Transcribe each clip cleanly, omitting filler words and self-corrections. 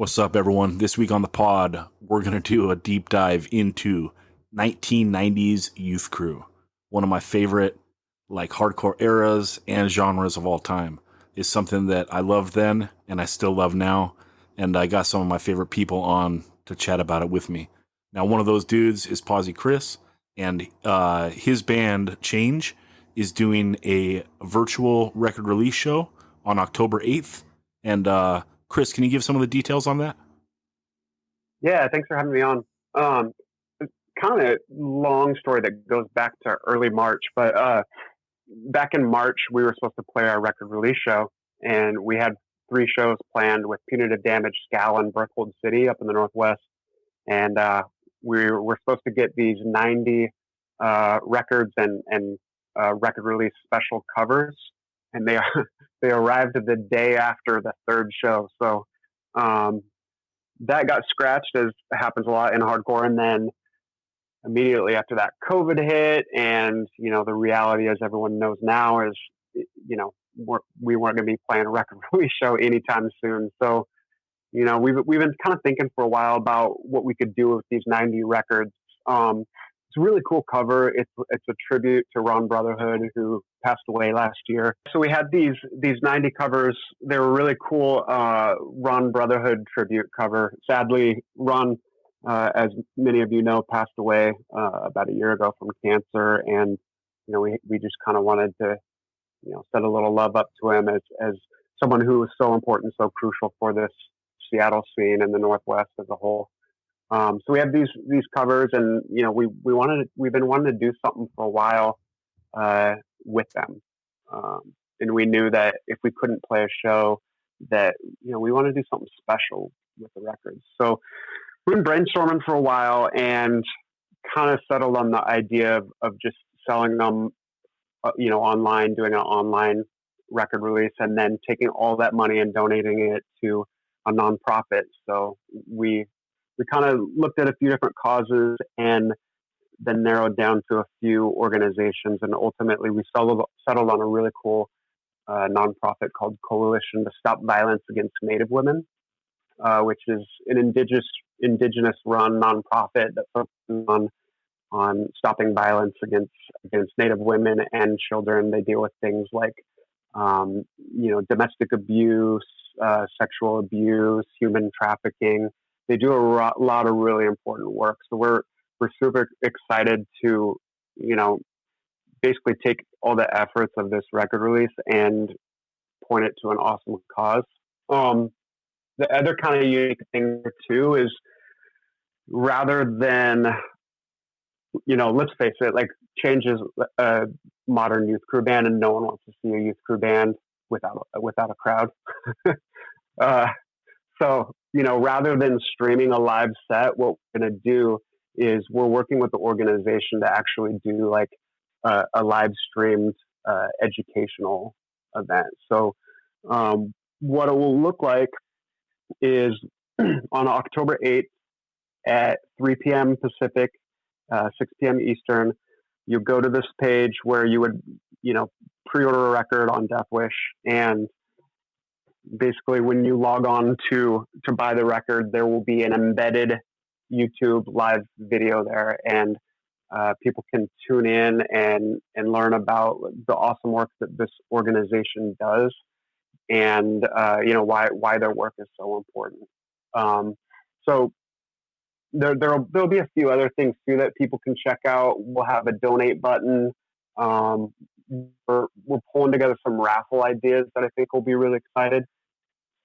What's up, everyone? This week on the pod, we're going to do a deep dive into 1990s youth crew. One of my favorite, hardcore eras and genres of all time. Is something that I loved then and I still love now. And I got some of my favorite people on to chat about it with me. Now, one of those dudes is Posi-Chris, and his band, Change, is doing a virtual record release show on October 8th. And, Chris, can you give some of the details on that? Yeah, thanks for having me on. It's kind of a long story that goes back to early March, but back in March, we were supposed to play our record release show, and we had 3 shows planned with Punitive Damage, Scal, and Berthold City up in the Northwest. And we were supposed to get these 90 records and record release special covers, and they arrived the day after the 3rd show. So that got scratched, as happens a lot in hardcore. And then immediately after that, COVID hit, and the reality, as everyone knows now, is we weren't going to be playing a record release show anytime soon. So we've been kind of thinking for a while about what we could do with these 90 records. It's a really cool cover. It's a tribute to Ron Brotherhood, who passed away last year. So we had these 90 covers. They were really cool Ron Brotherhood tribute cover. Sadly, Ron, as many of you know, passed away about a year ago from cancer, and we just kind of wanted to set a little love up to him as someone who was so important, so crucial for this Seattle scene and the Northwest as a whole. So we have these covers, and we've been wanting to do something for a while with them, and we knew that if we couldn't play a show, that we want to do something special with the records. So we've been brainstorming for a while and kind of settled on the idea of just selling them, online, doing an online record release, and then taking all that money and donating it to a nonprofit. So we kind of looked at a few different causes and then narrowed down to a few organizations, and ultimately we settled on a really cool nonprofit called Coalition to Stop Violence Against Native Women, which is an indigenous run nonprofit that focuses on stopping violence against Native women and children. They deal with things like domestic abuse, sexual abuse, human trafficking. They do a lot of really important work. So we're super excited to, basically take all the efforts of this record release and point it to an awesome cause. The other kind of unique thing too is, rather than, let's face it, Change is a modern youth crew band, and no one wants to see a youth crew band without a crowd. So, rather than streaming a live set, what we're going to do is we're working with the organization to actually do a live streamed educational event. So what it will look like is on October 8th at 3 p.m. Pacific, 6 p.m. Eastern, you go to this page where you would, pre-order a record on Death Wish, and basically when you log on to buy the record, there will be an embedded YouTube live video there, and people can tune in and learn about the awesome work that this organization does, and why their work is so important. So there'll be a few other things too that people can check out. We'll have a donate button. We're pulling together some raffle ideas that I think will be really excited.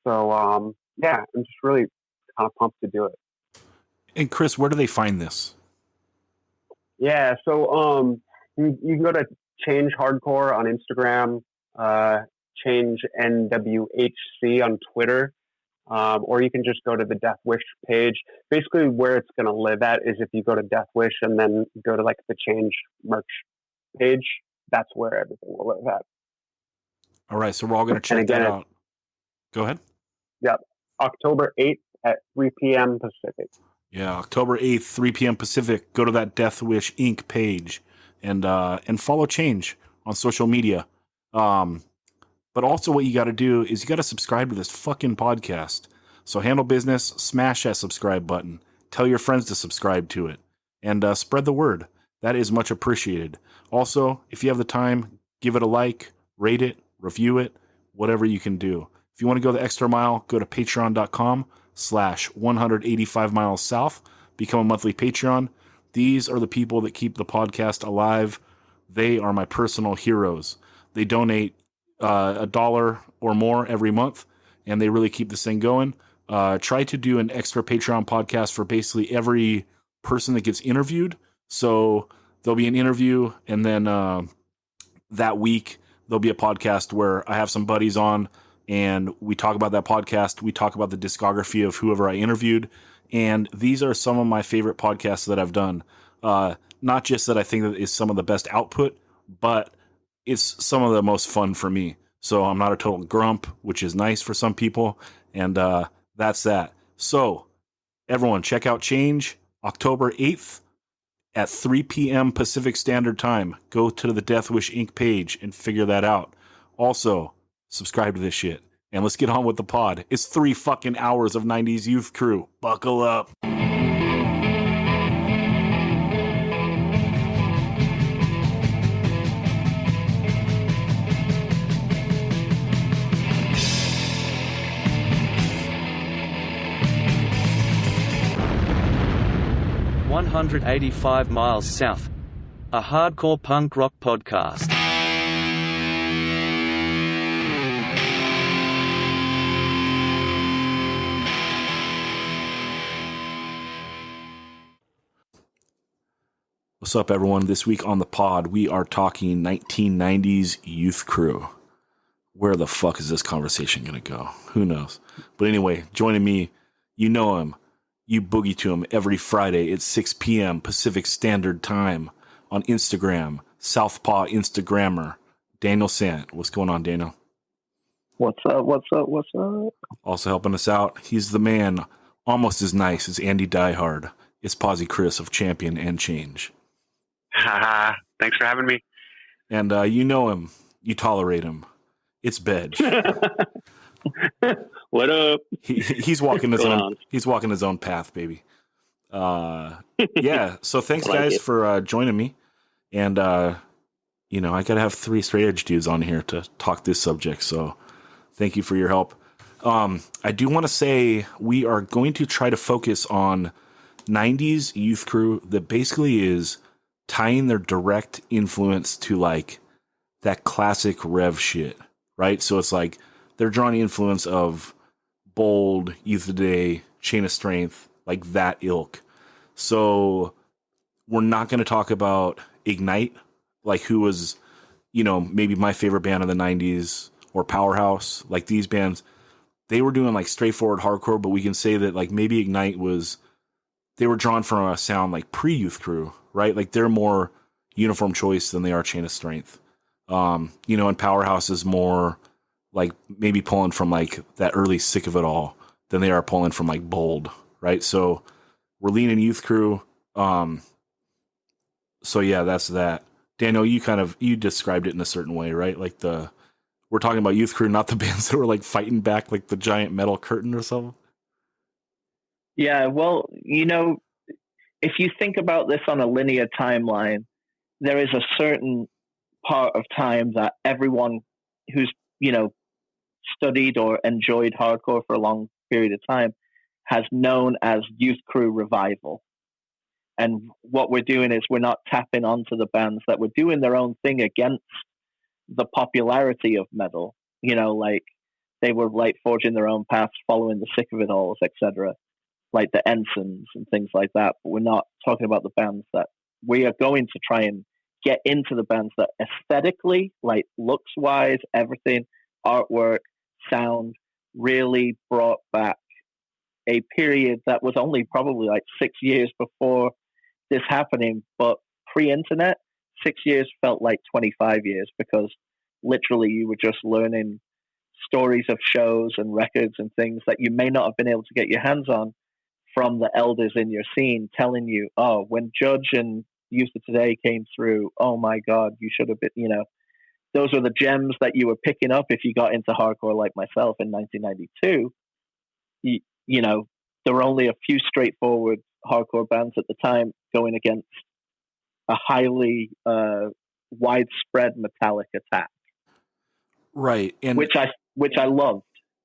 So I'm just really kind of pumped to do it. And Chris, where do they find this? Yeah, so you can go to Change Hardcore on Instagram, Change NWHC on Twitter, or you can just go to the Death Wish page. Basically, where it's going to live at is if you go to Death Wish and then go to the Change merch page, that's where everything will live at. All right, so we're all going to check that out. Go ahead. Yep, October 8th at 3 p.m. Pacific. Yeah, October 8th, 3 p.m. Pacific. Go to that Death Wish Inc. page and follow Change on social media. But also what you got to do is you got to subscribe to this fucking podcast So handle business, smash that subscribe button, tell your friends to subscribe to it, and spread the word. That is much appreciated. Also, if you have the time, give it a like, rate it, review it, whatever you can do. If you want to go the extra mile, go to patreon.com/185 miles south, become a monthly Patreon. These are the people that keep the podcast alive. They are my personal heroes. They donate $1 or more every month, and they really keep this thing going. Try to do an extra Patreon podcast for basically every person that gets interviewed. So there'll be an interview, and then that week there'll be a podcast where I have some buddies on, and we talk about that podcast. We talk about the discography of whoever I interviewed, and these are some of my favorite podcasts that I've done. Not just that I think that is some of the best output, but it's some of the most fun for me. So I'm not a total grump, which is nice for some people, and that's that. So everyone, check out Change October 8th at 3 p.m. Pacific Standard Time. Go to the Death Wish Inc. page and figure that out. Also, subscribe to this shit. And let's get on with the pod. It's 3 fucking hours of 90s Youth Crew. Buckle up. "185 Miles South", a hardcore punk rock podcast. What's up, everyone? This week on the pod, we are talking 1990s Youth Crew. Where the fuck is this conversation going to go? Who knows? But anyway, joining me, you know him. You boogie to him every Friday at 6 p.m. Pacific Standard Time on Instagram, Southpaw Instagrammer, Daniel Sant. What's going on, Daniel? What's up? What's up? What's up? Also helping us out, he's the man, almost as nice as Andy Diehard. It's Posi-Chris of Champion and Change. Thanks for having me. And you know him. You tolerate him. It's Bedge. What up? He's walking his own. He's walking his own path, baby. Yeah. So thanks, guys, for joining me. And you know, I gotta have 3 straight edge dudes on here to talk this subject. So thank you for your help. I do want to say we are going to try to focus on 90s Youth Crew that basically is tying their direct influence to like that classic Rev shit, right? So it's like they're drawing influence of Bold, Youth Today, Chain of Strength, like that ilk. So we're not going to talk about Ignite, like who was, you know, maybe my favorite band of the 90s, or Powerhouse. Like these bands, they were doing like straightforward hardcore, but we can say that like maybe Ignite was, they were drawn from a sound like pre-Youth Crew, right? Like they're more Uniform Choice than they are Chain of Strength. You know, and Powerhouse is more like maybe pulling from like that early Sick of It All than they are pulling from like Bold, right? So we're leaning Youth Crew. So yeah, that's that. Daniel, you described it in a certain way, right? Like we're talking about Youth Crew, not the bands that were like fighting back like the giant metal curtain or something. Yeah, well, you know, if you think about this on a linear timeline, there is a certain part of time that everyone who's, you know, studied or enjoyed hardcore for a long period of time has known as Youth Crew revival. And what we're doing is we're not tapping onto the bands that were doing their own thing against the popularity of metal. You know, like they were like forging their own paths, following the Sick of It Alls, etc., like the Ensigns and things like that. But we're not talking about the bands that we are going to try and get into, the bands that aesthetically, like looks wise, everything, artwork, sound, really brought back a period that was only probably like 6 years before this happening, but pre-internet, 6 years felt like 25 years, because literally you were just learning stories of shows and records and things that you may not have been able to get your hands on from the elders in your scene, telling you, oh, when Judge and Youth of Today came through, oh my God, you should have been, you know, those were the gems that you were picking up if you got into hardcore like myself in 1992. there were only a few straightforward hardcore bands at the time going against a highly widespread metallic attack, right? And which I loved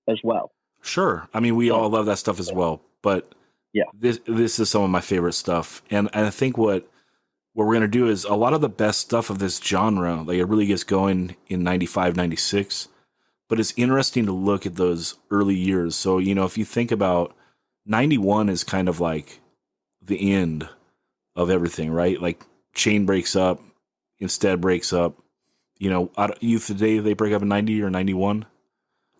as well. Sure, I mean we all love that stuff as well, but yeah, this is some of my favorite stuff, and I think what we're going to do is a lot of the best stuff of this genre, like it really gets going in 95, 96, but it's interesting to look at those early years. So, if you think about 91 is kind of like the end of everything, right? Like Chain breaks up, Instead breaks up, Youth Today, they break up in 90 or 91.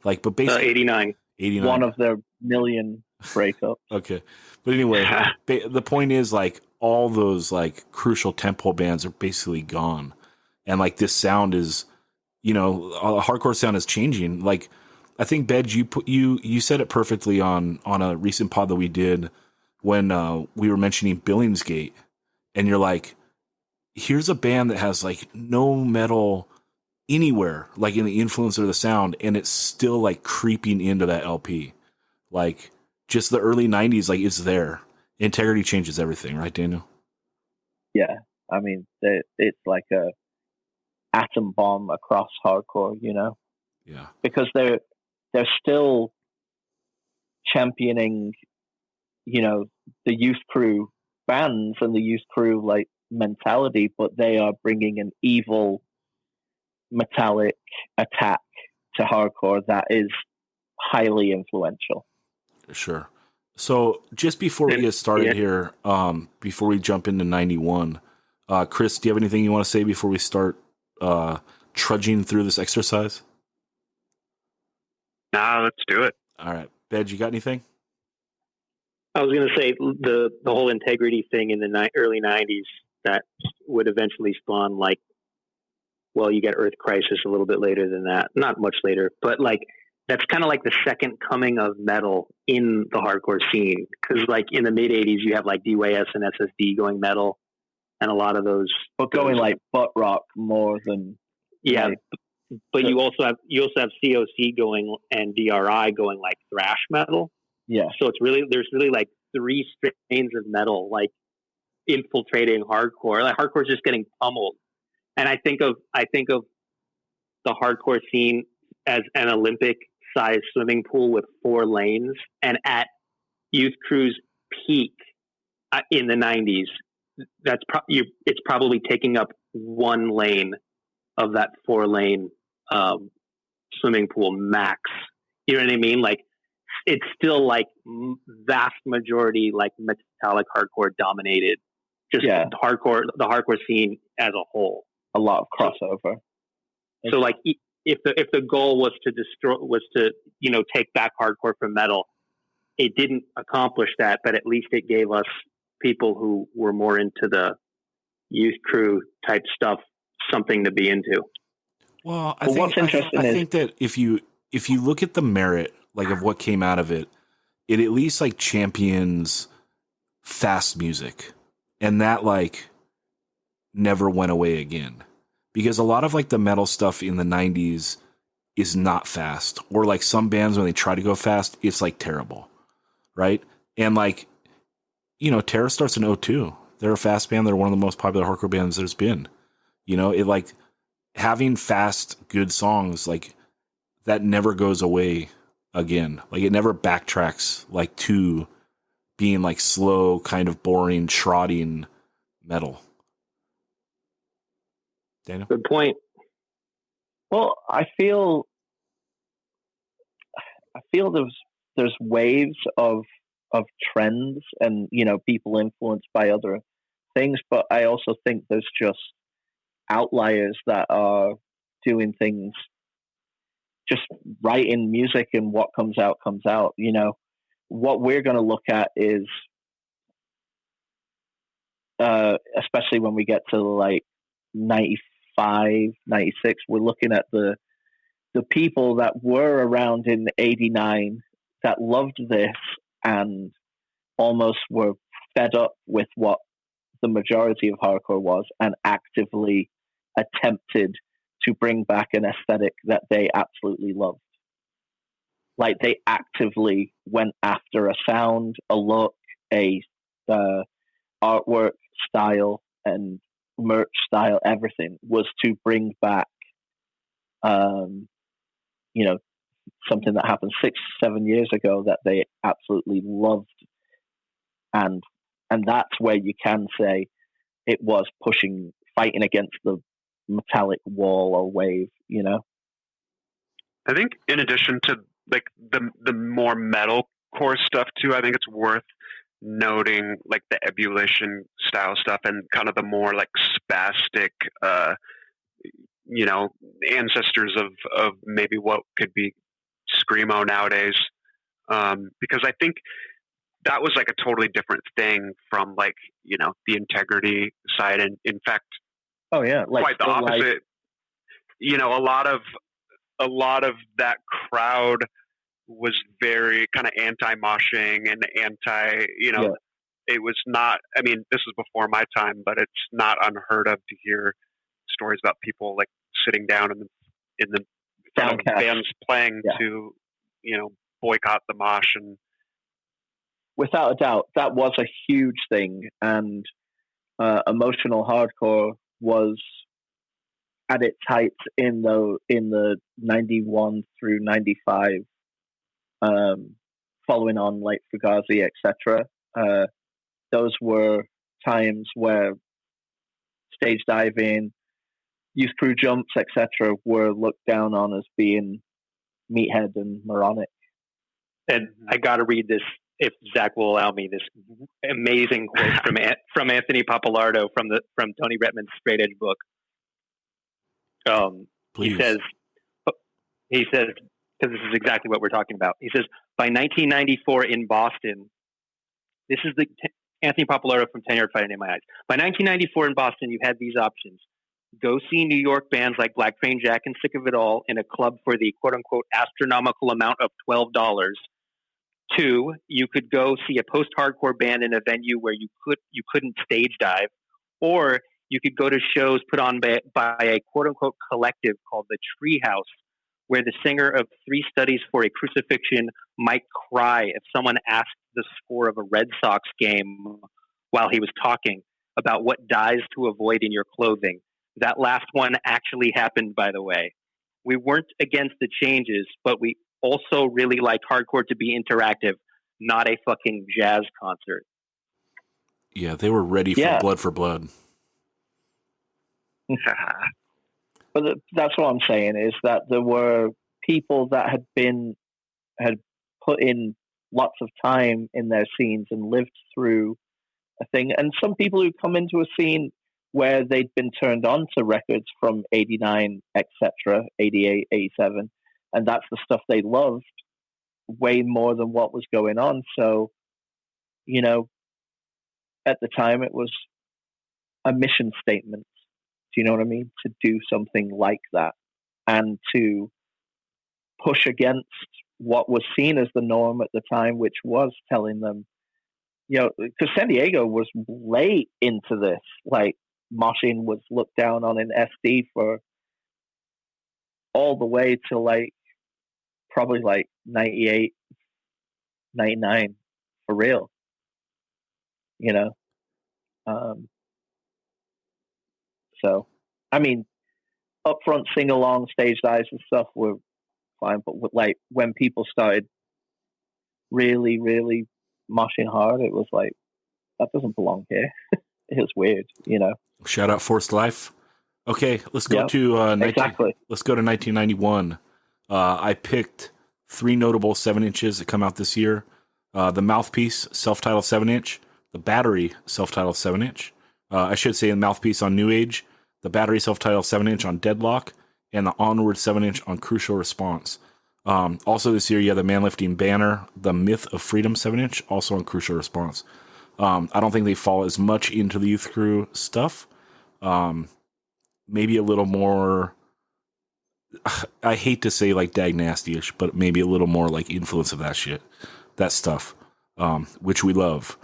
Like, but basically 89. One of their million breakups. Okay. But anyway, the point is like all those like crucial tempo bands are basically gone. And like this sound is, a hardcore sound is changing. Like I think Bedge, you said it perfectly on a recent pod that we did when we were mentioning Billingsgate, and you're like, here's a band that has like no metal anywhere, like in the influence of the sound, and it's still like creeping into that LP. Like just the early 90s, like it's there. Integrity changes everything, right, Daniel? Yeah, I mean, it's like a atom bomb across hardcore, Yeah, because they're still championing, the youth crew bands and the youth crew like mentality, but they are bringing an evil metallic attack to hardcore that is highly influential. Sure. So just before we get started here, before we jump into 91, Chris, do you have anything you want to say before we start trudging through this exercise? Nah, let's do it. All right. Bedge, you got anything? I was going to say the whole integrity thing in the early 90s that would eventually spawn you get Earth Crisis a little bit later than that. Not much later, but that's kind of like the second coming of metal in the hardcore scene. Because in the mid 80s, you have DYS and SSD going metal, and a lot of those. But going butt rock more than. Yeah. But you also have COC going and DRI going thrash metal. Yeah. So there's really three strains of metal infiltrating hardcore. Hardcore is just getting pummeled. And I think of the hardcore scene as an Olympic-sized swimming pool with 4 lanes. And at Youth Crew's peak in the 90s, it's probably taking up 1 lane of that 4-lane swimming pool max. You know what I mean? It's still vast majority metallic hardcore dominated. Just the hardcore scene as a whole. A lot of crossover. So if the goal was to take back hardcore from metal, it didn't accomplish that, but at least it gave us people who were more into the Youth Crew type stuff something to be into. Well, I think that if you look at the merit of what came out of it, it at least champions fast music, and that never went away again, because a lot of the metal stuff in the 90s is not fast, or some bands when they try to go fast, it's terrible, right? And Terror starts in 02. They're a fast band. They're one of the most popular hardcore bands there's been. It having fast good songs that never goes away again. It never backtracks to being slow, kind of boring, trotting metal. Daniel? Good point. Well, I feel there's waves of trends and people influenced by other things, but I also think there's just outliers that are doing things just right in music, and what comes out. What we're going to look at is especially when we get to 95, 96, we're looking at the people that were around in 89 that loved this and almost were fed up with what the majority of hardcore was, and actively attempted to bring back an aesthetic that they absolutely loved. Like they actively went after a sound, a look, a artwork style, and merch style. Everything was to bring back, something that happened 6-7 years ago that they absolutely loved, and that's where you can say it was fighting against the metallic wall or wave. I think in addition to like the more metal core stuff too, I think it's worth noting like the ebullition style stuff and kind of the more like spastic, ancestors of maybe what could be screamo nowadays. Because I think that was like a totally different thing from like, the integrity side. And in fact, oh yeah, like quite the opposite. A lot of that crowd was very kind of anti-moshing and anti, It was not, I mean, this is before my time, but it's not unheard of to hear stories about people like sitting down in the front of bands playing to, boycott the mosh. And without a doubt, that was a huge thing. And emotional hardcore was at its height in the 91 through 95, following on like Fugazi, etc. Those were times where stage diving, youth crew jumps, etc., were looked down on as being meathead and moronic. And I got to read this, if Zach will allow me, this amazing quote from Anthony Papalardo from Tony Retman's Straight Edge book. He says, because this is exactly what we're talking about. He says, by 1994 in Boston, this is the Anthony Papalardo from 10 Yard Fighting in My Eyes. By 1994 in Boston, you had these options. Go see New York bands like Black Train Jack and Sick of It All in a club for the quote-unquote astronomical amount of $12. 2, you could go see a post-hardcore band in a venue where you couldn't stage dive, or you could go to shows put on by a quote-unquote collective called the Treehouse, where the singer of 3 Studies for a Crucifixion might cry if someone asked the score of a Red Sox game while he was talking about what dyes to avoid in your clothing. That last one actually happened, by the way. We weren't against the changes, but we also really liked hardcore to be interactive, not a fucking jazz concert. Yeah, they were ready for Blood for Blood. But that's what I'm saying, is that there were people that had put in lots of time in their scenes and lived through a thing. And some people who come into a scene where they'd been turned on to records from 89, etc., 88, 87, and that's the stuff they loved way more than what was going on. So, at the time it was a mission statement. Do you know what I mean? To do something like that and to push against what was seen as the norm at the time, which was telling them, because San Diego was late into this, like moshing was looked down on in SD for all the way to like probably like 98, 99 for real, So, I mean, upfront sing-along, stage dives and stuff were fine, but like when people started really, really moshing hard, it was like, that doesn't belong here. It was weird, Shout out Forced Life. Okay, let's go to let's go to 1991. I picked 3 notable 7-inches that come out this year: the Mouthpiece self-titled 7-inch, the Battery self-titled 7-inch. I should say the Mouthpiece on New Age, the Battery self-titled 7-inch on Deadlock, and the Onward 7-inch on Crucial Response. Also this year, you have the Manlifting Banner, the Myth of Freedom 7-inch, also on Crucial Response. I don't think they fall as much into the Youth Crew stuff. Maybe a little more, I hate to say like Dag Nasty-ish, but maybe a little more like influence of that shit, that stuff, which we love.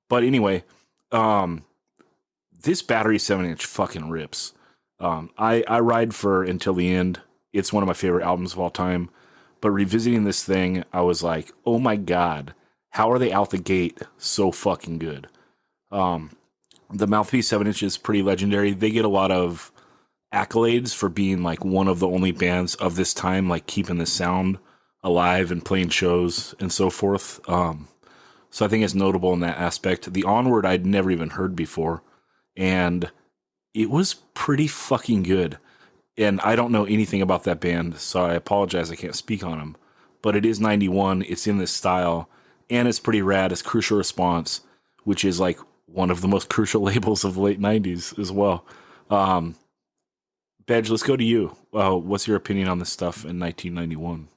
But anyway, this Battery 7-inch fucking rips. I ride for Until the End. It's one of my favorite albums of all time. But revisiting this thing, I was like, oh my God, how are they out the gate so fucking good? The Mouthpiece 7-inch is pretty legendary. They get a lot of accolades for being like one of the only bands of this time, like keeping the sound alive and playing shows and so forth. So I think it's notable in that aspect. The Onward I'd never even heard before, and it was pretty fucking good. And I don't know anything about that band, so I apologize I can't speak on them. But it is 91, it's in this style, and it's pretty rad. It's Crucial Response, which is like one of the most crucial labels of the late 90s as well. Bedge, let's go to you. What's your opinion on this stuff in 1991?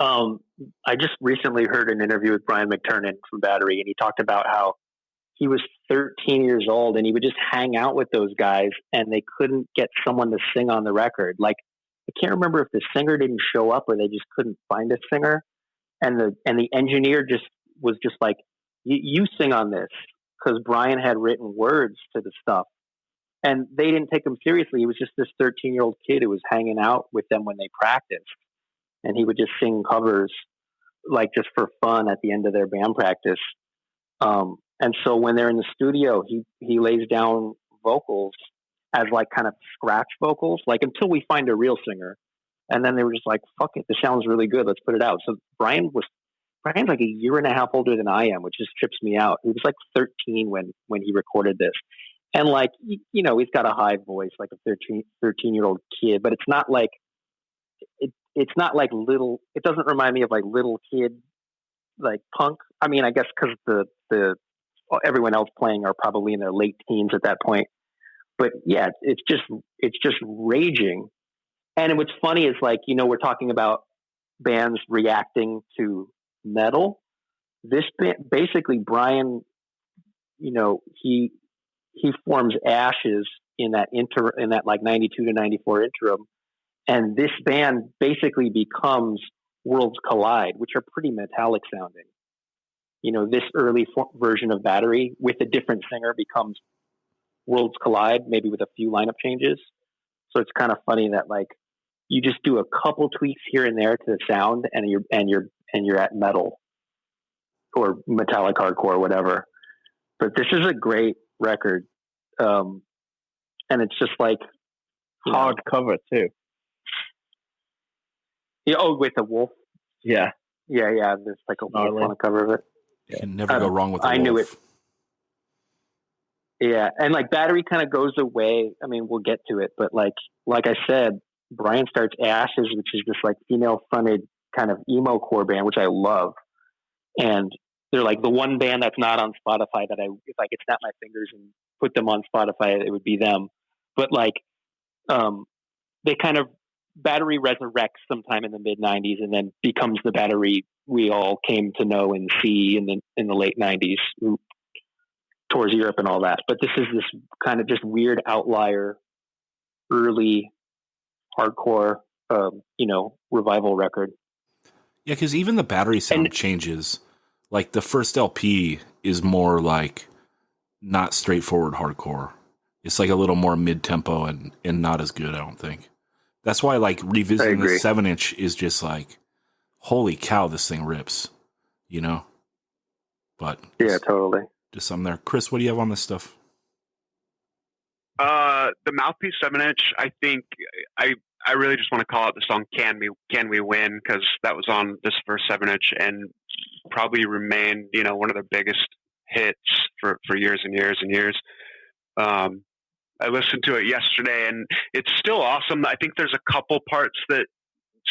I just recently heard an interview with Brian McTernan from Battery, and he talked about how he was 13 years old and he would just hang out with those guys and they couldn't get someone to sing on the record. Like, I can't remember if the singer didn't show up or they just couldn't find a singer. And the engineer was just like, you sing on this, because Brian had written words to the stuff. And they didn't take him seriously. He was just this 13-year-old kid who was hanging out with them when they practiced. And he would just sing covers, like just for fun at the end of their band practice. And so when they're in the studio, he lays down vocals as like kind of scratch vocals, like until we find a real singer. And then they were just like, fuck it, this sounds really good, let's put it out. So Brian's like a year and a half older than I am, which just trips me out. He was like 13 when he recorded this. And like, you know, he's got a high voice, like a 13-year-old kid, but it's not like, it's not like little, it doesn't remind me of like little kid, like punk. I mean, I guess because the everyone else playing are probably in their late teens at that point. But yeah, it's just raging. And what's funny is, like, you know, we're talking about bands reacting to metal. This band, basically, Brian, you know, he forms Ashes in that like 92 to 94 interim. And this band basically becomes Worlds Collide, which are pretty metallic sounding. You know, this early version of Battery with a different singer becomes Worlds Collide, maybe with a few lineup changes. So it's kind of funny that, like, you just do a couple tweaks here and there to the sound, and you're at metal or metallic hardcore or whatever. But this is a great record, and it's just like hard cover too. Yeah, with a wolf. Yeah. There's like a wolf on the cover of it. You can never go wrong with a wolf. I knew it. Yeah, and like Battery kind of goes away. I mean, we'll get to it, but like I said, Brian starts Ashes, which is this like female-fronted kind of emo core band, which I love. And they're like the one band that's not on Spotify that if I could snap my fingers and put them on Spotify, it would be them. But like, they kind of, Battery resurrects sometime in the mid-90s and then becomes the Battery we all came to know and see in the late 90s, tours Europe and all that. But this is this kind of just weird outlier, early hardcore, revival record. Yeah, because even the Battery sound changes. Like the first LP is more like not straightforward hardcore. It's like a little more mid-tempo and not as good, I don't think. That's why, like, revisiting the 7-inch is just like, holy cow, this thing rips, you know? But yeah, totally. Just something there. Chris, what do you have on this stuff? The Mouthpiece 7-inch, I think I really just want to call out the song Can We Win, because that was on this first 7-inch and probably remained, you know, one of the biggest hits for years and years and years. I listened to it yesterday and it's still awesome. I think there's a couple parts that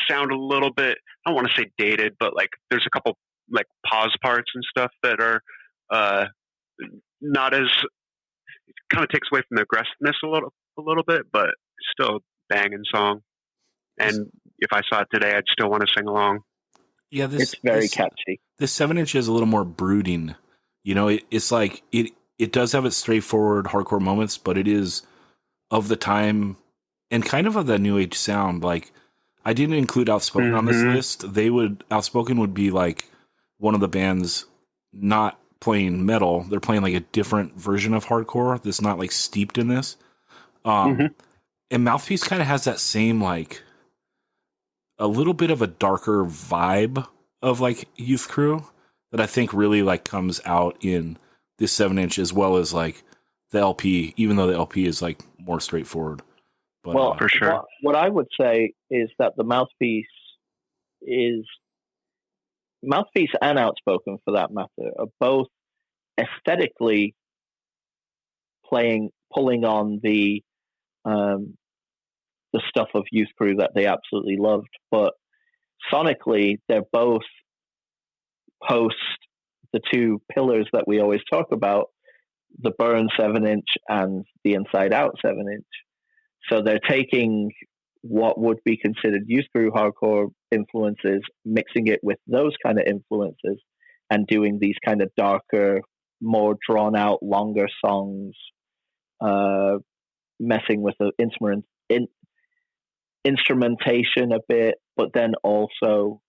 sound a little bit, I don't want to say dated, but like there's a couple like pause parts and stuff that are not as, it kind of takes away from the aggressiveness a little bit, but still a banging song. And if I saw it today, I'd still want to sing along. Yeah, it's very catchy. This 7-inch is a little more brooding. You know, it's like it does have its straightforward hardcore moments, but it is of the time and kind of the new age sound. Like, I didn't include Outspoken on this list. Outspoken would be like one of the bands not playing metal. They're playing like a different version of hardcore that's not like steeped in this. And Mouthpiece kind of has that same like, a little bit of a darker vibe of like Youth Crew that I think really like comes out in this 7-inch as well as like the LP, even though the LP is like more straightforward. But, well, for sure. What I would say is that the Mouthpiece and Outspoken, for that matter, are both aesthetically pulling on the stuff of Youth Crew that they absolutely loved, but sonically they're both post the two pillars that we always talk about, the Burn 7-inch and the Inside Out 7-inch. So they're taking what would be considered Youth Crew hardcore influences, mixing it with those kind of influences, and doing these kind of darker, more drawn out, longer songs, messing with the instrumentation a bit, but then also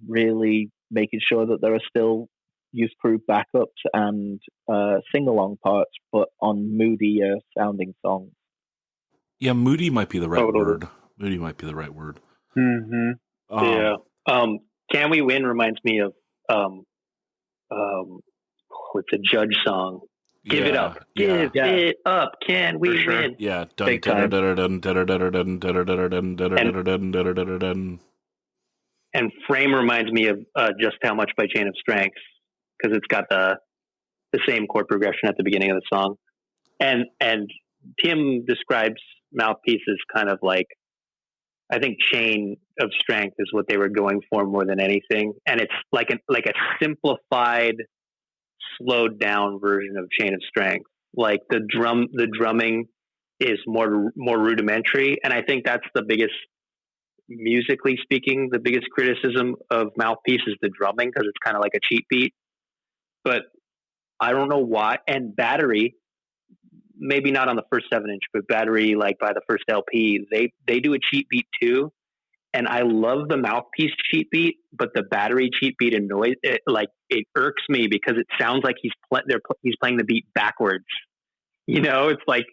really making sure that there are still Youth Crew backups and sing-along parts, but on moodier sounding songs. yeah, moody might be the right word. Moody might be the right word. Mm-hmm. Can We Win reminds me of what's a Judge song? Give it up. Give it up. Can we win? Yeah. And Frame reminds me of Just How Much by Chain of Strength, because it's got the same chord progression at the beginning of the song. And Tim describes Mouthpiece as kind of like, I think Chain of Strength is what they were going for more than anything. And it's like a simplified, slowed down version of Chain of Strength. Like the drumming is more rudimentary. And I think that's the biggest, musically speaking, the biggest criticism of Mouthpiece is the drumming, because it's kind of like a cheat beat. But I don't know why. And Battery, maybe not on the first 7-inch, but Battery, like by the first LP, they do a cheat beat too. And I love the Mouthpiece cheat beat, but the Battery cheat beat annoys it. Like it irks me because it sounds like he's playing the beat backwards. You know, it's like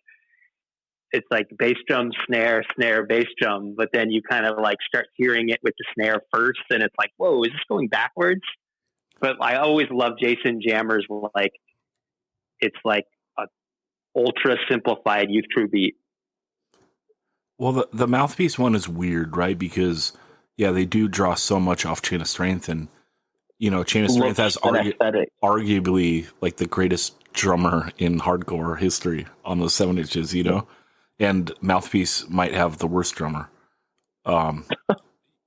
bass drum, snare, bass drum, but then you kind of like start hearing it with the snare first, and it's like, whoa, is this going backwards? But I always love Jason Jammer's, like, it's like a ultra simplified Youth Crew beat. Well, the Mouthpiece one is weird, right? Because, yeah, they do draw so much off Chain of Strength, and, you know, Chain of Strength has arguably, like, the greatest drummer in hardcore history on those 7-inches, you know? And Mouthpiece might have the worst drummer.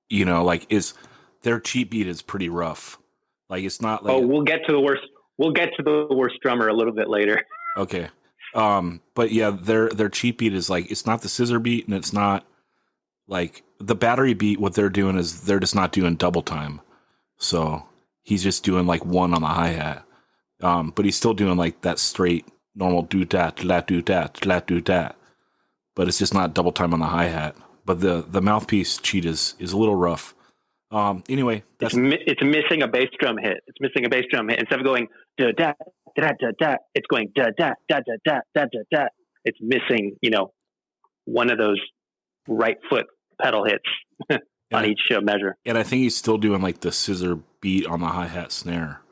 You know, like, their cheat beat is pretty rough. Like, it's not like... we'll get to the worst drummer a little bit later. Okay. But yeah, their cheat beat is like, it's not the scissor beat, and it's not like the Battery beat. What they're doing is they're just not doing double time. So he's just doing like one on the hi-hat. But he's still doing like that straight normal do-dat, do-dat. But it's just not double time on the hi-hat. But the Mouthpiece cheat is a little rough. Anyway, it's missing a bass drum hit. Instead of going da da da da da, it's going da da da da da da da da. It's missing, you know, one of those right foot pedal hits on each measure. And I think he's still doing like the scissor beat on the hi-hat snare.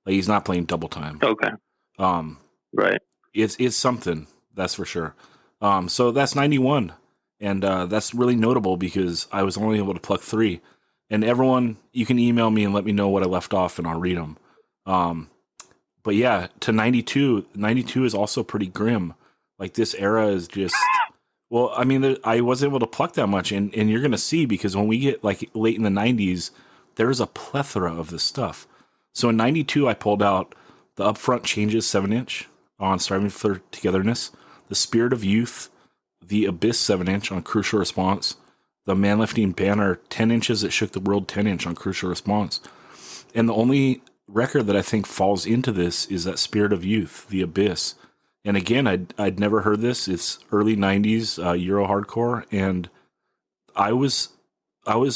Like he's not playing double time. Okay. Right. It's something, that's for sure. So that's 91, and that's really notable because I was only able to pluck 3. And everyone, you can email me and let me know what I left off, and I'll read them. But yeah, to 92. 92 is also pretty grim. Like this era is just, well, I mean, I wasn't able to pluck that much, and you're gonna see, because when we get like late in the 90s, there's a plethora of this stuff. So in 92, I pulled out the Upfront Changes 7-inch on Striving for Togetherness, the Spirit of Youth, the Abyss 7-inch on Crucial Response, the Manlifting Banner 10 inches that shook the world 10-inch on Crucial Response. And the only record that I think falls into this is that Spirit of Youth, the Abyss. And again, I'd never heard this. It's early 90s Euro hardcore, and I was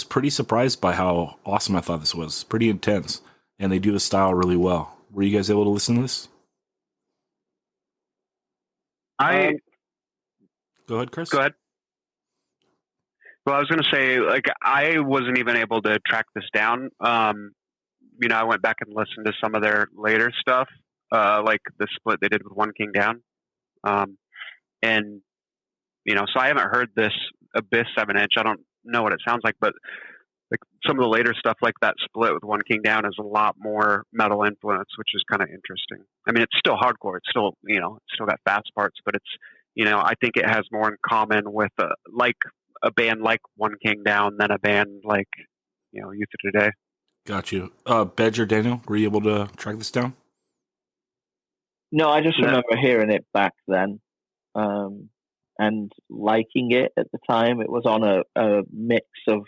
pretty surprised by how awesome I thought this was. Pretty intense, and they do the style really well. Were you guys able to listen to this? Go ahead, Chris. Go ahead. Well, I was going to say, like, I wasn't even able to track this down. I went back and listened to some of their later stuff, like the split they did with One King Down. And, so I haven't heard this Abyss 7-inch. I don't know what it sounds like, but like some of the later stuff, like that split with One King Down, is a lot more metal influence, which is kind of interesting. I mean, it's still hardcore. It's still, it's still got fast parts, but it's, I think it has more in common with a band like One King Down than a band like, Youth of Today. Got you. Bedge or Daniel, were you able to track this down? No, I just remember hearing it back then, and liking it at the time. It was on a mix of,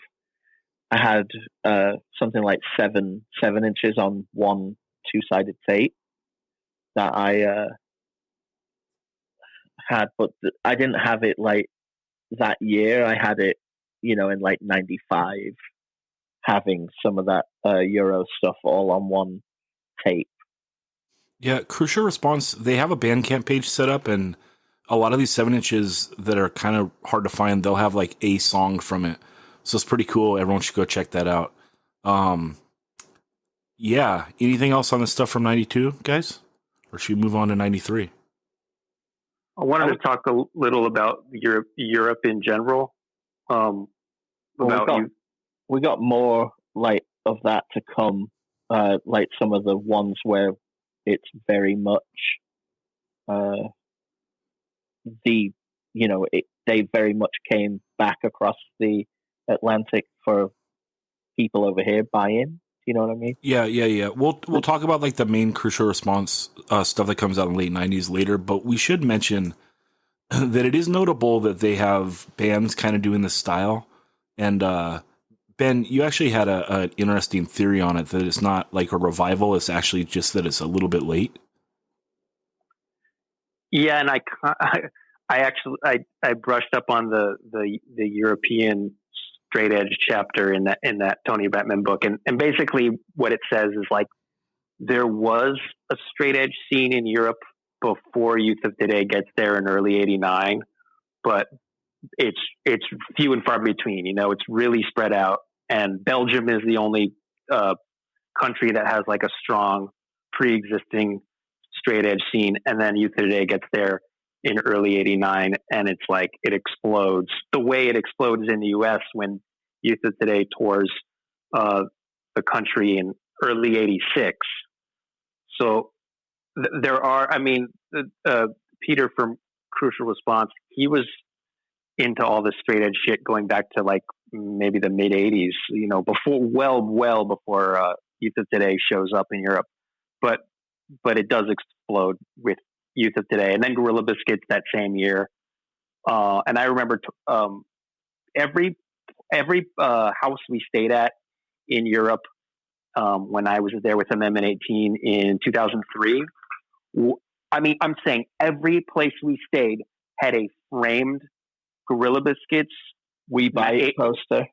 I had something like seven inches on one 2-sided tape that I had, but I didn't have it like that year. I had it, in like 95, having some of that Euro stuff all on one tape. Yeah, Crucial Response, they have a Bandcamp page set up, and a lot of these 7-inches that are kind of hard to find, they'll have like a song from it. So it's pretty cool. Everyone should go check that out. Yeah. Anything else on this stuff from 92, guys? Or should we move on to 93? I wanted to talk a little about Europe in general. We got more like of that to come. Like some of the ones where it's very much they very much came back across the Atlantic for people over here buying. You know what I mean? Yeah. We'll talk about like the main Crucial Response stuff that comes out in the late 90s later, but we should mention that it is notable that they have bands kind of doing this style. And Ben, you actually had an interesting theory on it, that it's not like a revival, it's actually just that it's a little bit late. Yeah, and I brushed up on the European straight edge chapter in that Tony Bettman book, and basically what it says is like there was a straight edge scene in Europe before Youth of Today gets there in early '89, but it's few and far between. It's really spread out, and Belgium is the only country that has like a strong pre-existing straight edge scene, and then Youth of Today gets there in early '89, and it's like it explodes the way it explodes in the U.S. when Youth of Today tours the country in early '86. So there are, Peter from Crucial Response, he was into all this straight edge shit going back to like maybe the mid '80s, well before Youth of Today shows up in Europe, but it does explode with Youth of Today, and then Gorilla Biscuits that same year. And I remember every house we stayed at in Europe when I was there with Amendment 18 in 2003. I'm saying every place we stayed had a framed Gorilla Biscuits We Buy It poster.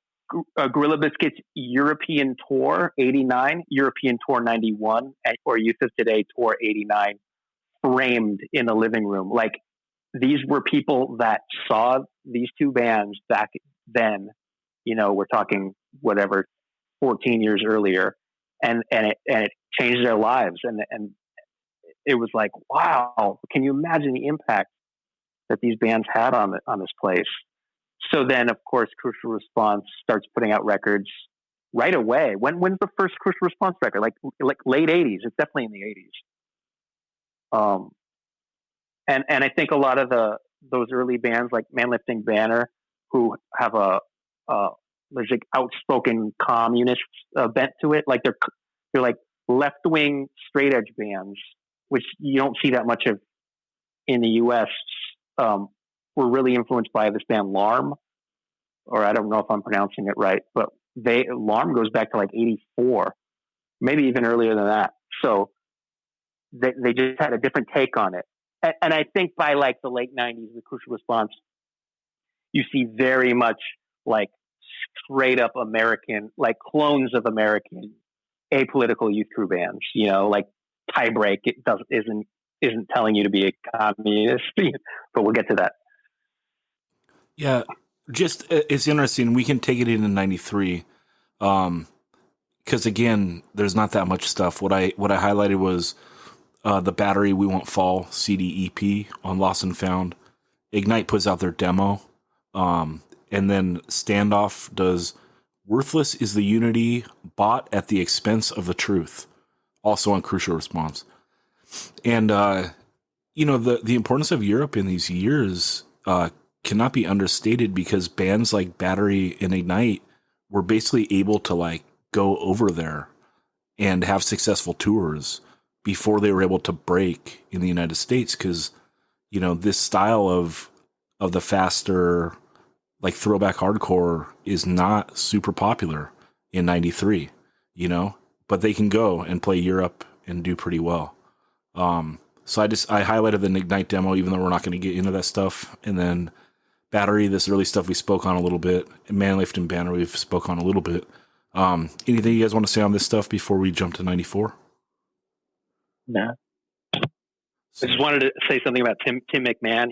Gorilla Biscuits European Tour 89, European Tour 91, or Youth of Today Tour 89 framed in the living room. Like, these were people that saw these two bands back then, we're talking whatever, 14 years earlier, and it changed their lives. And it was like, wow, can you imagine the impact that these bands had on this place? So then, of course, Crucial Response starts putting out records right away. When's the first Crucial Response record? Like late 80s. It's definitely in the 80s. And I think a lot of those early bands like Manlifting Banner, who have there's like outspoken communist bent to it. Like they're like left wing straight edge bands, which you don't see that much of in the U.S. Were really influenced by this band Larm, or I don't know if I'm pronouncing it right, but Larm goes back to like 84, maybe even earlier than that. So they just had a different take on it. And I think by like the late 90s, with Crucial Response, you see very much like straight up American, like clones of American apolitical youth crew bands, like Tiebreak. It isn't telling you to be a communist, but we'll get to that. Yeah. just it's interesting. We can take it into '93, because again, there's not that much stuff. What I highlighted was the Battery We Won't Fall CD EP on Lost and Found. Ignite puts out their demo, and then Standoff does Worthless is the Unity Bought at the Expense of the Truth, also on Crucial Response. And the importance of Europe in these years cannot be understated, because bands like Battery and Ignite were basically able to like go over there and have successful tours before they were able to break in the United States, because this style of the faster like throwback hardcore is not super popular in '93, but they can go and play Europe and do pretty well. So I highlighted the Ignite demo, even though we're not going to get into that stuff. And then Battery, this early stuff we spoke on a little bit. And Manlift and Banner we've spoke on a little bit. Anything you guys want to say on this stuff before we jump to '94? No. I just wanted to say something about Tim McMahon.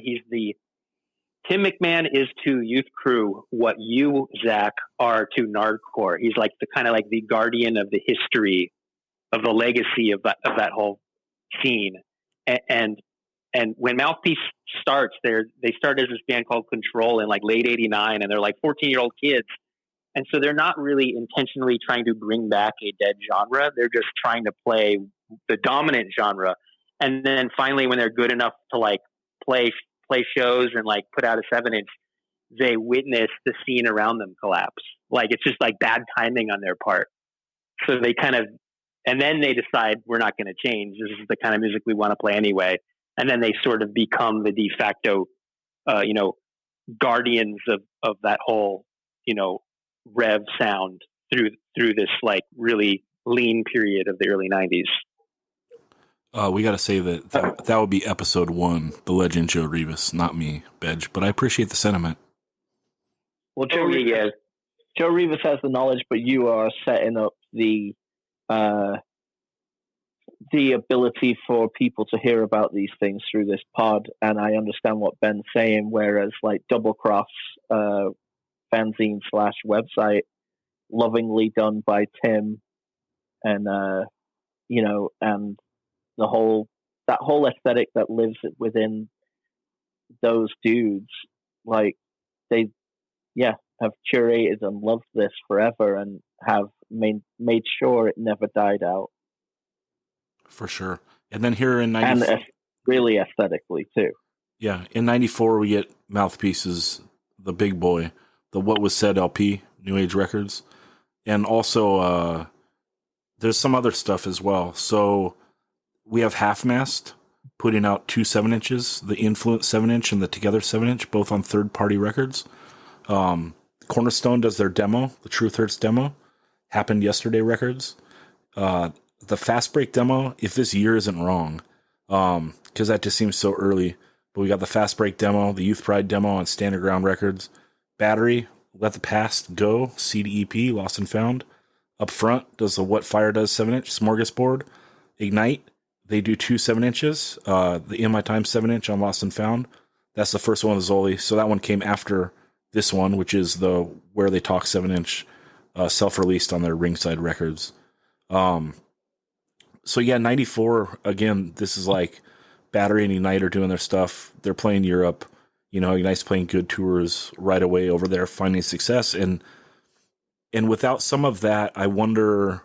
Tim McMahon is to Youth Crew what you, Zach, are to Nardcore. He's like the kind of like the guardian of the history, of the legacy of that whole scene. And when Mouthpiece starts, they start as this band called Control in like late '89, and they're like 14-year-old kids. And so they're not really intentionally trying to bring back a dead genre. They're just trying to play the dominant genre. And then finally, when they're good enough to like play shows and like put out a 7-inch, they witness the scene around them collapse. Like it's just like bad timing on their part. So they and then they decide, we're not going to change. This is the kind of music we want to play anyway. And then they sort of become the de facto, guardians of that whole, rev sound through this like really lean period of the early '90s. We got to say that would be episode 1, the legend Joe Rivas, not me, Bedge. But I appreciate the sentiment. Well, Joe Rivas has the knowledge, but you are setting up the ability for people to hear about these things through this pod. And I understand what Ben's saying, whereas like Double Cross fanzine / website, lovingly done by Tim, and and that whole aesthetic that lives within those dudes, like they have curated and loved this forever and have made sure it never died out. For sure. And then here in '94, and really aesthetically too. Yeah, in '94 we get Mouthpieces, the big boy, the What Was Said LP, New Age Records, and also there's some other stuff as well. So we have Half Mast putting out 2 7-inches, the Influence 7-inch and the Together 7-inch, both on third-party records. Cornerstone does their demo, the Truth Hurts demo, Happened Yesterday Records. The Fast Break demo, if this year isn't wrong, because that just seems so early, but we got the Fast Break demo, the Youth Pride demo on Standard Ground Records. Battery, Let the Past Go, CD EP, Lost and Found. Up Front does the What Fire Does 7-inch, Smorgasbord. Ignite, they do 2 7-inches, the In My Time 7-inch on Lost and Found. That's the first one with Zoli, so that one came after this one, which is the Where They Talk 7-inch, self-released on their Ringside Records. So yeah, '94, again, this is like Battery and Ignite are doing their stuff. They're playing Europe. Ignite's playing good tours right away over there, finding success. And without some of that, I wonder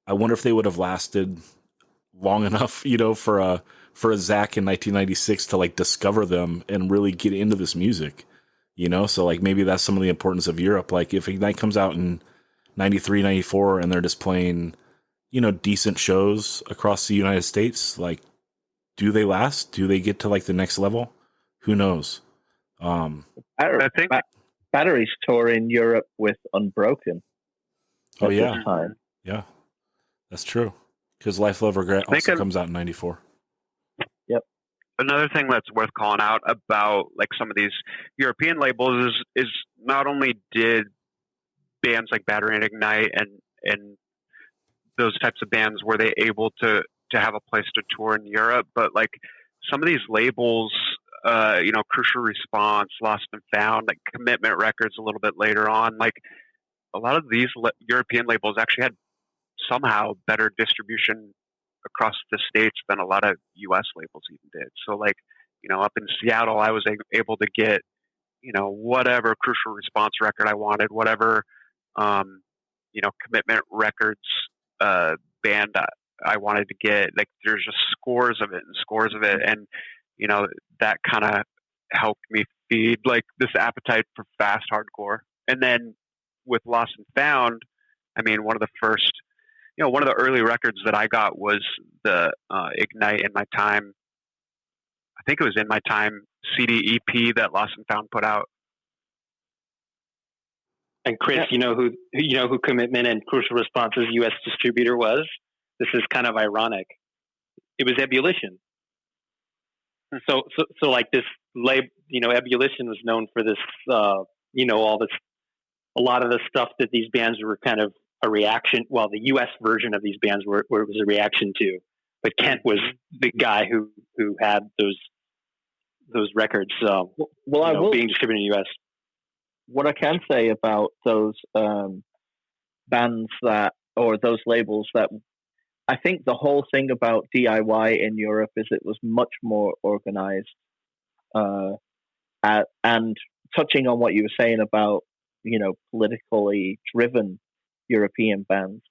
if they would have lasted long enough, for a Zach in 1996 to like discover them and really get into this music. So like maybe that's some of the importance of Europe. Like if Ignite comes out in '93, '94 and they're just playing decent shows across the United States, like, do they last? Do they get to like the next level? Who knows? I think Battery's touring Europe with Unbroken. Oh yeah, yeah, that's true. Because Life, Love, Regret also comes out in '94. Yep. Another thing that's worth calling out about like some of these European labels is not only did bands like Battery and Ignite and those types of bands were they able to have a place to tour in Europe, but like some of these labels Crucial Response, Lost and Found, like Commitment Records a little bit later on. Like a lot of these European labels actually had somehow better distribution across the States than a lot of US labels even did. So like, up in Seattle, I was able to get, whatever Crucial Response record I wanted, whatever, Commitment Records band I wanted to get. Like there's just scores of it. And, that kind of helped me feed like this appetite for fast hardcore. And then with Lost and Found, I mean, one of the early records that I got was the Ignite In My Time. I think it was In My Time CD EP that Lost and Found put out. And Chris, you know who Commitment and Crucial Response's U.S. distributor was? This is kind of ironic. It was Ebullition. So like this label, Ebullition was known for this, all this, a lot of the stuff that these bands were kind of a reaction. Well, the U.S. version of these bands were it was a reaction to, but Kent was the guy who had those records. Being distributed in the U.S. What I can say about those bands or those labels that I think the whole thing about DIY in Europe is it was much more organized. And touching on what you were saying about, politically driven European bands,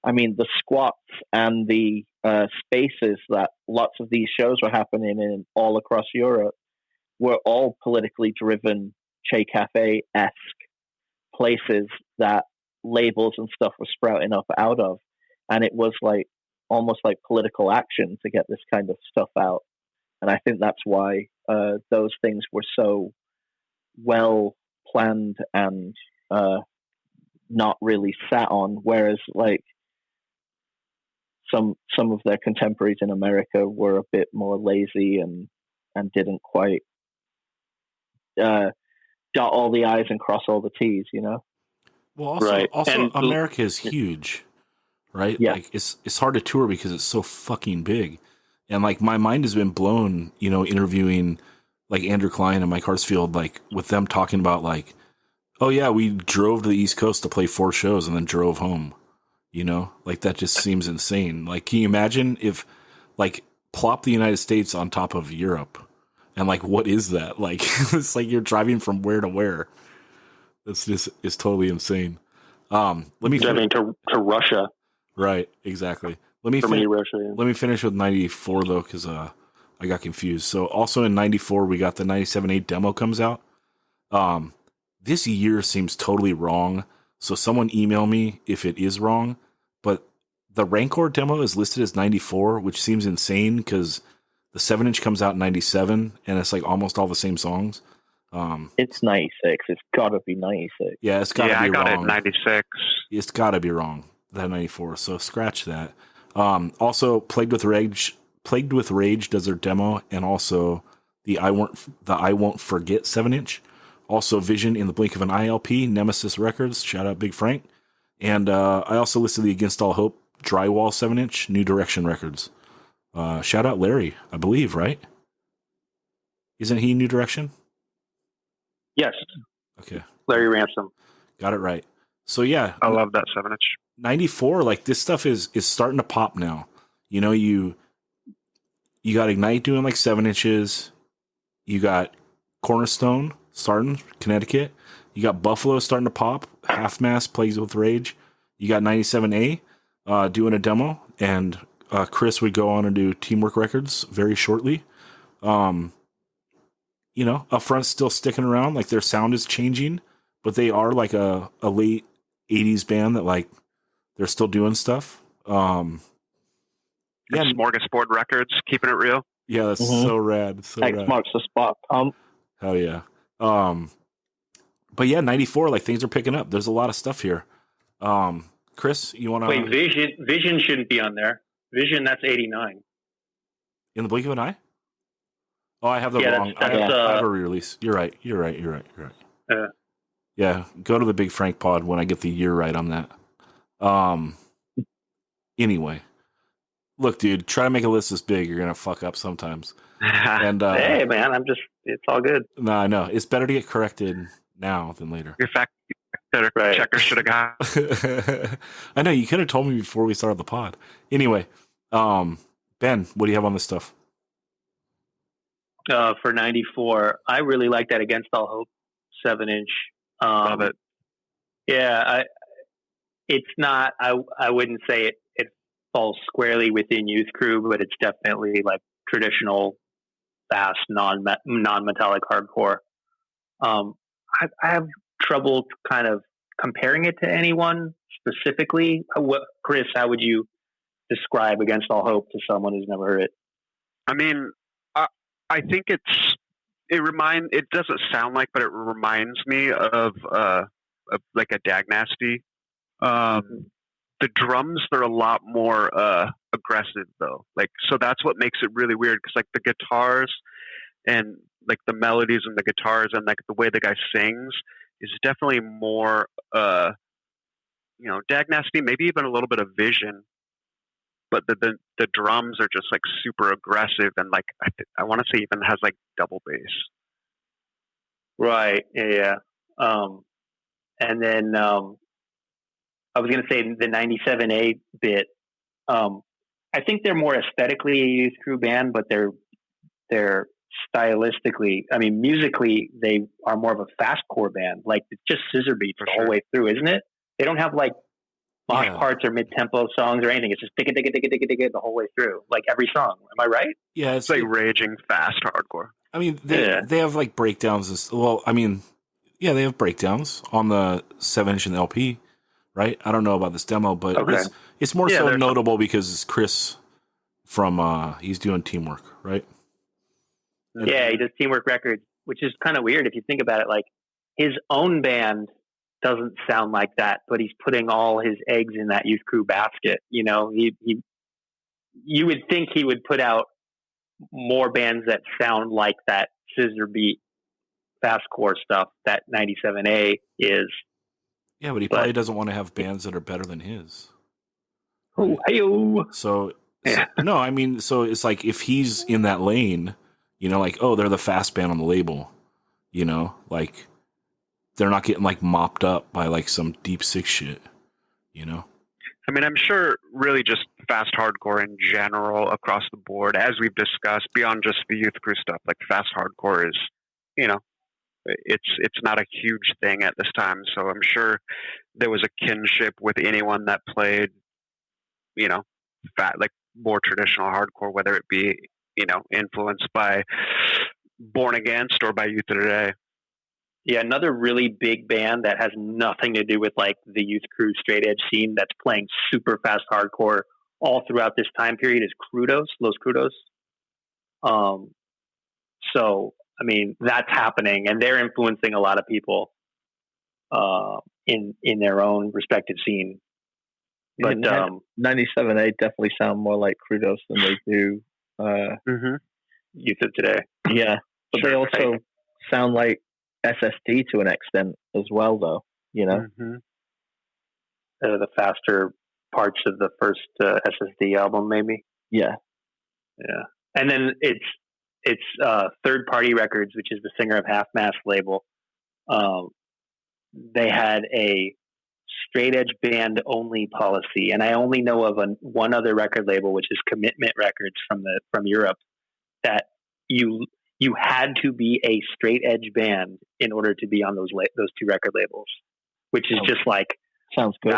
I mean, the squats and the spaces that lots of these shows were happening in all across Europe were all politically driven, Che Cafe-esque places that labels and stuff were sprouting up out of. And it was like almost like political action to get this kind of stuff out. And I think that's why those things were so well planned and not really sat on, whereas like some of their contemporaries in America were a bit more lazy and didn't quite dot all the I's and cross all the T's, Well, also America is huge, right? Yeah. Like it's hard to tour because it's so fucking big. And like my mind has been blown, interviewing like Andrew Klein and Mike Hartsfield, like with them talking about like, oh yeah, we drove to the East Coast to play 4 shows and then drove home. Like that just seems insane. Like, can you imagine if like plop the United States on top of Europe and like, what is that? Like, it's like you're driving from where to where. It's totally insane. Driving to Russia. Right. Exactly. Let me finish with 94 though, because I got confused. So also in 94, we got the 97.8 demo comes out. This year seems totally wrong. So someone email me if it is wrong. But the Rancor demo is listed as 94, which seems insane because the 7-inch comes out in 97, and it's like almost all the same songs. It's 96. It's got to be 96. Yeah, it's got to be wrong. Yeah, I got it 96. It's got to be wrong. That 94. So scratch that. Also, Plagued with Rage does their demo, and also the I Won't Forget 7-inch. Also, Vision in the Blink of an Eye LP, Nemesis Records. Shout out Big Frank. And I also listed the Against All Hope Drywall 7-inch, New Direction Records. Shout out Larry, I believe, right? Isn't he New Direction? Yes. Okay. Larry Ransom. Got it right. So yeah, I love that 7-inch. 94, like this stuff is starting to pop now. You got Ignite doing like 7 inches. You got Cornerstone starting, Connecticut. You got Buffalo starting to pop. Half Mast, Plagues with Rage. You got 97A doing a demo, and Chris would go on and do Teamwork Records very shortly. Upfront's still sticking around. Like their sound is changing, but they are like a late 80s band that like they're still doing stuff. Yeah, Smorgasbord Records, keeping it real. Yeah, that's so rad. So X rad. marks the spot. Hell yeah. But yeah, 94, like things are picking up. There's a lot of stuff here. Chris, you want to wait? Vision shouldn't be on there. Vision, that's 89. In the Blink of an Eye? Oh, I have the wrong. I have a re-release. You're right. Yeah, go to the Big Frank pod when I get the year right on that. Anyway, Look, dude, try to make a list this big. You're going to fuck up sometimes. And hey, man, it's all good. No, I know. It's better to get corrected now than later. Your fact checker should have got. I know. You could have told me before we started the pod. Anyway, Ben, what do you have on this stuff? For 94, I really like that Against All Hope 7-inch. Love it. Yeah, it's not. I wouldn't say it falls squarely within Youth Crew, but it's definitely like traditional, fast, non-metallic hardcore. I have trouble kind of comparing it to anyone specifically. Chris, how would you describe Against All Hope to someone who's never heard it? I mean, I think it doesn't sound like, but it reminds me of like a Dag Nasty. The drums, they're a lot more aggressive though. Like, so that's what makes it really weird. Cause like the guitars and like the melodies and the guitars and like the way the guy sings is definitely more, Dag Nasty, maybe even a little bit of Vision. But the drums are just like super aggressive and like I want to say even has like double bass. Right. Yeah. And then I was going to say the 97A bit. I think they're more aesthetically a Youth Crew band, but they're stylistically, I mean, musically, they are more of a fastcore band. Like it's just scissor beats the whole way through, isn't it? They don't have like mosh parts or mid-tempo songs or anything. It's just digga digga digga digga digga the whole way through, like every song. Am I right? Yeah, it's like raging fast hardcore. I mean, they have like breakdowns. Well, I mean, yeah, they have breakdowns on the 7-inch and LP, right? I don't know about this demo, but it's more so notable because it's Chris from he's doing Teamwork, right? Yeah, he does Teamwork Records, which is kind of weird if you think about it. Like his own band doesn't sound like that, but he's putting all his eggs in that Youth Crew basket. You know, you would think he would put out more bands that sound like that scissor beat fastcore stuff that 97A is. Yeah, but he probably doesn't want to have bands that are better than his. Oh, hey-o. So no, I mean, so it's like if he's in that lane, like, oh, they're the fast band on the label, like they're not getting like mopped up by like some Deep Six shit, I mean, I'm sure really just fast hardcore in general across the board, as we've discussed, beyond just the Youth Crew stuff, like fast hardcore is, it's not a huge thing at this time. So I'm sure there was a kinship with anyone that played, like more traditional hardcore, whether it be, influenced by Born Against or by Youth of Today. Yeah, another really big band that has nothing to do with like the Youth Crew straight edge scene that's playing super fast hardcore all throughout this time period is Los Crudos. So, I mean, that's happening and they're influencing a lot of people in their own respective scene. But 97A definitely sound more like Crudos than they do Youth of Today. Yeah, but they also sound like SSD to an extent as well, though. The faster parts of the first SSD album, maybe. Yeah. And then it's Third Party Records, which is the Singer of Half Mast label. They had a straight edge band only policy, and I only know of one other record label, which is Commitment Records from Europe, that you had to be a straight edge band in order to be on those two record labels, which is just like sounds good.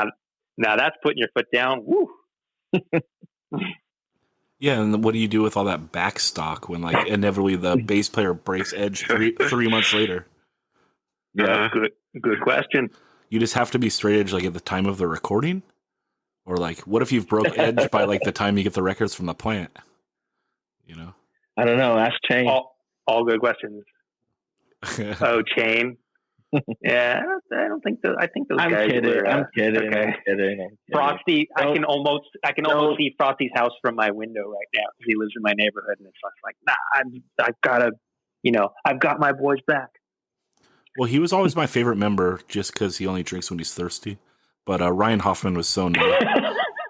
Now that's putting your foot down. Woo. Yeah, and what do you do with all that back stock when like inevitably the bass player breaks edge 3 months later? Yeah, good question. You just have to be straight edge like at the time of the recording, or like what if you've broke edge by like the time you get the records from the plant? I don't know. Ask Chain. All good questions. Oh, Chain. Yeah, I don't think I think those guys. I'm kidding. Okay. I'm kidding. Frosty, I can almost see Frosty's house from my window right now because he lives in my neighborhood, and it's like, nah, I've got my boys back. Well, he was always my favorite member just because he only drinks when he's thirsty. But Ryan Hoffman was so nice.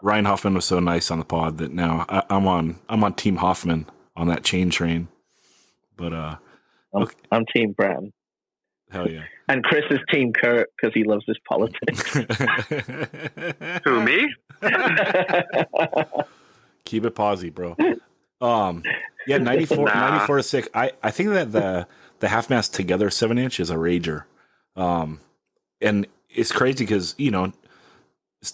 Ryan Hoffman was so nice on the pod that now I'm on Team Hoffman on that chain train. But I'm Team Bram. Hell yeah. And Chris is Team Kurt because he loves his politics. Who, me? Keep it Posi, bro. Yeah, 94 to 6. I think that the half-mast together 7-inch is a rager. And it's crazy because,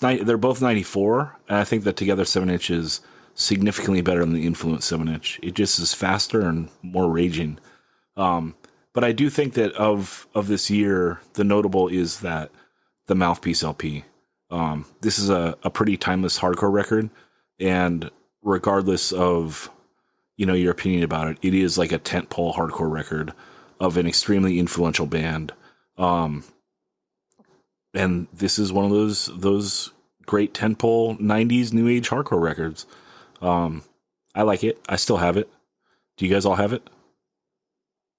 they're both 94, and I think that together 7-inch is significantly better than the Influence 7-inch. It just is faster and more raging. But I do think that of this year, the notable is that the Mouthpiece LP. This is a pretty timeless hardcore record, and regardless of your opinion about it, it is like a tentpole hardcore record of an extremely influential band. And this is one of those great tentpole 90s new age hardcore records. I like it. I still have it. Do you guys all have it?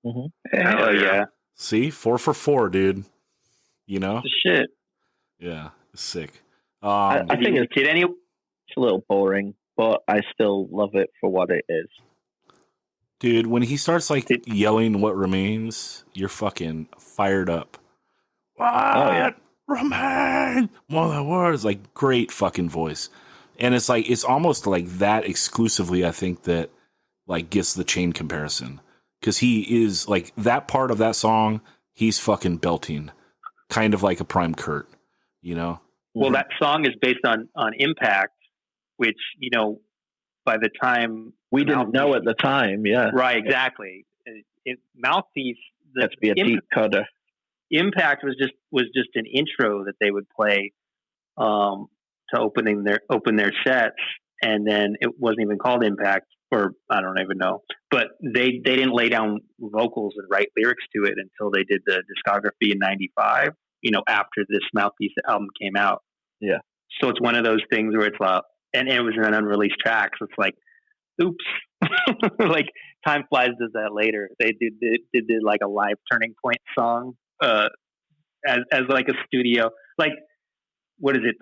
Mm-hmm. Hell yeah. See, 4 for 4, dude. Shit. Yeah, it's sick. I think it's a little boring, but I still love it for what it is. Dude, when he starts yelling what remains, you're fucking fired up. What? Oh yeah. Remain more than words. Like, great fucking voice. And it's almost like that exclusively, I think, that gets the chain comparison. Because he is that part of that song, he's fucking belting. Kind of like a Prime Kurt, Well, that song is based on Impact, which, by the time we didn't know at the time, yeah. Right, exactly. Mouthpiece, that's be a deep cutter. Impact was just an intro that they would play to open their sets, and then it wasn't even called Impact, or I don't even know. But they didn't lay down vocals and write lyrics to it until they did the discography in *95. After this Mouthpiece album came out. Yeah. So it's one of those things where it's and it was an unreleased track, so it's like, oops. Time Flies does that later. They did a live Turning Point song as a studio. What is it?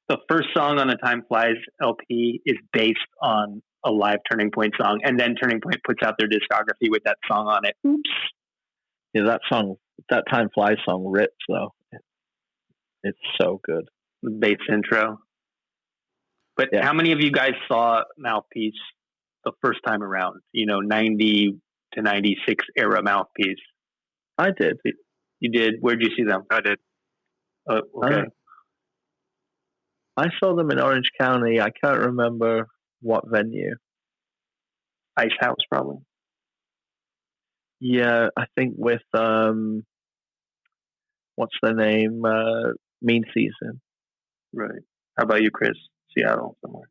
The first song on the Time Flies LP is based on a live Turning Point song, and then Turning Point puts out their discography with that song on it. Oops. Yeah, that Time Flies song rips though. It's so good. The bass intro. But yeah. How many of you guys saw Mouthpiece the first time around? 90 to 96 era Mouthpiece. I did. You did? Where'd you see them? I did. Okay. I saw them in Orange County. I can't remember what venue. Ice House, probably. Yeah, I think with what's their name? Mean Season. Right. How about you, Chris? Seattle somewhere.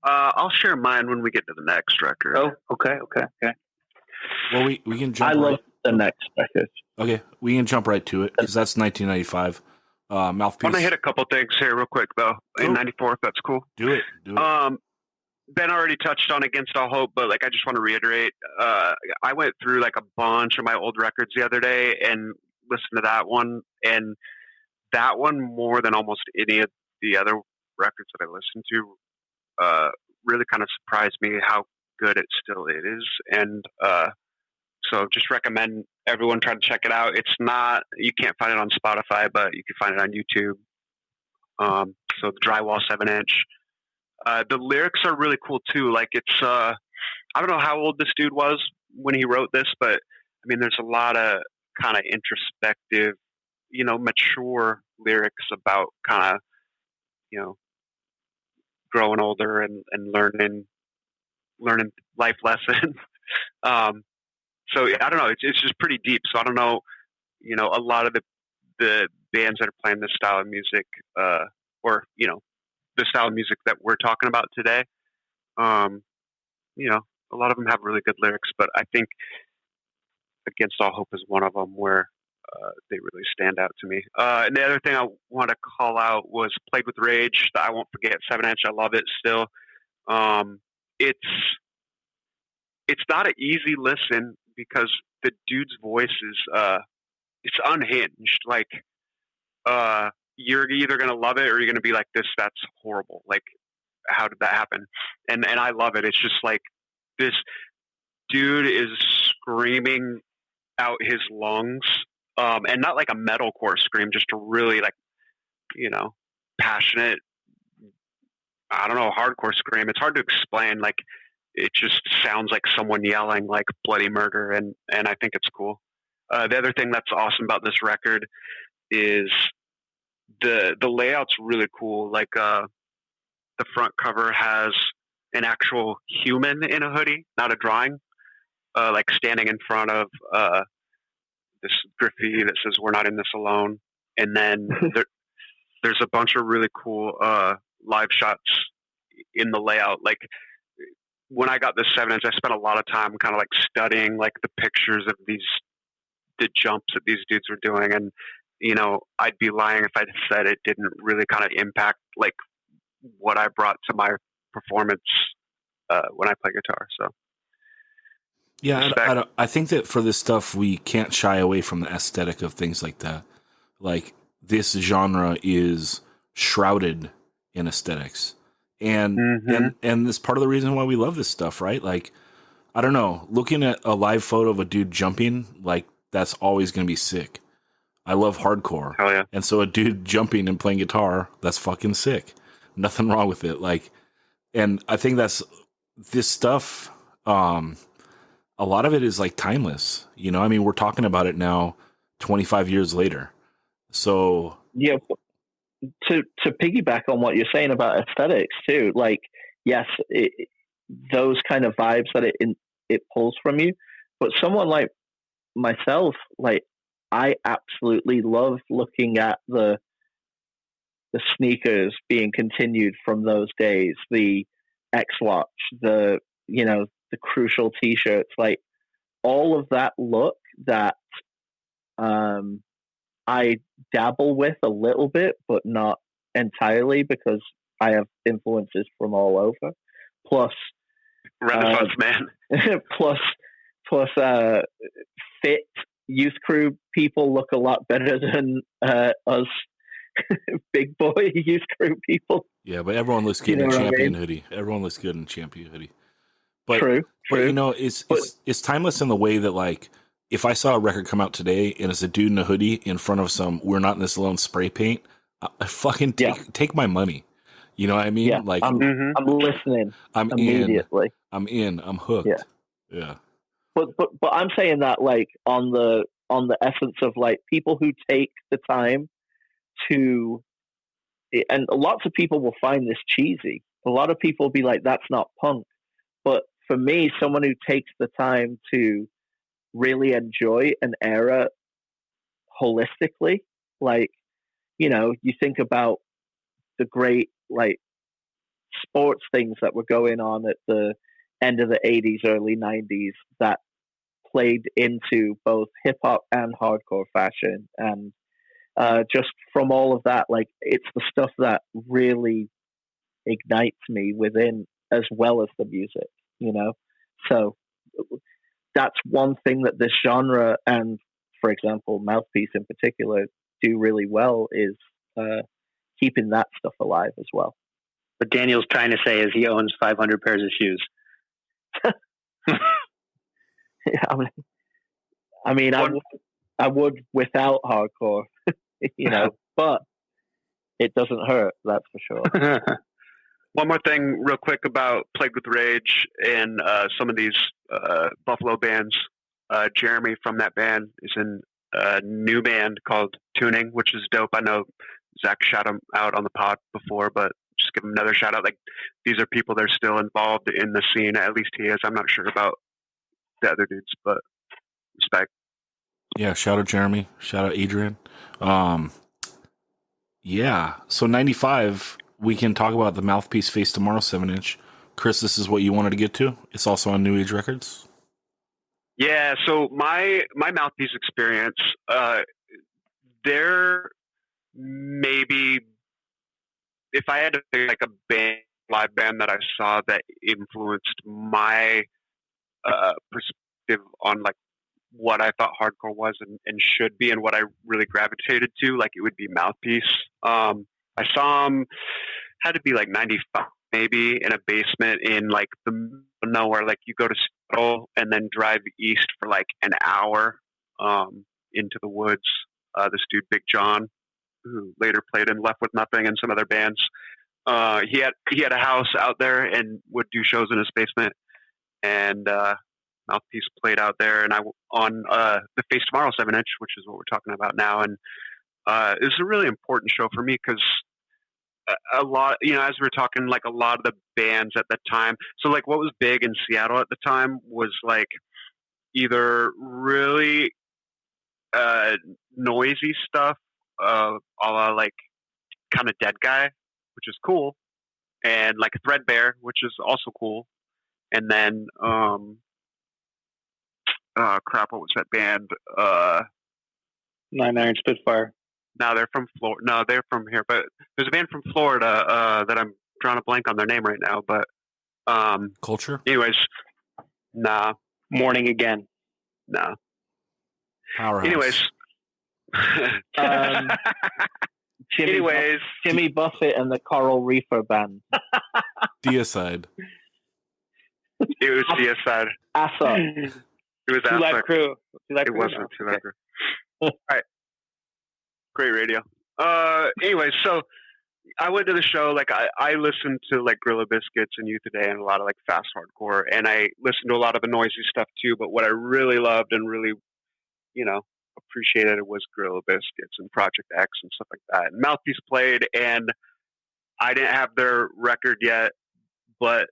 I'll share mine when we get to the next record. Oh, okay. Well, we can jump. I love the next record. Okay, we can jump right to it because that's 1995. Mouthpiece. I'm gonna hit a couple things here real quick though. In '94, if that's cool. Do it. Ben already touched on Against All Hope, but I just want to reiterate. I went through a bunch of my old records the other day and listened to that one, and that one more than almost any of the other records that I listened to really kind of surprised me how good it still is. And so just recommend everyone try to check it out. It's not, you can't find it on Spotify, but you can find it on YouTube. So the Drywall 7-inch. The lyrics are really cool too. It's I don't know how old this dude was when he wrote this, but there's a lot of kind of introspective, mature lyrics about kind of, growing older and learning life lessons. So I don't know. It's just pretty deep. So I don't know, a lot of the bands that are playing this style of music, or, the style of music that we're talking about today, a lot of them have really good lyrics, but I think Against All Hope is one of them where they really stand out to me. And the other thing I want to call out was Played with Rage. I Won't Forget 7-inch. I love it still. It's not an easy listen because the dude's voice is it's unhinged. You're either gonna love it or you're gonna be like, that's horrible. how did that happen? And I love it. It's just like this dude is screaming out his lungs, and not like a metalcore scream, just a really like, passionate, I don't know, hardcore scream. It's hard to explain. Like, it just sounds like someone yelling like bloody murder, and I think it's cool. The other thing that's awesome about this record is the layout's really cool. Like, the front cover has an actual human in a hoodie, not a drawing, like standing in front of this graffiti that says "We're not in this alone." And then there's a bunch of really cool live shots in the layout. Like, when I got this 7-inch, I spent a lot of time kind of like studying like the pictures of the jumps that these dudes were doing. And, I'd be lying if I said it didn't really kind of impact like what I brought to my performance when I play guitar. So. Yeah, I think that for this stuff, we can't shy away from the aesthetic of things like that. Like, this genre is shrouded in aesthetics. And it's part of the reason why we love this stuff, right? Like, I don't know, looking at a live photo of a dude jumping, like, that's always going to be sick. I love hardcore. Hell yeah. And so a dude jumping and playing guitar, that's fucking sick. Nothing wrong with it. Like, and I think that's this stuff, a lot of it is like timeless. I mean, we're talking about it now 25 years later. So yeah, to piggyback on what you're saying about aesthetics too, like, yes, those kind of vibes that it pulls from you, but someone like myself, like, I absolutely love looking at the sneakers being continued from those days, the X-Watch, the Crucial t-shirts, like all of that look that I dabble with a little bit, but not entirely, because I have influences from all over. Plus, Renaissance man. plus, fit youth crew people look a lot better than us big boy youth crew people. Yeah, but everyone looks good in a champion hoodie. Everyone looks good in a champion hoodie. But, true. But it's timeless in the way that, like, if I saw a record come out today and it's a dude in a hoodie in front of some "We're Not in This Alone" spray paint, I fucking take my money. You know what I mean? Yeah, like, I'm listening. I'm immediately. I'm hooked. Yeah. But I'm saying that, like, on the essence of, like, people who take the time to, and lots of people will find this cheesy. A lot of people will be like, "That's not punk." But for me, someone who takes the time to really enjoy an era holistically, like, you think about the great, like, sports things that were going on at the end of the 80s, early 90s that played into both hip hop and hardcore fashion. And just from all of that, like, it's the stuff that really ignites me within, as well as the music, So that's one thing that this genre, and for example, Mouthpiece in particular, do really well, is keeping that stuff alive as well. What Daniel's trying to say is he owns 500 pairs of shoes. I mean, I would without hardcore, but it doesn't hurt, that's for sure. One more thing real quick about Plagued with Rage and some of these Buffalo bands. Jeremy from that band is in a new band called Tuning, which is dope. I know Zach shot him out on the pod before, but just give him another shout out. Like, these are people that are still involved in the scene. At least he is. I'm not sure about the other dudes, but respect. Yeah, shout out Jeremy. Shout out Adrian. Yeah, so 95, we can talk about the Mouthpiece Face Tomorrow 7-inch. Chris, this is what you wanted to get to? It's also on New Age Records? Yeah, so my Mouthpiece experience, there maybe, if I had to pick like a live band that I saw that influenced my perspective on like what I thought hardcore was and should be, and what I really gravitated to, like, it would be Mouthpiece. I saw him, had to be like 95, maybe in a basement in like the middle of nowhere. Like you go to Seattle and then drive east for like an hour into the woods. This dude, Big John, who later played in Left with Nothing and some other bands, he had a house out there and would do shows in his basement. And Mouthpiece played out there, and I on the Face Tomorrow 7-inch, which is what we're talking about now. And it was a really important show for me because a lot, as we were talking, like a lot of the bands at the time. So like what was big in Seattle at the time was like either really noisy stuff, a la like kind of Dead Guy, which is cool, and like Threadbare, which is also cool. And then, crap, what was that band? 9 Iron Spitfire. No, they're from Florida. No, they're from here. But there's a band from Florida that I'm drawing a blank on their name right now. But Culture. Anyways, nah. Morning Again. Nah. Powerhouse. Anyways. Jimmy Buffett and the Coral Reefer Band. Deicide. It was Deicide. Assot. It was Two Live Crew. It wasn't Two Live Crew. All right. Great radio. Anyways, so I went to the show. Like I listened to like Gorilla Biscuits and Youth Today and a lot of like fast hardcore, and I listened to a lot of the noisy stuff too. But what I really loved and really, appreciated was Gorilla Biscuits and Project X and stuff like that. And Mouthpiece played, and I didn't have their record yet, but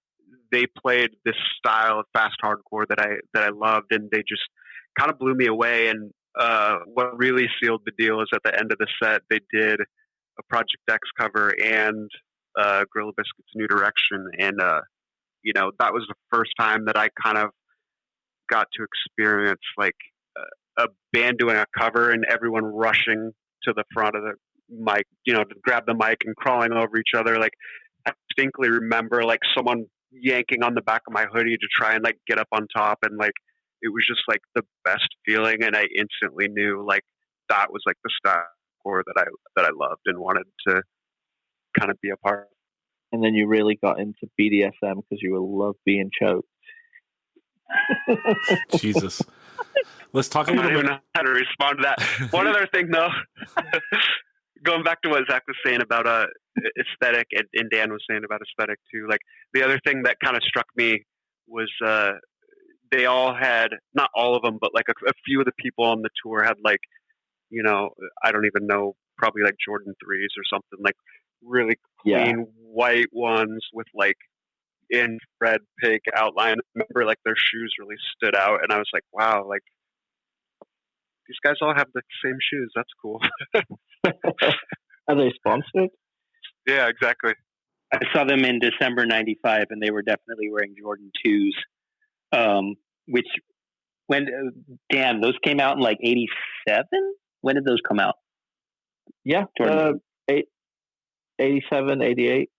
they played this style of fast hardcore that I loved, and they just kind of blew me away. And what really sealed the deal is at the end of the set, they did a Project X cover and Gorilla Biscuits' New Direction. And, that was the first time that I kind of got to experience like a band doing a cover and everyone rushing to the front of the mic, to grab the mic and crawling over each other. Like I distinctly remember like someone yanking on the back of my hoodie to try and like get up on top, and like it was just like the best feeling, and I instantly knew like that was like the style core that I loved and wanted to kind of be a part of. And then you really got into BDSM because you will love being choked. Jesus. Let's talk a I little don't even bit. know how to respond to that. One other thing though, going back to what Zach was saying about aesthetic, and Dan was saying about aesthetic too. Like the other thing that kind of struck me was they all had, not all of them, but like a few of the people on the tour had like, I don't even know, probably like Jordan 3s or something, like really clean white ones with like infrared pink outline. I remember like their shoes really stood out, and I was like, wow, like these guys all have the same shoes. That's cool. Are they sponsored? Yeah, exactly. I saw them in December 95, and they were definitely wearing Jordan 2s, which, Dan, those came out in like 87? When did those come out? Yeah, 87, 88.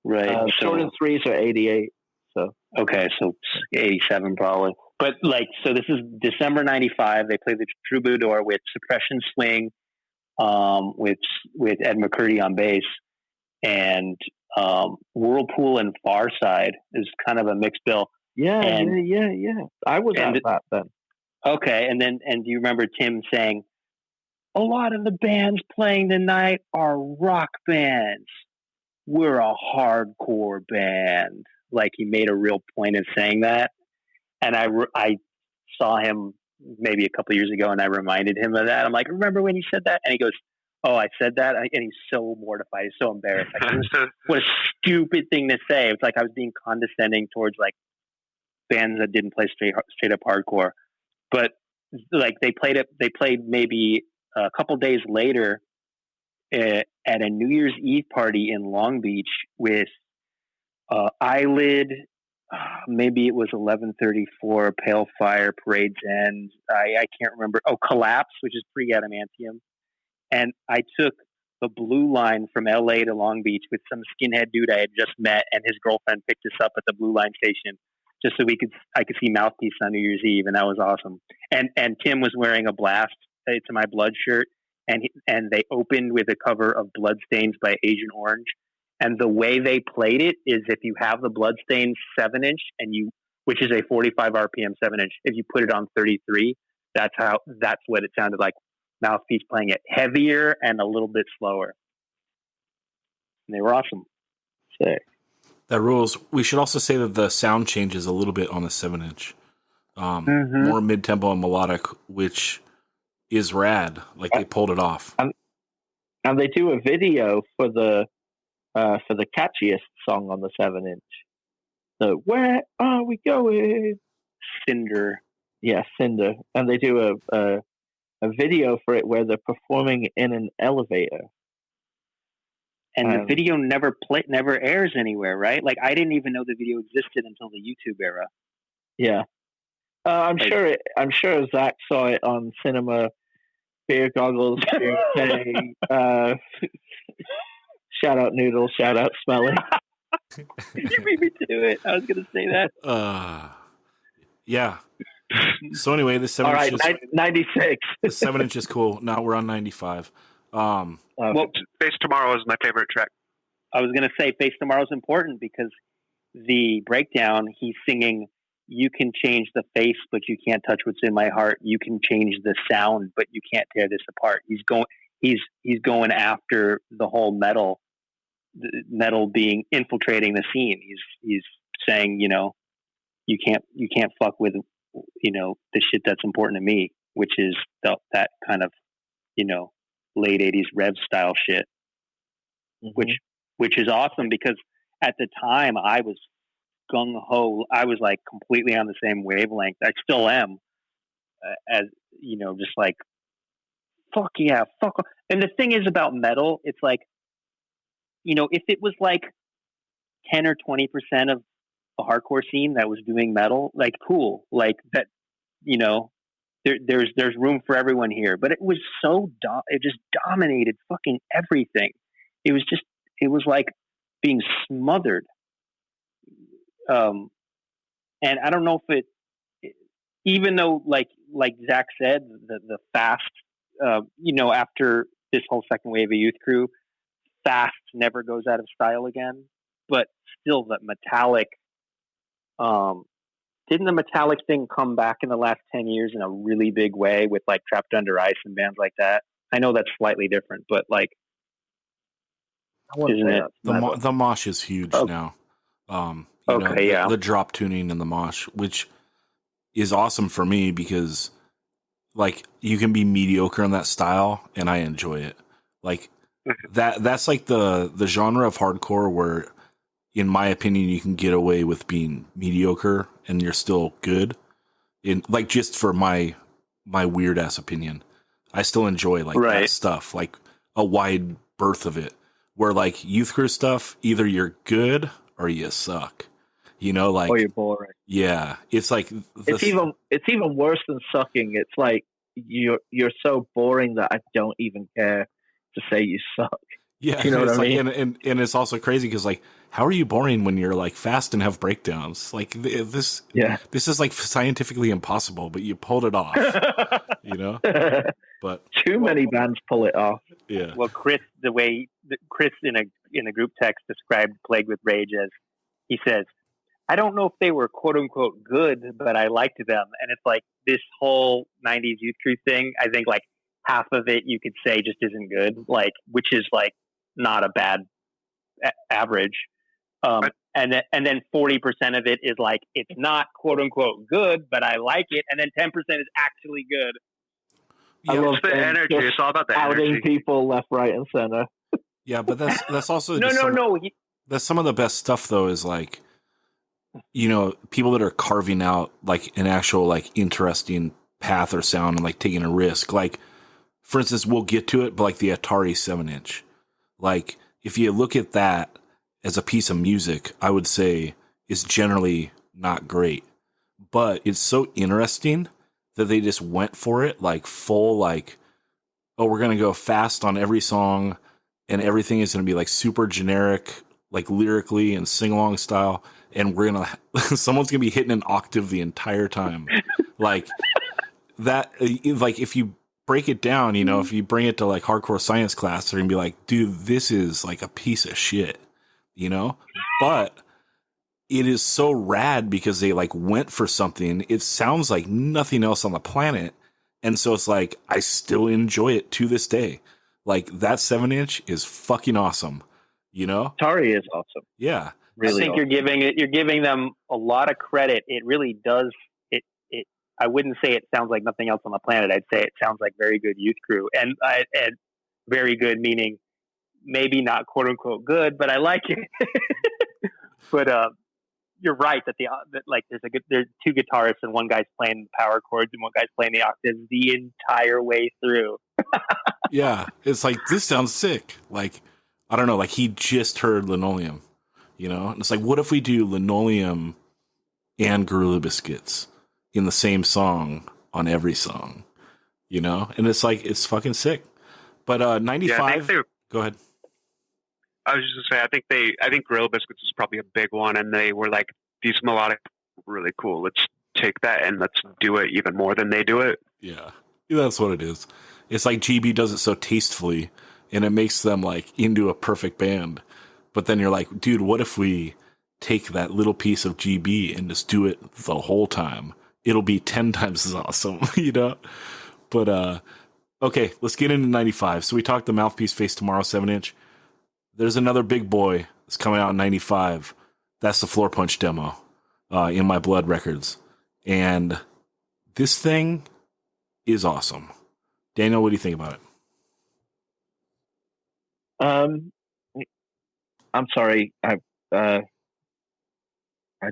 Right. Jordan 3s are 88. So okay, so 87 probably. But like, so this is December 95. They played the Troubadour with Suppression Swing, with Ed McCurdy on bass, and Whirlpool and Farside is kind of a mixed bill. Yeah. I was at that then. Okay, and do you remember Tim saying, a lot of the bands playing tonight are rock bands. We're a hardcore band. Like he made a real point of saying that. And I saw him maybe a couple of years ago, and I reminded him of that. I'm like, remember when you said that? And he goes, oh, I said that? And he's so mortified. He's so embarrassed. Like, what a stupid thing to say. It's like I was being condescending towards like bands that didn't play straight up hardcore. But like they played maybe a couple days later at a New Year's Eve party in Long Beach with Eyelid. Maybe it was 1134, Pale Fire, Parade's End. I can't remember. Oh, Collapse, which is pre-Adamantium. And I took the blue line from LA to Long Beach with some skinhead dude I had just met, and his girlfriend picked us up at the blue line station just so I could see Mouthpiece on New Year's Eve, and that was awesome. And Tim was wearing a Blast to My Blood shirt, and they opened with a cover of Bloodstains by Agent Orange. And the way they played it is if you have the Bloodstained 7-inch which is a 45 RPM 7-inch, if you put it on 33, that's what it sounded like. Mouthpiece playing it heavier and a little bit slower. And they were awesome. Sick. That rules. We should also say that the sound changes a little bit on the 7-inch. More mid-tempo and melodic, which is rad. Like they pulled it off. And they do a video for the catchiest song on the 7-inch. So where are we going? Cinder. Yeah, Cinder. And they do a video for it where they're performing in an elevator. And the video never airs anywhere, right? Like I didn't even know the video existed until the YouTube era. Yeah. I'm sure Zach saw it on Cinema Beer Goggles. Shout out Noodle, shout out Smelly. You beat me to it. I was going to say that. Yeah. So anyway, the 7-inch All right, 96. The 7-inch is cool. Now we're on 95. Well, Face Tomorrow is my favorite track. I was going to say Face Tomorrow is important because the breakdown, he's singing, you can change the face, but you can't touch what's in my heart. You can change the sound, but you can't tear this apart. He's going after the whole metal being infiltrating the scene. He's saying, you can't fuck with, the shit that's important to me, which is that kind of, late 80s Rev style shit, which is awesome because at the time I was gung ho. I was like completely on the same wavelength. I still am, as just like, fuck yeah, fuck. And the thing is about metal, it's like, if it was like 10 or 20% of the hardcore scene that was doing metal, like cool, like that, there's room for everyone here. But it was it just dominated fucking everything. It was like being smothered. And I don't know if even though like Zach said, the fast, after this whole second wave of Youth Crew, fast never goes out of style again, but still the metallic, didn't the metallic thing come back in the last 10 years in a really big way with like Trapped Under Ice and bands like that? I know that's slightly different, but like, isn't it? The mosh is huge now. The drop tuning in the mosh, which is awesome for me because like you can be mediocre in that style and I enjoy it. Like that's like the genre of hardcore where, in my opinion, you can get away with being mediocre and you're still good. Like just for my weird ass opinion, I still enjoy like that stuff, like a wide berth of it. Where like Youth Crew stuff, either you're good or you suck. Like, or you're boring. Yeah, it's like it's even worse than sucking. It's like you're so boring that I don't even care to say you suck. Yeah, you know what I mean. And it's also crazy because like, how are you boring when you're like fast and have breakdowns? Like this is like scientifically impossible, but you pulled it off. But too many bands pull it off. Yeah. Well, Chris in a group text described Plagued with Rage as, he says, I don't know if they were quote unquote good, but I liked them. And it's like this whole 90s Youth Crew thing. I think like half of it you could say just isn't good, like, which is like not a bad average. And then 40% of it is like, it's not quote unquote good, but I like it. And then 10% is actually good. I love the energy. It's all about the outing energy. people left, right, and center. Yeah, but that's also no. That's some of the best stuff though. Is like, people that are carving out like an actual like interesting path or sound and like taking a risk. Like, for instance, we'll get to it, but like the Atari 7-inch. Like, if you look at that as a piece of music, I would say is generally not great, but it's so interesting that they just went for it, like full, like, oh, we're going to go fast on every song and everything is going to be like super generic, like lyrically and sing along style. And we're going to, someone's going to be hitting an octave the entire time. Like that, like if you break it down, if you bring it to like hardcore science class, they're going to be like, dude, this is like a piece of shit. you know? But it is so rad because they like went for something. It sounds like nothing else on the planet. And so it's like, I still enjoy it to this day. Like that 7-inch is fucking awesome, you know? Atari is awesome. Yeah. Really I think awesome. you're giving them a lot of credit. It really does. I wouldn't say it sounds like nothing else on the planet. I'd say it sounds like very good Youth Crew, and very good meaning maybe not quote unquote good, but I like it. But you're right that there's two guitarists and one guy's playing the power chords and one guy's playing the octaves the entire way through. Yeah. It's like, this sounds sick. Like, I don't know, like he just heard Linoleum, you know? And it's like, what if we do Linoleum and Gorilla Biscuits in the same song on every song, you know? And it's like, it's fucking sick. But 95, go ahead. I was just gonna say, I think Gorilla Biscuits is probably a big one, and they were like, these melodic, really cool. Let's take that and let's do it even more than they do it. Yeah, that's what it is. It's like GB does it so tastefully, and it makes them like into a perfect band. But then you're like, dude, what if we take that little piece of GB and just do it the whole time? It'll be 10 times as awesome, you know? But, okay, let's get into 95. So we talked the Mouthpiece Face Tomorrow 7-inch. There's another big boy that's coming out in 95. That's the Floor Punch demo in My Blood Records. And this thing is awesome. Daniel, what do you think about it? I'm sorry. I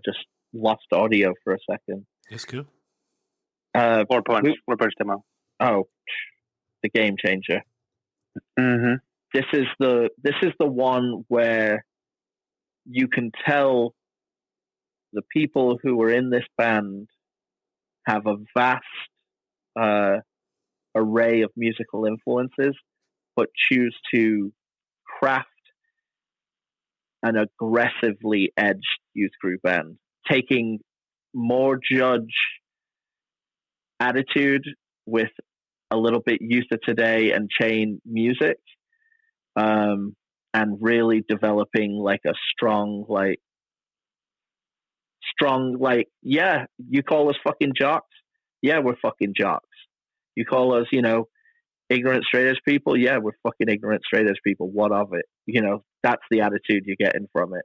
just lost audio for a second. It's cool. Floor Punch demo. Oh, the game changer. Mm-hmm. This is the one where you can tell the people who were in this band have a vast array of musical influences, but choose to craft an aggressively edged Youth Crew band, taking more Judge attitude with a little bit Youth of Today and Chain music, and really developing like a strong, yeah, you call us fucking jocks? Yeah, we're fucking jocks. You call us, ignorant straight edge people? Yeah, we're fucking ignorant straight edge people. What of it? That's the attitude you're getting from it.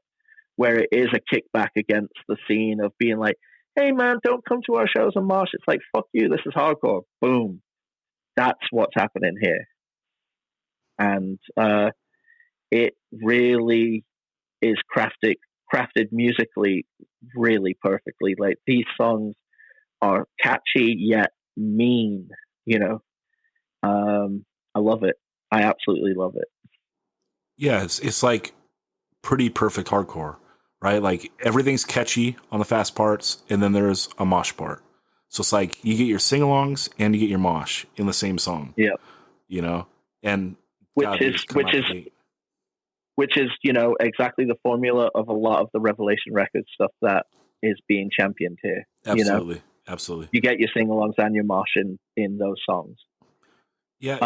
Where it is a kickback against the scene of being like, hey man, don't come to our shows and mosh. It's like, fuck you, this is hardcore. Boom. That's what's happening here. And it really is crafted musically really perfectly. Like, these songs are catchy yet mean, I love it. I absolutely love it. Yeah, it's like pretty perfect hardcore, right? Like, everything's catchy on the fast parts, and then there's a mosh part. So it's like you get your sing-alongs and you get your mosh in the same song. Yeah. And which is exactly the formula of a lot of the Revelation Records stuff that is being championed here. Absolutely. Absolutely. You get your sing-alongs and your mosh in those songs. Yeah.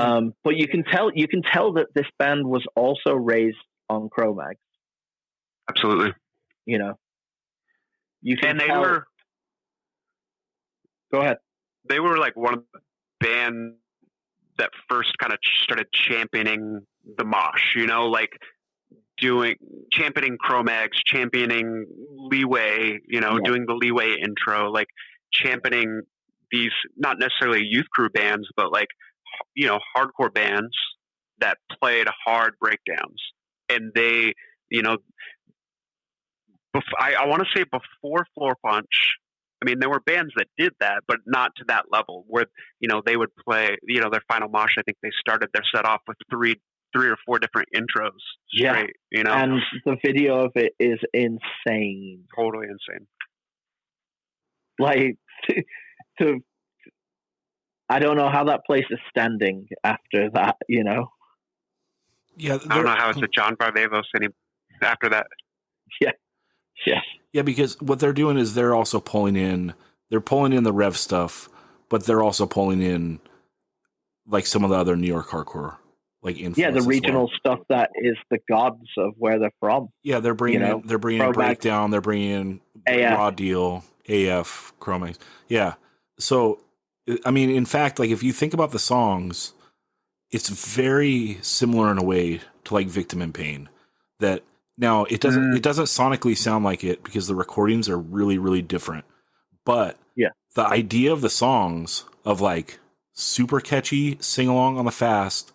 But you can tell that this band was also raised on Cro-Mags. Absolutely. You can they tell. were. Go ahead. They were like one of the bands that first kind of started championing the mosh, like championing Cro-Mags, championing Leeway, doing the Leeway intro, like championing these, not necessarily Youth Crew bands, but like, hardcore bands that played hard breakdowns. And they, I want to say before Floor Punch, I mean, there were bands that did that, but not to that level where, they would play, their final mosh. I think they started their set off with three or four different intros straight, And the video of it is insane. Totally insane. Like, I don't know how that place is standing after that, Yeah. I don't know how it's a John Varvatos after that. Yeah. Yeah. Yeah, because what they're doing is they're also pulling in the Rev stuff, but they're also pulling in like some of the other New York hardcore, like influence. Yeah, the as regional well. stuff that is the gods of where they're from. Yeah, they're bringing in throwback. Breakdown, they're bringing in AF. Raw Deal, AF, Chromax. Yeah. So, I mean, in fact, like if you think about the songs, it's very similar in a way to like Victim in Pain. That now it doesn't sonically sound like it because the recordings are really, really different. But the idea of the songs of like super catchy sing along on the fast,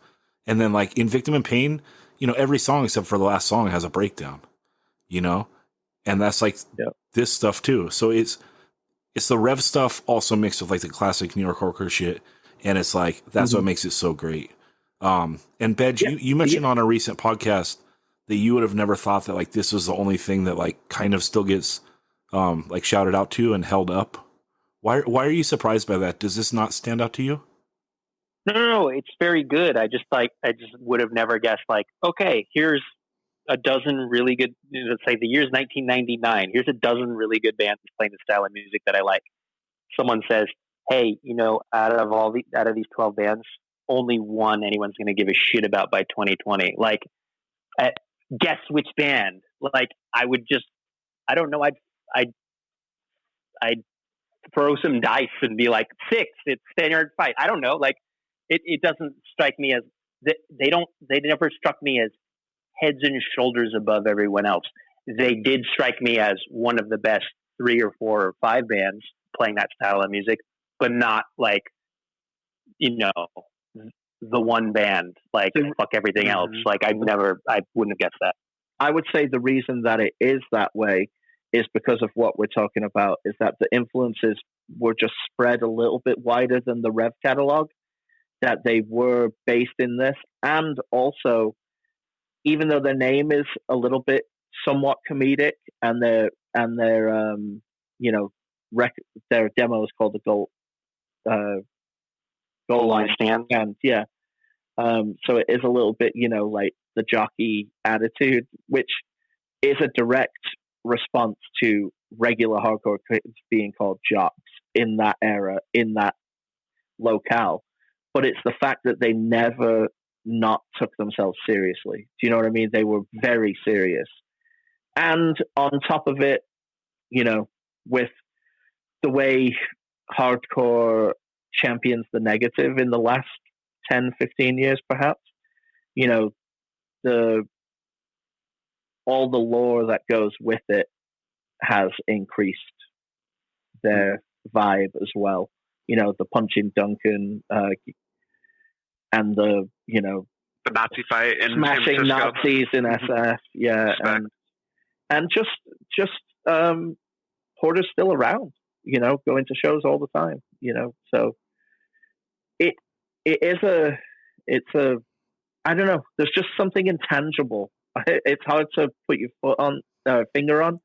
and then like in Victim in Pain, you know, every song except for the last song has a breakdown, you know, and that's like this stuff too. So it's the rev stuff also mixed with like the classic New York hardcore shit, and it's like that's what makes it so great. And Bedge, you mentioned on a recent podcast that you would have never thought that like this was the only thing that like kind of still gets like shouted out to and held up. Why are you surprised by that? Does this not stand out to you? No, it's very good. I just would have never guessed like, okay, here's a dozen really good, let's say the year's 1999. Here's a dozen really good bands playing the style of music that I like. Someone says, hey, you know, out of these 12 bands, only one anyone's going to give a shit about by 2020. Like, guess which band? Like, I don't know. I'd throw some dice and be like, 6, it's Standard Fight. I don't know. Like, it doesn't strike me as they never struck me as heads and shoulders above everyone else. They did strike me as one of the best 3 or 4 or 5 bands playing that style of music, but not like, you know, the one band, like fuck everything else. Like I wouldn't have guessed that. I would say the reason that it is that way is because of what we're talking about, is that the influences were just spread a little bit wider than the Rev catalog, that they were based in this. And also, even though their name is a little bit somewhat comedic and their you know, their demo is called the Goal Line Stand. Yeah. So it is a little bit, you know, like the jockey attitude, which is a direct response to regular hardcore kids being called jocks in that era, in that locale. But it's the fact that they never not took themselves seriously. Do you know what I mean? They were very serious. And on top of it, you know, with the way hardcore champions the negative in the last 10, 15 years, perhaps, you know, all the lore that goes with it has increased their vibe as well. You know, the punching Duncan, and the, you know, the Nazi fight and smashing Nazis in SF, and just Porter's still around, you know, going to shows all the time, you know, so it's a I don't know. There's just something intangible. It's hard to put your finger on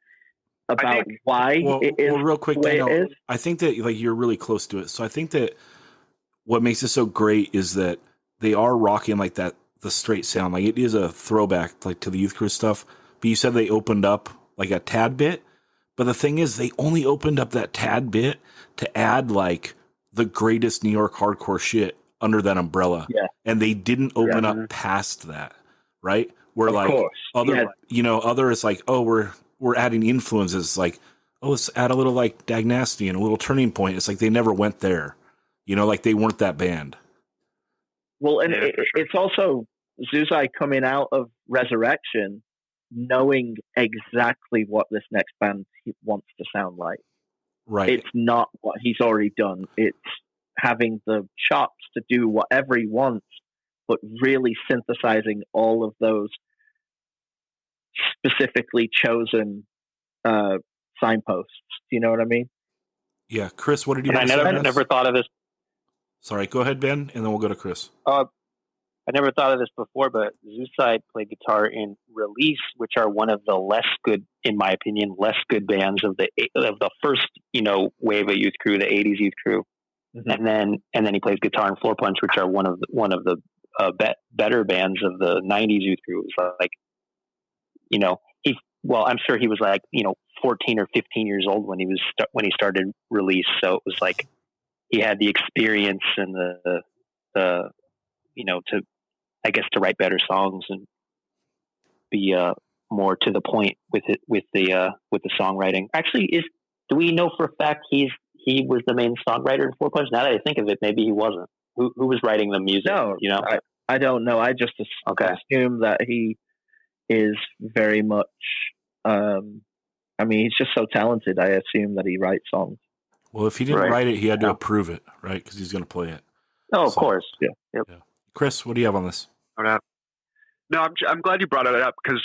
about why it is. Well, real quick, Daniel, I think that like you're really close to it. So I think that what makes it so great is that they are rocking like that, the straight sound. Like it is a throwback like to the Youth Crew stuff. But you said they opened up like a tad bit. But the thing is, they only opened up that tad bit to add like the greatest New York hardcore shit under that umbrella. Yeah. And they didn't open up past that, right? Where like other is like, oh, we're adding influences, like, oh, let's add a little like Dagnasty and a little Turning Point. It's like they never went there. You know, like they weren't that band. Well, and it's also Zuzai coming out of Resurrection knowing exactly what this next band wants to sound like. Right. It's not what he's already done. It's having the chops to do whatever he wants, but really synthesizing all of those specifically chosen signposts. Do you know what I mean? Yeah. Chris, what did you I never thought of this. Sorry, go ahead, Ben, and then we'll go to Chris. I never thought of this before, but Zuzai played guitar in Release, which are one of the less good, in my opinion, less good bands of the first, you know, wave of Youth Crew, the 80s Youth Crew. Mm-hmm. And then he plays guitar in Floor Punch, which are one of the better bands of the 90s Youth Crew. It was like, you know, I'm sure he was like, you know, 14 or 15 years old when he started Release. So it was like he had the experience and the you know, to I guess, to write better songs and be more to the point with it, with the songwriting. Actually, do we know for a fact he was the main songwriter in Four Punch? Now that I think of it, maybe he wasn't. Who was writing the music? No, you know, I don't know. I just assume that he is very much. I mean, he's just so talented. I assume that he writes songs. Well, if he didn't write it, he had to approve it, right? Because he's going to play it. Oh, of course. Yeah. Yep. Yeah. Chris, what do you have on this? No, I'm glad you brought it up because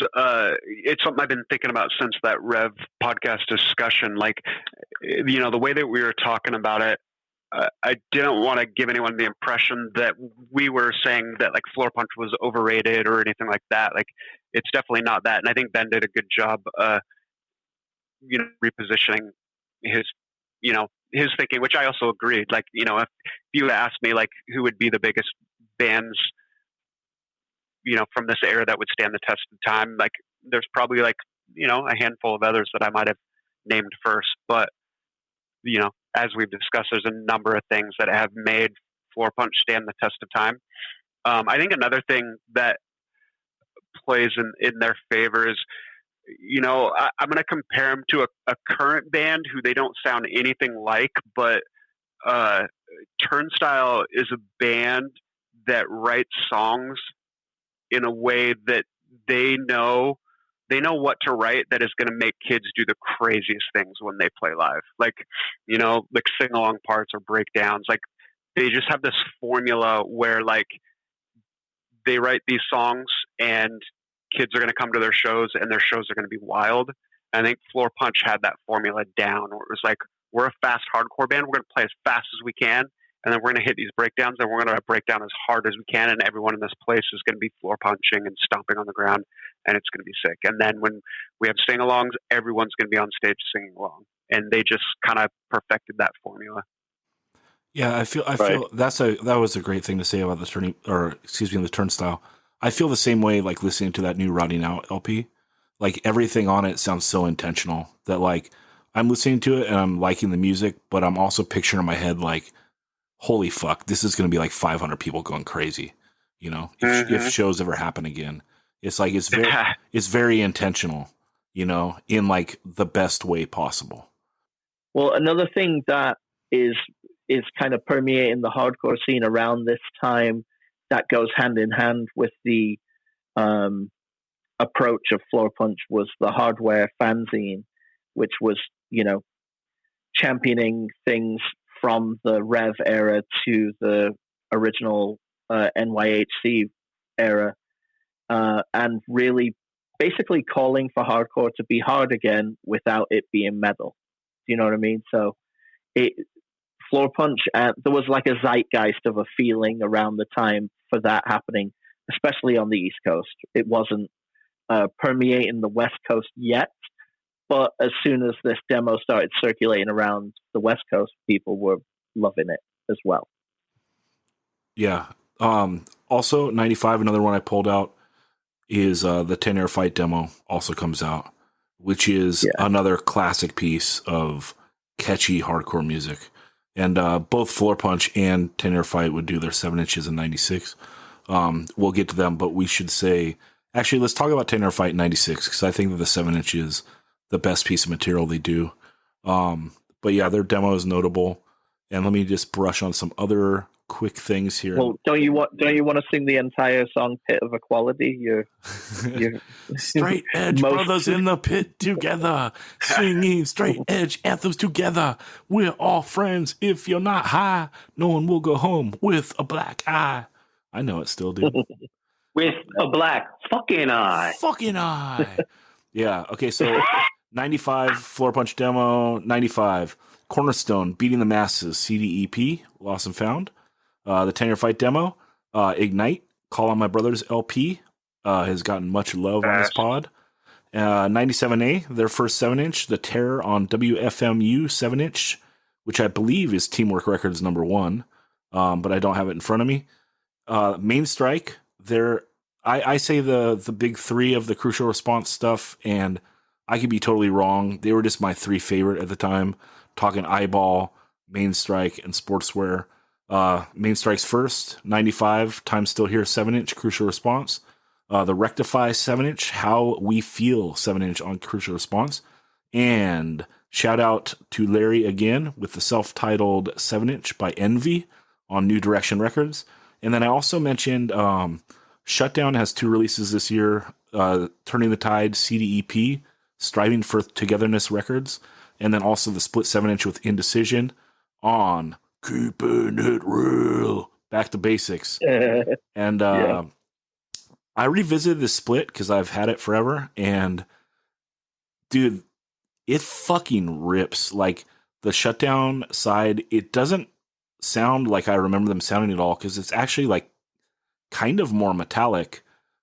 it's something I've been thinking about since that Rev podcast discussion. Like, the way that we were talking about it, I didn't want to give anyone the impression that we were saying that like Floor Punch was overrated or anything like that. Like, it's definitely not that. And I think Ben did a good job, repositioning his thinking, which I also agreed. Like, if you asked me like who would be the biggest bands, from this era that would stand the test of time, like there's probably like, a handful of others that I might have named first, but as we've discussed, there's a number of things that have made Floor Punch stand the test of time. I think another thing that plays in their favor is, I'm going to compare them to a current band who they don't sound anything like, but Turnstile is a band that writes songs in a way that they know what to write that is going to make kids do the craziest things when they play live. Like sing-along parts or breakdowns. Like they just have this formula where like they write these songs and kids are going to come to their shows and their shows are going to be wild. And I think Floor Punch had that formula down where it was like, we're a fast hardcore band. We're going to play as fast as we can. And then we're going to hit these breakdowns and we're going to break down as hard as we can. And everyone in this place is going to be floor punching and stomping on the ground and it's going to be sick. And then when we have sing-alongs, everyone's going to be on stage singing along. And they just kind of perfected that formula. Yeah, I feel that was a great thing to say about the Turnstile. I feel the same way like listening to that new Rotting Out LP. Like everything on it sounds so intentional that like I'm listening to it and I'm liking the music, but I'm also picturing in my head like, holy fuck, this is going to be like 500 people going crazy, if shows ever happen again. It's like, it's very intentional, in like the best way possible. Well, another thing that is kind of permeating the hardcore scene around this time that goes hand in hand with the approach of Floor Punch was the Hardware fanzine, which was, championing things from the Rev era to the original NYHC era, and really basically calling for hardcore to be hard again without it being metal. Do you know what I mean? So Floor Punch, there was like a zeitgeist of a feeling around the time for that happening, especially on the East Coast. It wasn't permeating the West Coast yet, but as soon as this demo started circulating around the West Coast, people were loving it as well. Yeah. Also, 95, another one I pulled out is the 10 Air Fight demo also comes out, which is another classic piece of catchy hardcore music. And both Floor Punch and 10 Air Fight would do their 7 inches in 96. We'll get to them, but we should say, actually, let's talk about 10 Air Fight in 96, because I think that the 7 inch is the best piece of material they do. But yeah, their demo is notable. And let me just brush on some other quick things here. Well, don't you want to sing the entire song "Pit of Equality"? You're straight edge brothers in the pit together, singing straight edge anthems together. We're all friends. If you're not high, no one will go home with a black eye. I know it still, dude. With a black fucking eye. Fucking eye. Yeah. Okay. So 95 Floor Punch demo. 95 Cornerstone Beating the Masses CDEP Lost and Found. The 10 Year Fight demo. Ignite Call on My Brothers LP has gotten much love on this pod. 97A, their first 7 inch. The Terror on WFMU 7 inch, which I believe is Teamwork Records #1, but I don't have it in front of me. Main Strike. I say the big three of the Crucial Response stuff, and I could be totally wrong. They were just my three favorite at the time. Talking Eyeball, Main Strike, and Sportswear. Main Strikes First, 95, Time Still Here 7-inch, Crucial Response. The Rectify 7-inch, How We Feel 7-inch on Crucial Response. And shout out to Larry again with the self-titled 7-inch by Envy on New Direction Records. And then I also mentioned Shutdown has 2 releases this year, Turning the Tide CDEP, Striving for Togetherness Records, and then also the split 7-inch with Indecision on Keeping It Real, Back to Basics. And I revisited this split because I've had it forever, and dude, it fucking rips. Like, the Shutdown side, it doesn't sound like I remember them sounding at all, because it's actually like kind of more metallic,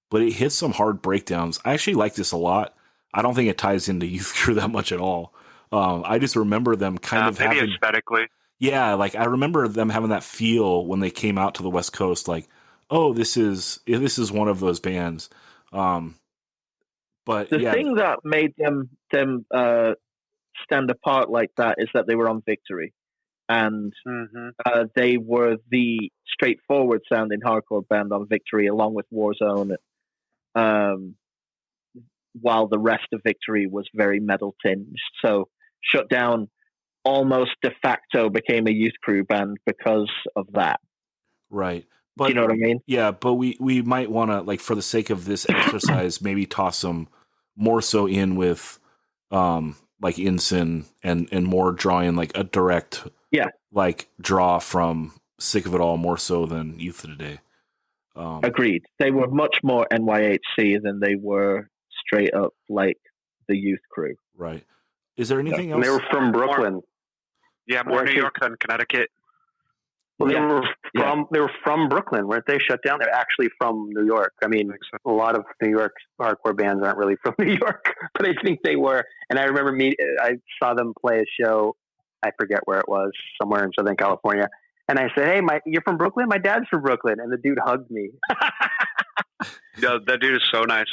but it hits some hard breakdowns. I actually like this a lot. I don't think it ties into Youth Crew that much at all. I just remember them kind of maybe having, aesthetically. yeah, like I remember them having that feel when they came out to the West Coast, like, oh, this is one of those bands. But the thing that made them stand apart like that is that they were on Victory, and they were the straightforward sounding hardcore band on Victory, along with Warzone. While the rest of Victory was very metal tinged, so Shutdown almost de facto became a Youth Crew band because of that. Right. But, do you know what I mean? Yeah, but we might want to, like, for the sake of this exercise, maybe toss them more so in with, like, Ensign and more drawing, like, a direct, like, draw from Sick of It All more so than Youth of Today. Agreed. They were much more NYHC than they were straight up, like, the Youth Crew. Right. Is there anything else? And they were from Brooklyn. More New York than Connecticut. Well, they were from Brooklyn, weren't they? Shutdown. They're actually from New York. I mean, a lot of New York hardcore bands aren't really from New York, but I think they were. And I remember I saw them play a show. I forget where it was, somewhere in Southern California. And I said, "Hey, you're from Brooklyn? My dad's from Brooklyn." And the dude hugged me. Yeah, that dude is so nice.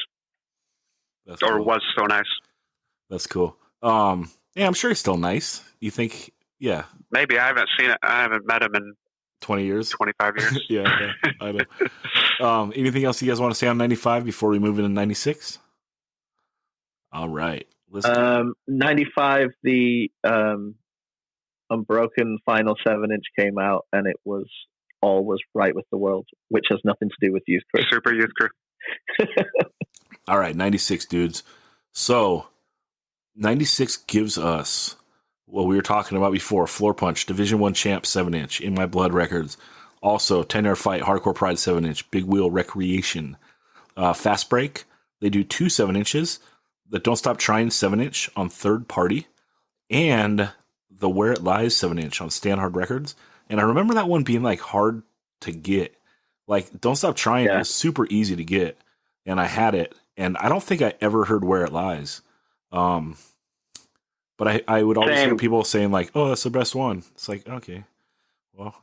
That's cool. Was so nice. That's cool. Yeah, I'm sure he's still nice. You think? Yeah. Maybe. I haven't seen it. I haven't met him in 20 years, 25 years. yeah, I know. Anything else you guys want to say on 95 before we move into 96? All right. 95, the Unbroken final 7-inch came out, and it was All Was Right with the World, which has nothing to do with Youth Crew. Super Youth Crew. All right, 96 dudes. So 96 gives us what we were talking about before: Floor Punch, Division 1 Champ 7-inch, In My Blood Records. Also, 10-Yard Fight, Hardcore Pride 7-inch, Big Wheel Recreation. Fast Break, they do 2 7-inches. The Don't Stop Trying 7-inch on Third Party. And the Where It Lies 7-inch on Stand Hard Records. And I remember that one being like hard to get. Like, Don't Stop Trying was super easy to get. And I had it. And I don't think I ever heard Where It Lies. But I would always hear people saying, like, oh, that's the best one. It's like, okay, well,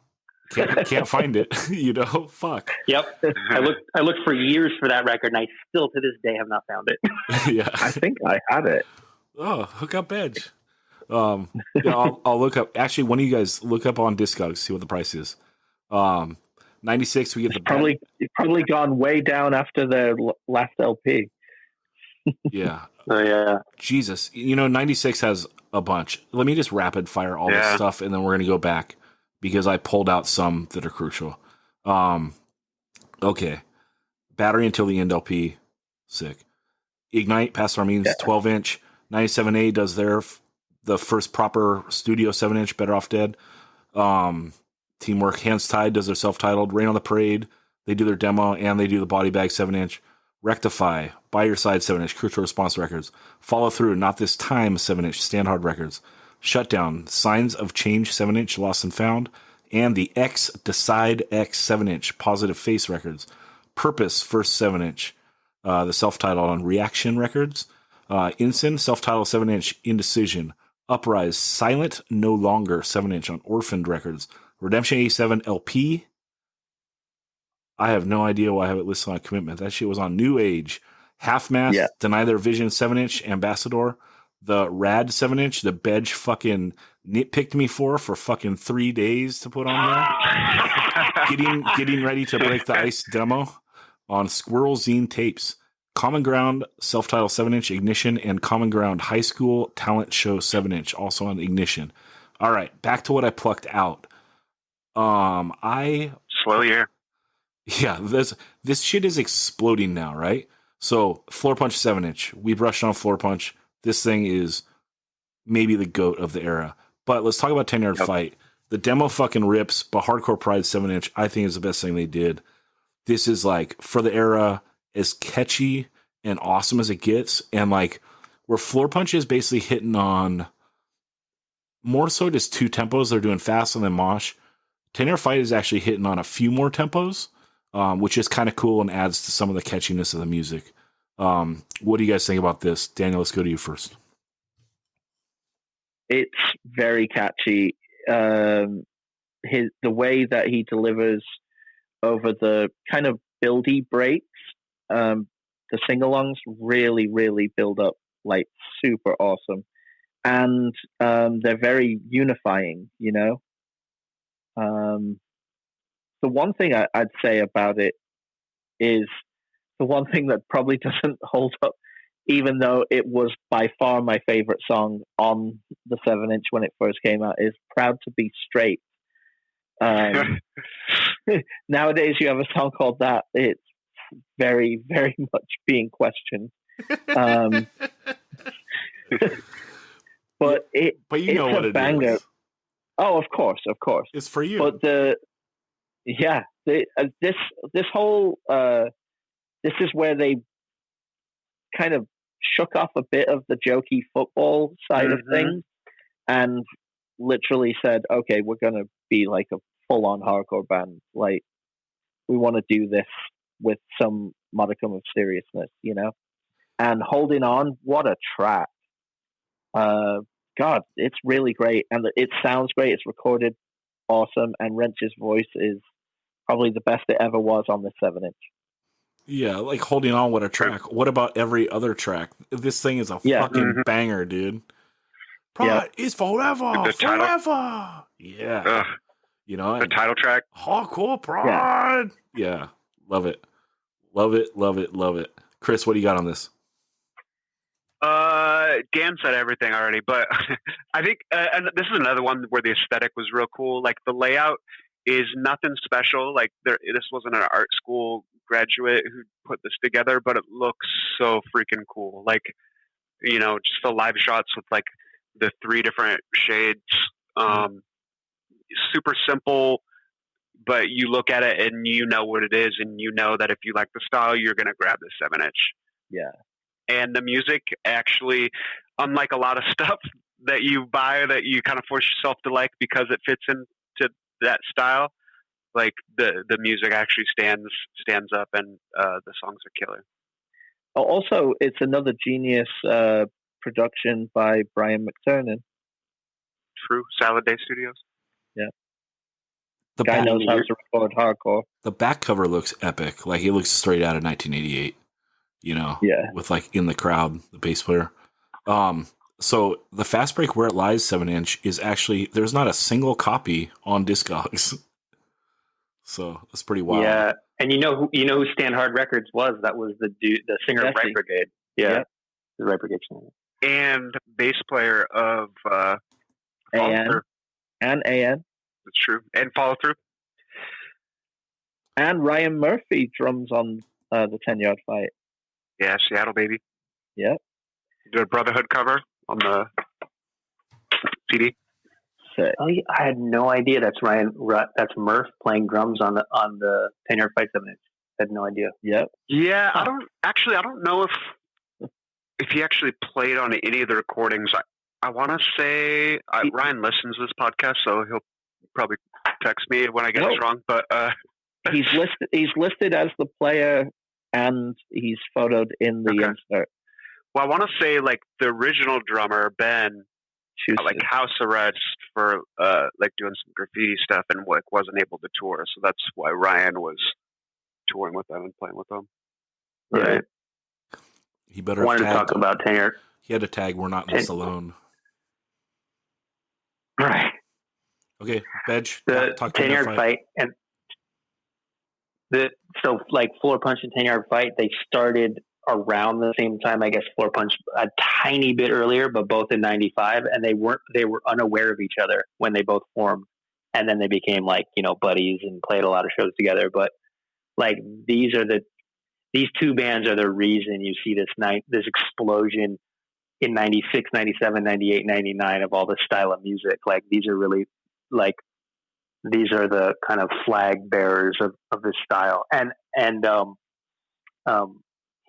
can't find it, you know? Fuck. Yep. I looked for years for that record, and I still to this day have not found it. Yeah. I think I had it. Oh, hook up Bedge. Yeah, I'll look up. Actually, one of you guys look up on Discogs, see what the price is. 96, we get the it's probably gone way down after the last LP. Yeah. Oh, yeah. Jesus. 96 has a bunch. Let me just rapid fire all this stuff, and then we're going to go back because I pulled out some that are crucial. Okay. Battery Until the End LP. Sick. Ignite, Past Our Means, 12-inch. 97A does the first proper studio 7-inch, Better Off Dead. Teamwork, Hands Tied does their self-titled. Rain on the Parade, they do their demo, and they do the Body Bag 7-inch. Rectify, By Your Side 7-inch, Crucial Response Records. Follow Through, Not This Time 7-inch, Stand Hard Records. Shutdown, Signs of Change 7-inch, Lost and Found. And the X Decide X 7-inch, Positive Face Records. Purpose, first 7-inch, the self-titled on Reaction Records. Ensign, self-titled 7-inch, Indecision. Uprise, Silent No Longer 7-inch on Orphaned Records. Redemption 87 LP. I have no idea why I have it listed on Commitment. That shit was on New Age. Half Mast, Deny Their Vision 7-inch, Ambassador. the Rad 7-inch, the Bedge fucking nitpicked me for fucking 3 days to put on here. getting ready to break the ice demo on Squirrel Zine tapes. Common Ground self-titled 7-inch Ignition and Common Ground High School Talent Show 7-inch also on Ignition. All right, back to what I plucked out. Slow year. Yeah, this shit is exploding now, right? So Floor Punch 7-inch, we brushed on Floor Punch. This thing is maybe the GOAT of the era. But let's talk about 10-Yard Fight. The demo fucking rips, but Hardcore Pride 7-inch, I think is the best thing they did. This is like, for the era, as catchy and awesome as it gets. And like, where Floor Punch is basically hitting on more so just 2 tempos. They're doing fast and then mosh. 10-Yard Fight is actually hitting on a few more tempos, which is kind of cool and adds to some of the catchiness of the music. What do you guys think about this? Daniel, let's go to you first. It's very catchy. The way that he delivers over the kind of buildy breaks, the sing-alongs really, really build up like super awesome. And they're very unifying, you know? The one thing I'd say about it is the one thing that probably doesn't hold up, even though it was by far my favorite song on the 7-inch when it first came out, is Proud to Be Straight. Nowadays, you have a song called that. It's very, very much being questioned. But you know what it banger. is. Oh, of course. It's for you. But this whole this is where they kind of shook off a bit of the jokey football side of things and literally said, okay, we're going to be like a full-on hardcore band. Like, we want to do this with some modicum of seriousness, you know? And Holding On, what a track. God, it's really great. And it sounds great. It's recorded awesome. And Wrench's voice is probably the best it ever was on the 7-inch. Yeah, like Holding On, what a track. What about every other track? This thing is a fucking banger, dude. Pride is forever. Forever. Yeah. Ugh. You know, the title track. Hardcore Pride. Yeah. Love it. Love it. Love it. Love it. Chris, what do you got on this? Dan said everything already, but I think and this is another one where the aesthetic was real cool. Like, the layout is nothing special. Like, this wasn't an art school graduate who put this together, but it looks so freaking cool. Like, you know, just the live shots with like the 3 different shades. Super simple, but you look at it and you know what it is, and you know that if you like the style, you're gonna grab the 7-inch. Yeah. And the music actually, unlike a lot of stuff that you buy that you kind of force yourself to like because it fits into that style, like the music actually stands up, and the songs are killer. Also, it's another genius production by Brian McTernan. True. Salad Day Studios. Yeah. The guy knows how to record hardcore. The back cover looks epic. Like, it looks straight out of 1988. You know, with like In the Crowd, the bass player. So the Fast Break Where It Lies 7-inch is actually, there's not a single copy on Discogs. So that's pretty wild. Yeah, and you know who Stand Hard Records was? That was the singer of Right Brigade. Yeah, the Right Brigade singer. And bass player of AN. That's true. And Follow Through. And Ryan Murphy drums on the 10-Yard Fight. Yeah, Seattle baby. Yeah. Did a Brotherhood cover on the CD. Sick. Oh, yeah, I had no idea that's that's Murph playing drums on the 10-Yard Fight 7-inch. I had no idea. Yep. Yeah, I don't know if he actually played on any of the recordings. I want to say Ryan listens to this podcast, so he'll probably text me when I get this wrong. But he's listed as the player, and he's photoed in the insert. Well, I want to say like the original drummer Ben, like house arrest for like doing some graffiti stuff, and like wasn't able to tour, so that's why Ryan was touring with them and playing with them. Right. He better wanted to talk about 10-Yard. He had a tag, "We're not in this alone." Right. Okay, Bedge, The talk 10-yard fight. And so like Floor Punch and 10-yard fight, they started around the same time. I guess Floor Punch a tiny bit earlier, but both in 95, and they were unaware of each other when they both formed. And then they became like, buddies and played a lot of shows together. But like these two bands are the reason you see this explosion in 96, 97, 98, 99 of all this style of music. Like these are really like, these are the kind of flag bearers of this style. And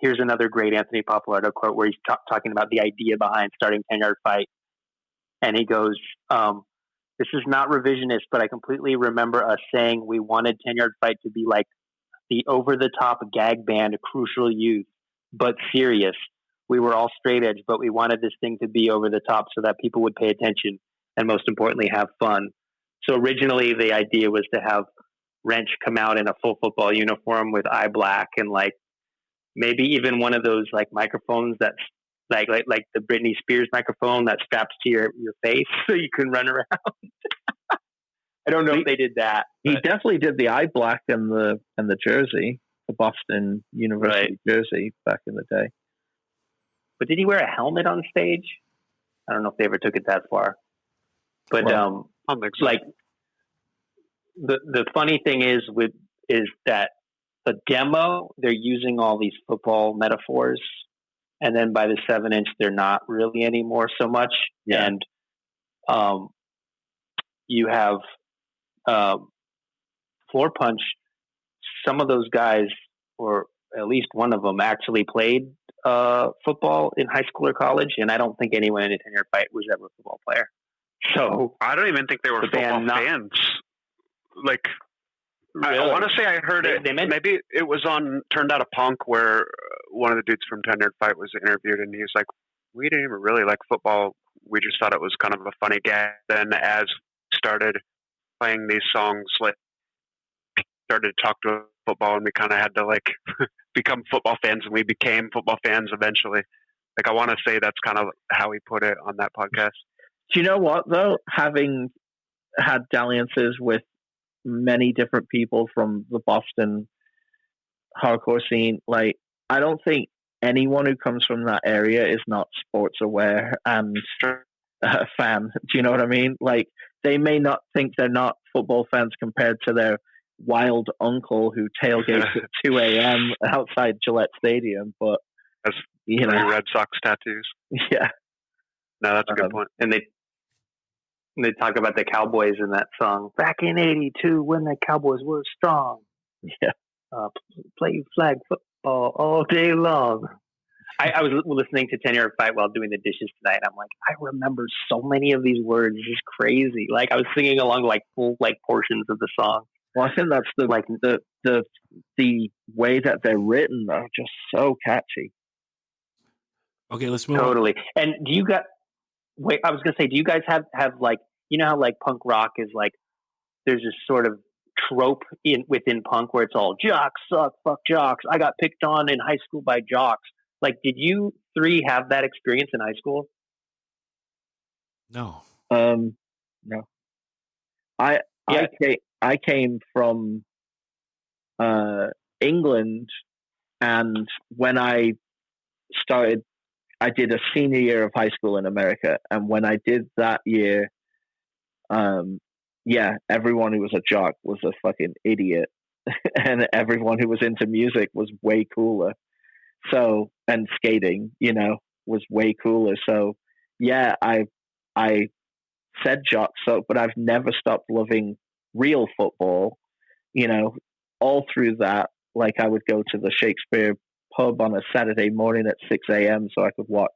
here's another great Anthony Papalardo quote where he's talking about the idea behind starting 10-yard fight. And he goes, this is not revisionist, but I completely remember us saying we wanted 10-yard fight to be like the over-the-top gag band, Crucial Youth, but serious. We were all straight edge, but we wanted this thing to be over the top so that people would pay attention and most importantly, have fun. So originally the idea was to have Wrench come out in a full football uniform with eye black and like maybe even one of those like microphones that's like the Britney Spears microphone that straps to your face so you can run around. I don't know if they did that. He definitely did the eye black and the jersey, the Boston University jersey back in the day. But did he wear a helmet on stage? I don't know if they ever took it that far. But like the funny thing is that the demo they're using all these football metaphors, and then by the 7-inch they're not really anymore so much. Yeah. And you have Floor Punch. Some of those guys, or at least one of them, actually played football in high school or college, and I don't think anyone in a 10-yard fight was ever a football player. So I don't even think they were football fans. Like, really? I want to say I heard it. Maybe it was on Turned Out a Punk where one of the dudes from 10-yard fight was interviewed, and he was like, "We didn't even really like football. We just thought it was kind of a funny gag." Then as we started playing these songs, like, started to talk to football, and we kind of had to like become football fans, and we became football fans eventually. Like, I want to say that's kind of how he put it on that podcast. Do you know what, though? Having had dalliances with many different people from the Boston hardcore scene, like, I don't think anyone who comes from that area is not sports aware and a fan. Do you know what I mean? Like, they may not think they're not football fans compared to their wild uncle who tailgates at 2 a.m. outside Gillette Stadium, but that's Red Sox tattoos. Yeah. No, that's a good point. And they talk about the Cowboys in that song. Back in '82, when the Cowboys were strong. Yeah. Play flag football all day long. I was listening to 10-yard fight while doing the dishes tonight. And I'm like, I remember so many of these words. It's just crazy. Like, I was singing along like full like portions of the song. Well, I think that's the way that they're written are just so catchy. Okay, let's move totally. And do you guys? Wait, I was gonna say, do you guys have like, you know how like punk rock is like, there's this sort of trope within punk where it's all jocks suck, fuck jocks. I got picked on in high school by jocks. Like, did you three have that experience in high school? No. No. I came from England, and when I started, I did a senior year of high school in America, and when I did that year, everyone who was a jock was a fucking idiot, and everyone who was into music was way cooler. So, and skating, was way cooler. So, yeah, I said jock suck, but I've never stopped loving real football. All through that, like, I would go to the Shakespeare pub on a Saturday morning at 6 a.m. so I could watch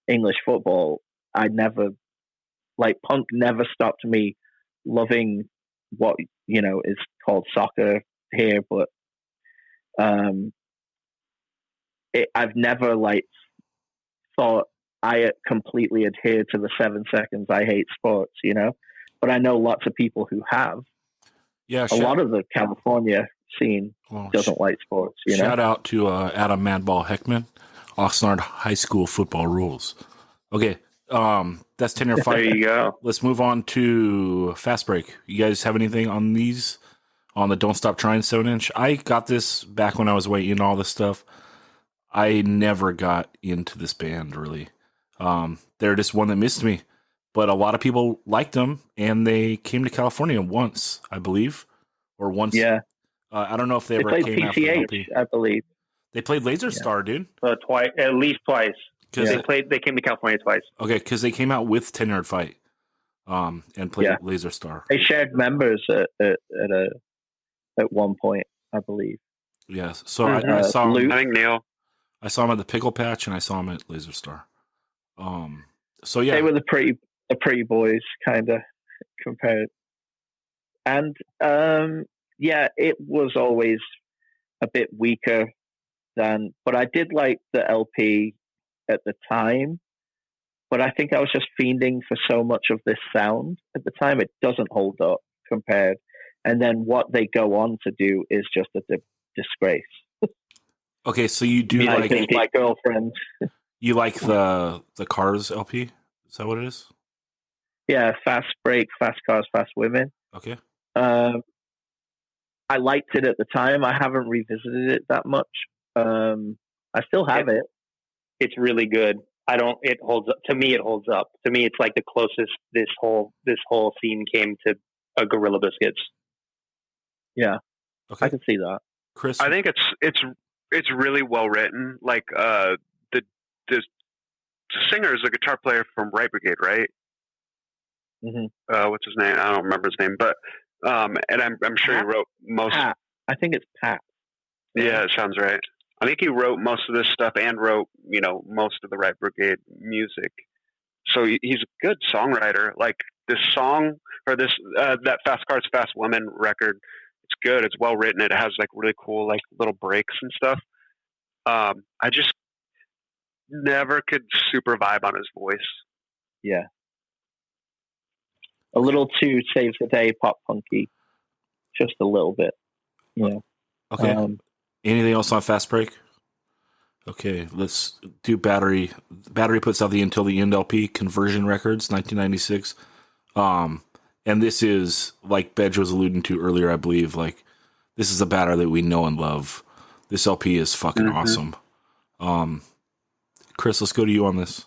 English football. Punk never stopped me loving what, is called soccer here, but I've never thought I completely adhere to the 7 seconds I hate sports, but I know lots of people who have. Yeah, a lot of the California scene doesn't like sports. Shout out to Adam Madball Heckman Oxnard High School football rules. Okay, that's 10-yard fight. There you go. Let's move on to Fast Break. You guys have anything on these? On the Don't Stop Trying 7-inch? I got this back when I was way in all this stuff. I never got into this band, really. They're just one that missed me. But a lot of people liked them, and they came to California once, I believe. Or once. Yeah. I don't know if they ever played came out for an PCH, LP. I believe. They played Laser Star, dude. Twice, at least twice. Yeah. They came to California twice. Okay, because they came out with 10-yard fight, and played Laser Star. They shared members at one point, I believe. Yes. So I saw Luke. him. I think Neil. I saw him at the Pickle Patch, and I saw him at Laser Star. So yeah, They were the pretty boys, kind of compared. And it was always a bit weaker than, but I did like the LP at the time. But I think I was just fiending for so much of this sound at the time. It doesn't hold up compared. And then what they go on to do is just a disgrace. okay. So you do I like think my girlfriend. you like the Cars LP? Is that what it is? Yeah, Fast Break, Fast Cars, Fast Women. Okay. I liked it at the time. I haven't revisited it that much. I still have it. It's really good. It holds up. To me, it holds up. To me, it's like the closest this whole scene came to a Gorilla Biscuits. Yeah. Okay. I can see that. Chris, I think it's really well written. Like the singer is a guitar player from Right Brigade, right? Mm-hmm. What's his name? I don't remember his name, but and I'm sure he wrote most. Pat. I think it's Pat. Yeah, it sounds right. I think he wrote most of this stuff and wrote, most of the Right Brigade music. So he's a good songwriter. Like this song or this that Fast Cars, Fast Women record, it's good. It's well written. It has like really cool like little breaks and stuff. I just never could super vibe on his voice. Yeah. A little too save the day pop punky. Just a little bit. Yeah. Okay. Anything else on Fast Break? Okay, let's do Battery. Battery puts out the Until the End LP, Conversion Records, 1996. And this is, like Bedge was alluding to earlier, I believe, like, this is a batter that we know and love. This LP is fucking awesome. Chris, let's go to you on this.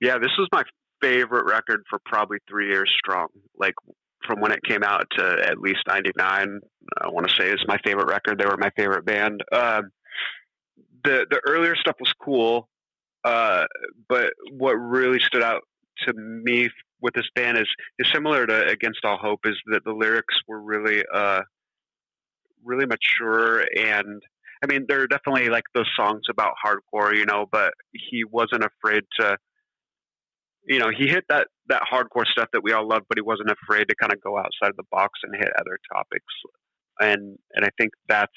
Yeah, this was my favorite record for probably 3 years strong. Like, from when it came out to at least 99, I want to say it's my favorite record. They were my favorite band. The earlier stuff was cool, but what really stood out to me with this band is similar to Against All Hope, is that the lyrics were really really mature. And I mean, there are definitely like those songs about hardcore, but he wasn't afraid to, he hit that hardcore stuff that we all love, but he wasn't afraid to kind of go outside of the box and hit other topics. And I think that's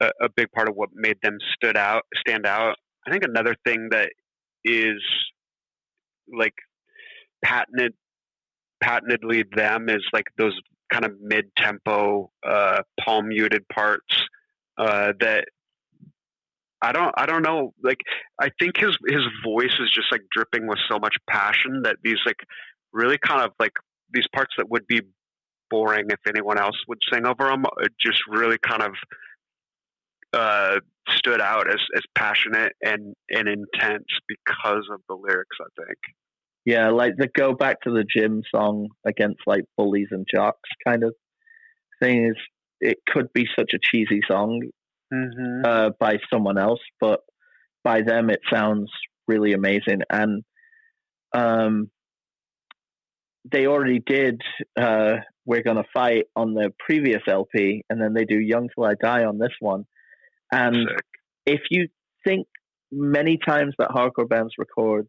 a big part of what made them stand out. I think another thing that is like patentedly them is like those kind of mid-tempo, palm muted parts that I don't know. Like, I think his voice is just like dripping with so much passion that these like really kind of like these parts that would be boring if anyone else would sing over them, just really kind of stood out as passionate and intense because of the lyrics, I think. Yeah, like the Go Back to the Gym song against like Bullies and Jocks kind of thing is, it could be such a cheesy song by someone else, but by them it sounds really amazing. And they already did We're Gonna Fight on the previous LP, and then they do Young Till I Die on this one. And Sick. if you think many times that hardcore bands record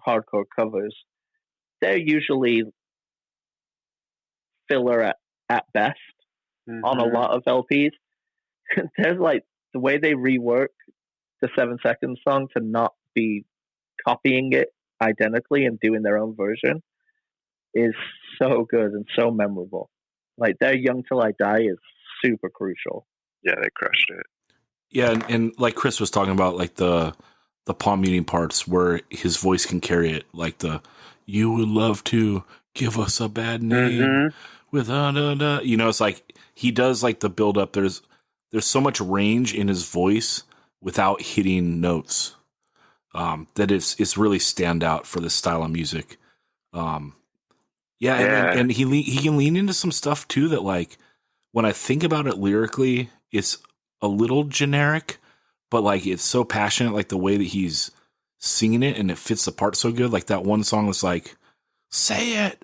hardcore covers, they're usually filler at best on a lot of LPs. There's like the way they rework the 7 Seconds song to not be copying it identically and doing their own version is so good and so memorable. Like their Young Till I Die is super crucial. Yeah, they crushed it. Yeah, and like Chris was talking about, like the palm muting parts where his voice can carry it, like the "You would love to give us a bad name with it's like he does like the build up. There's so much range in his voice without hitting notes that it's really stand out for this style of music. And he can lean into some stuff too that, like, when I think about it lyrically, it's a little generic, but like it's so passionate, like the way that he's singing it, and it fits the part so good. Like that one song was like, say it,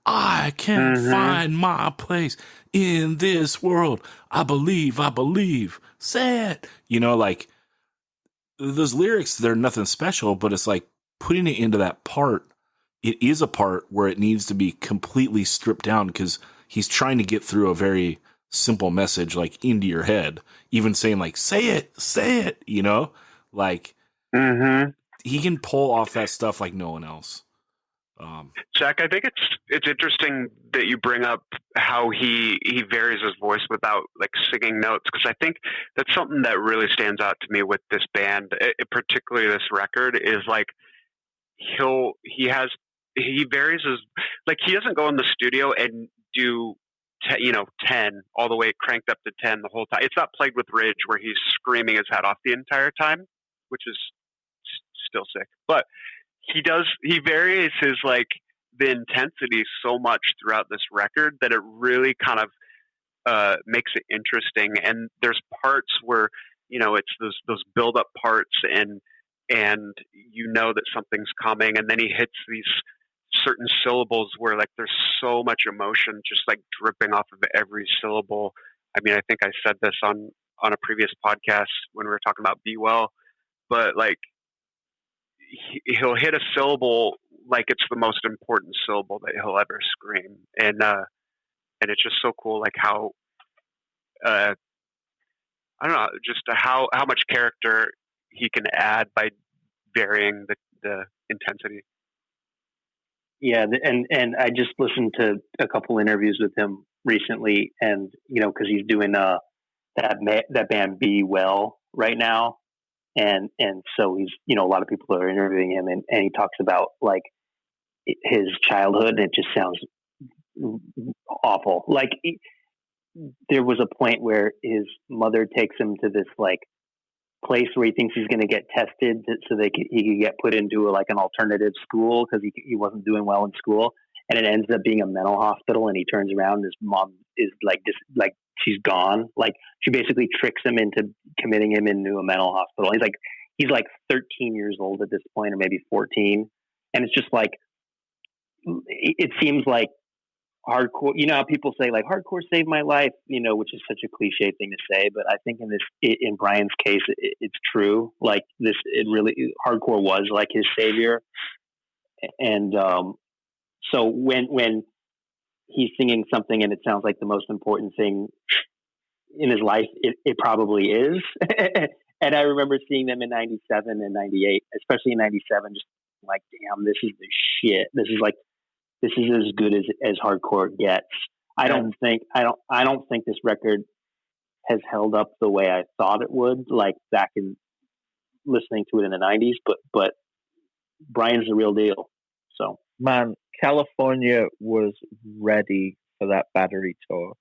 I can't find my place in this world. I believe, say it. Like those lyrics, they're nothing special, but it's like putting it into that part. It is a part where it needs to be completely stripped down because he's trying to get through a very simple message, like into your head, even saying like, say it, like he can pull off that stuff like no one else. Jack, I think it's interesting that you bring up how he varies his voice without like singing notes, because I think that's something that really stands out to me with this band, particularly this record, is like he varies his, like he doesn't go in the studio and do 10 all the way cranked up to 10 the whole time. It's not Played with Ridge where he's screaming his head off the entire time, which is still sick, but he varies his like the intensity so much throughout this record that it really kind of makes it interesting. And there's parts where it's those build up parts and that something's coming, and then he hits these certain syllables where like there's so much emotion just like dripping off of every syllable. I mean, I think I said this on a previous podcast when we were talking about Be Well, but like he'll hit a syllable like it's the most important syllable that he'll ever scream, and it's just so cool, like how I don't know, just how much character he can add by varying the intensity. Yeah, and I just listened to a couple interviews with him recently, and because he's doing that band Be Well right now, and so he's a lot of people are interviewing him, and he talks about like his childhood, and it just sounds awful. Like there was a point where his mother takes him to this like place where he thinks he's going to get tested so he could get put into an alternative school because he wasn't doing well in school, and it ends up being a mental hospital. And he turns around, and his mom is like she's gone. Like she basically tricks him into committing him into a mental hospital. He's like 13 years old at this point, or maybe 14, and it's just like it seems like hardcore. How people say like hardcore saved my life, which is such a cliche thing to say, but I think in Brian's case, it's true. Like hardcore was like his savior. And so when he's singing something and it sounds like the most important thing in his life, it probably is. And I remember seeing them in 97 and 98, especially in 97, just like, damn, this is the shit. This is as good as hardcore gets. I don't think this record has held up the way I thought it would, like back in listening to it in the 90s, but Brian's the real deal. So, man, California was ready for that battery tour.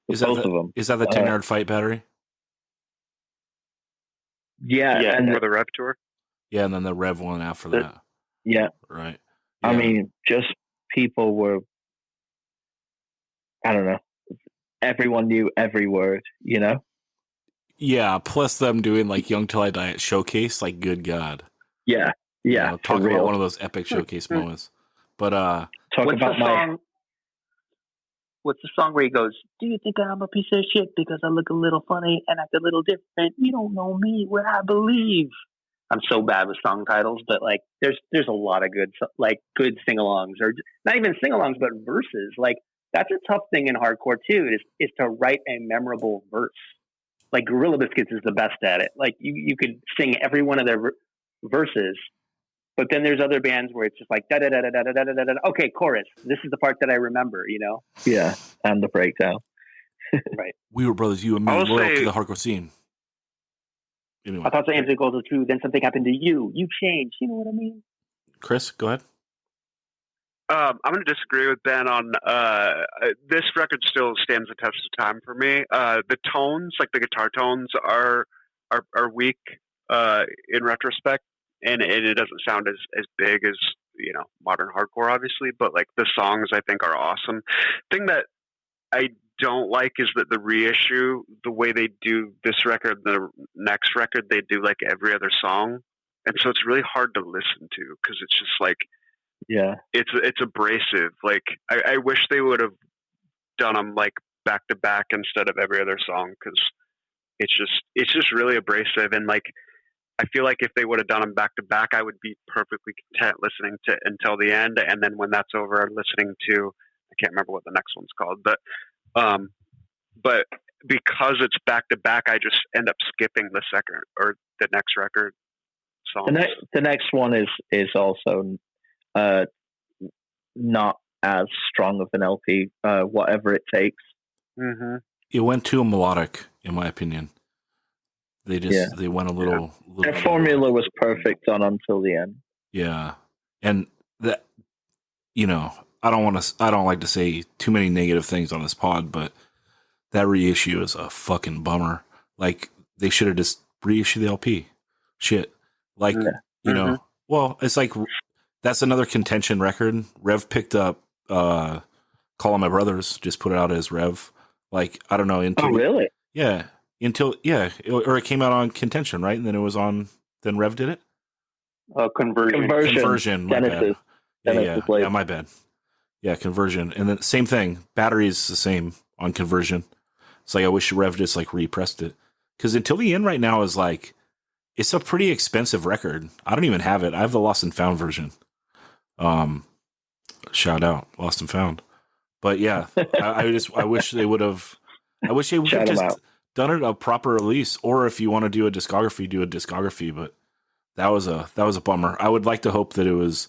Both of them. Is that the 10-yard fight battery? Yeah, and for the Rev tour. Yeah, and then the Rev one after that. Yeah, right. Yeah. I mean, just people were, I don't know, everyone knew every word, Yeah, plus them doing like Young Till I Die at Showcase, like good God. Yeah. Talk about one of those epic showcase moments. But what's the song where he goes, do you think I'm a piece of shit because I look a little funny and act a little different? You don't know me, what I believe. I'm so bad with song titles, but like there's a lot of good sing-alongs, or not even sing-alongs, but verses. Like that's a tough thing in hardcore too, is to write a memorable verse. Like Gorilla Biscuits is the best at it. Like you could sing every one of their verses, but then there's other bands where it's just like da da da da da da da da da. Okay, chorus. This is the part that I remember. Yeah, and the breakdown. Right. We were brothers, you and me, I'll loyal say- to the hardcore scene. Anyway, I thought the answer goes to true. Then something happened to you. You changed. You know what I mean? Chris, go ahead. I'm going to disagree with Ben on this record. Still stands the test of time for me. The tones, like the guitar tones, are weak in retrospect, and it doesn't sound as big as modern hardcore, obviously. But like the songs, I think are awesome. Thing that I don't like is that the reissue, the way they do this record, the next record, they do like every other song, and so it's really hard to listen to because it's just like. Yeah, it's abrasive. Like I wish they would have done them like back to back instead of every other song because it's just really abrasive. And like I feel like if they would have done them back to back, I would be perfectly content listening to until the end. And then when that's over, listening to I can't remember what the next one's called, but because it's back to back, I just end up skipping the second or the next record song. the next one is also. Not as strong of an LP, whatever it takes. Mm-hmm. It went too melodic, in my opinion. They went a little. Their formula was perfect on Until the End. Yeah, and that I don't like to say too many negative things on this pod, but that reissue is a fucking bummer. Like they should have just reissued the LP. Shit, like well, it's like. That's another contention record. Rev picked up Call On My Brothers, just put it out as Rev. Like, I don't know. Oh, really? Yeah. Or it came out on contention, right? And then it was on, then Rev did it? Conversion. My bad. Dennis Yeah, my bad. Yeah, Conversion. And then same thing. Battery's the same on Conversion. It's like, I wish Rev just like repressed it. Because Until the End right now is like, it's a pretty expensive record. I don't even have it. I have the Lost and Found version. Shout out Lost and Found. But yeah, I wish they would have just done it a proper release, or if you want to do a discography, do a discography. But that was a bummer. I would like to hope that it was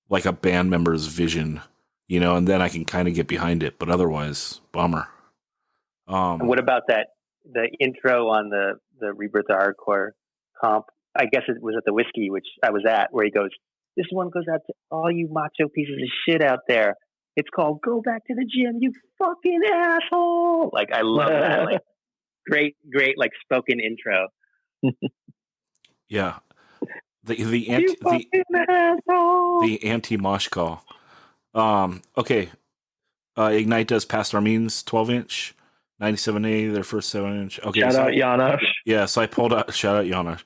like a band member's vision, and then I can kind of get behind it. But otherwise, bummer. And what about the intro on the Rebirth of Hardcore comp? I guess it was at the Whiskey, which I was at, where he goes, "This one goes out to all you macho pieces of shit out there. It's called Go Back to the Gym, you fucking asshole." Like, I love that. Like, great, like spoken intro. Yeah. The anti-mosh call. Okay. Ignite does Past Our Means 12-inch, 97A, their first 7-inch. Okay. Shout out Janosch. Yeah, so I pulled out, shout out Janosch.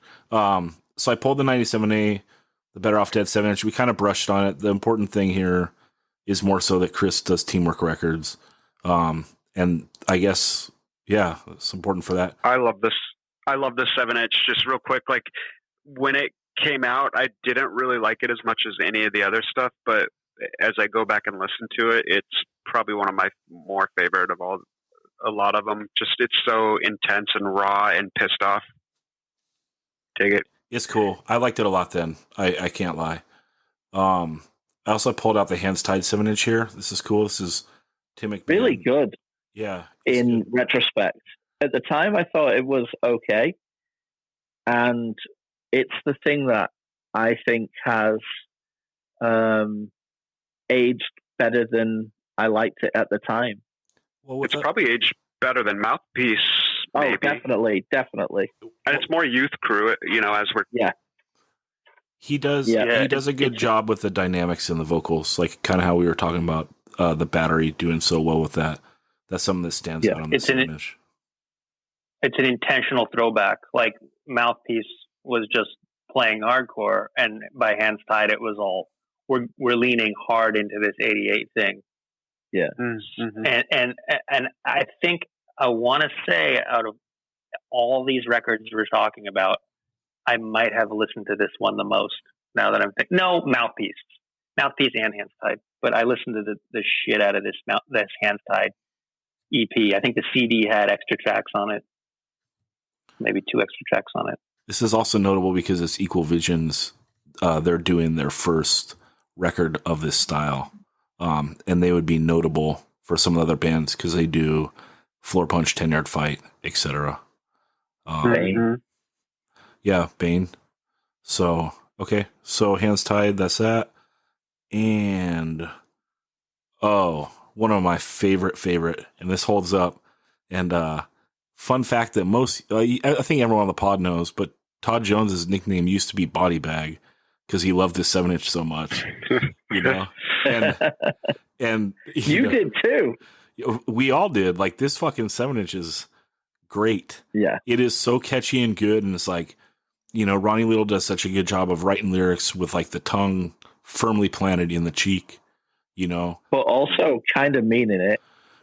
So I pulled the 97A, the Better Off Dead 7-inch. We kind of brushed on it. The important thing here is more so that Chris does Teamwork Records. And I guess, yeah, it's important for that. I love this 7-inch. Just real quick, like when it came out, I didn't really like it as much as any of the other stuff, but as I go back and listen to it, it's probably one of my more favorite of a lot of them. Just, it's so intense and raw and pissed off. Dig it. It's cool. I liked it a lot then. I can't lie. I also pulled out the Hands Tied 7-inch here. This is cool. This is Tim McMahon. Really good. Yeah. In retrospect. At the time, I thought it was okay. And it's the thing that I think has aged better than I liked it at the time. Well, it's probably aged better than Mouthpiece. Maybe. Oh, definitely. And it's more youth crew, as we're... Yeah. He does a good job with the dynamics and the vocals, like kind of how we were talking about the Battery doing so well with that. That's something that stands out on this finish. It's an intentional throwback. Like Mouthpiece was just playing hardcore, and by Hands Tied, it was all we're leaning hard into this '88 thing. Yeah, mm-hmm. and I think I want to say out of all these records we're talking about, I might have listened to this one the most. Now that I'm thinking, no, Mouthpiece and Hands Tied, but I listened to the shit out of this Hands Tied EP. I think the CD had extra tracks on it, maybe 2 extra tracks on it. This is also notable because it's Equal Visions. They're doing their first record of this style, and they would be notable for some other bands because they do Floor Punch, 10-Yard Fight, etc. Mhm. Yeah, Bane. So, okay. So, Hands Tied, that's that. And, one of my favorite, and this holds up. And, fun fact that I think everyone on the pod knows, but Todd Jones's nickname used to be Body Bag because he loved his 7-inch so much, you know? And you did too. We all did. Like, this fucking 7-inch is great. Yeah. It is so catchy and good. And it's like, Ronnie Little does such a good job of writing lyrics with like the tongue firmly planted in the cheek, But also kind of meaning it.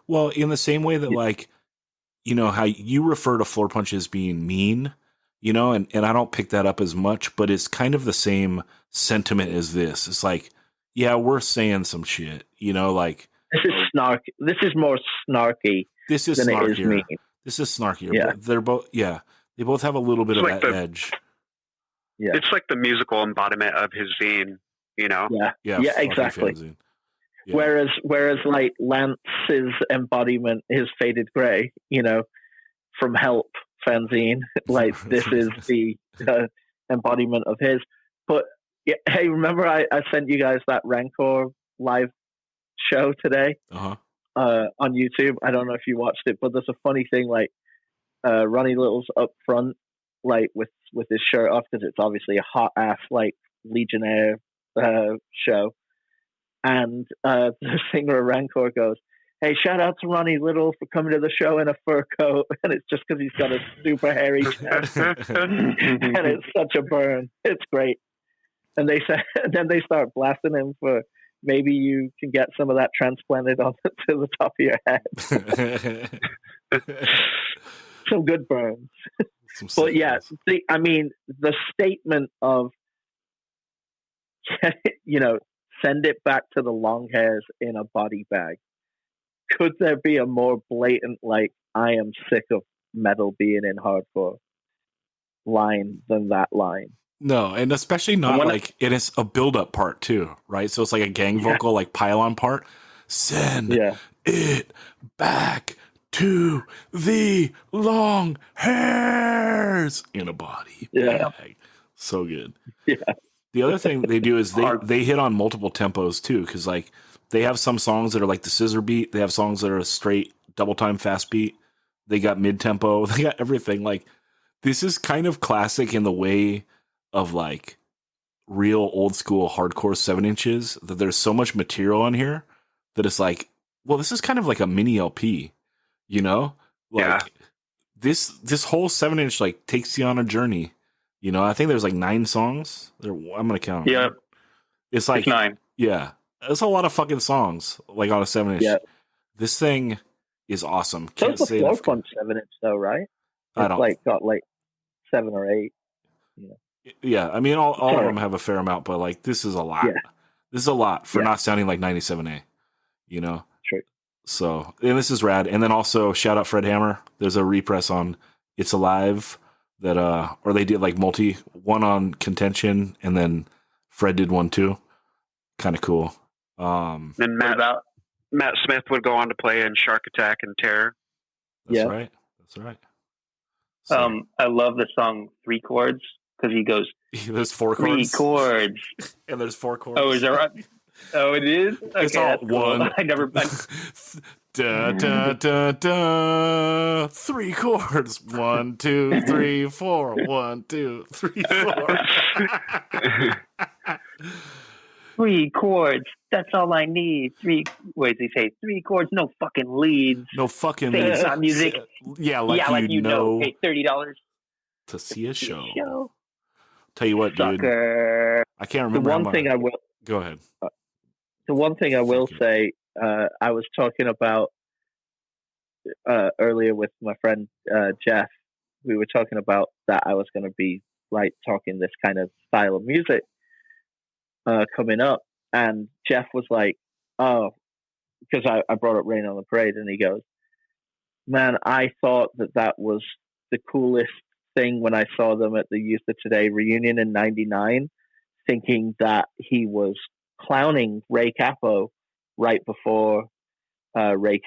Well, in the same way that like, how you refer to Floor Punch as being mean, and I don't pick that up as much, but it's kind of the same sentiment as this. It's like, yeah, we're saying some shit, like. This is snarky. This is more snarky. This is than snarkier. It is mean. This is snarkier. Yeah. But they're both. Yeah, they both have a little bit of like that edge. Yeah, it's like the musical embodiment of his zine. Yeah, fucking exactly. fanzine. Yeah. Whereas like Lance's embodiment is Faded Grey, from Help fanzine. Like this is the embodiment of his. But yeah, hey, remember I sent you guys that Rancor live show today on YouTube. I don't know if you watched it, but there's a funny thing like Ronnie Little's up front, like with his shirt off because it's obviously a hot ass like Legionnaire show, and the singer of Rancor goes, "Hey, shout out to Ronnie Little for coming to the show in a fur coat," and it's just because he's got a super hairy chest, and it's such a burn. It's great. And then they start blasting him for maybe you can get some of that transplanted onto the top of your head. Some good burns. But yeah, the statement of, send it back to the long hairs in a body bag. Could there be a more blatant, like, I am sick of metal being in hardcore line than that line? No, and especially not like it is a build-up part too, right? So it's like a gang vocal, like pylon part. Send it back to the long hairs in a body bag. So good. Yeah. The other thing they do is they hit on multiple tempos too, because like they have some songs that are like the scissor beat. They have songs that are a straight double time fast beat. They got mid tempo. They got everything. Like this is kind of classic in the way of like real old school hardcore 7-inches, that there's so much material on here that it's like, well, this is kind of like a mini LP, like this whole 7-inch like takes you on a journey. I think there's like 9 songs there. I'm going to count them. Yeah. It's like 9. Yeah. That's a lot of fucking songs like on a 7-inch. Yeah. This thing is awesome. Can't say Floor Punch 7-inch though, right? I don't like got like 7 or 8. Yeah, I mean, all of them have a fair amount, but like this is a lot. Yeah. This is a lot for not sounding like 97A, True. So, and this is rad. And then also shout out Fred Hammer. There's a repress on It's Alive that or they did like one on Contention, and then Fred did one too. Kind of cool. Then Matt Smith would go on to play in Shark Attack and Terror. That's right. So, I love the song 3 Chords. Because he goes, there's 4 chords. 3 chords. And there's 4 chords. Oh, is that right? Oh, it is? Okay, it's all one. Cool. I never. Da, da, da, da. 3 chords. 1, 2, 3, 4. 1, 2, 3, 4. 3 chords. That's all I need. 3. Wait, does he say 3 chords? No fucking leads. No fucking leads. On music. Yeah, like you know. Pay $30 to see a show. Tell you what, dude. I can't remember. The one thing I will go ahead. The one thing I will say, I was talking about earlier with my friend Jeff. We were talking about that I was going to be like talking this kind of style of music coming up, and Jeff was like, "Oh," because I brought up Rain on the Parade, and he goes, "Man, I thought that was the coolest thing when I saw them at the Youth of Today reunion in '99, thinking that he was clowning Ray Cappo right before Ray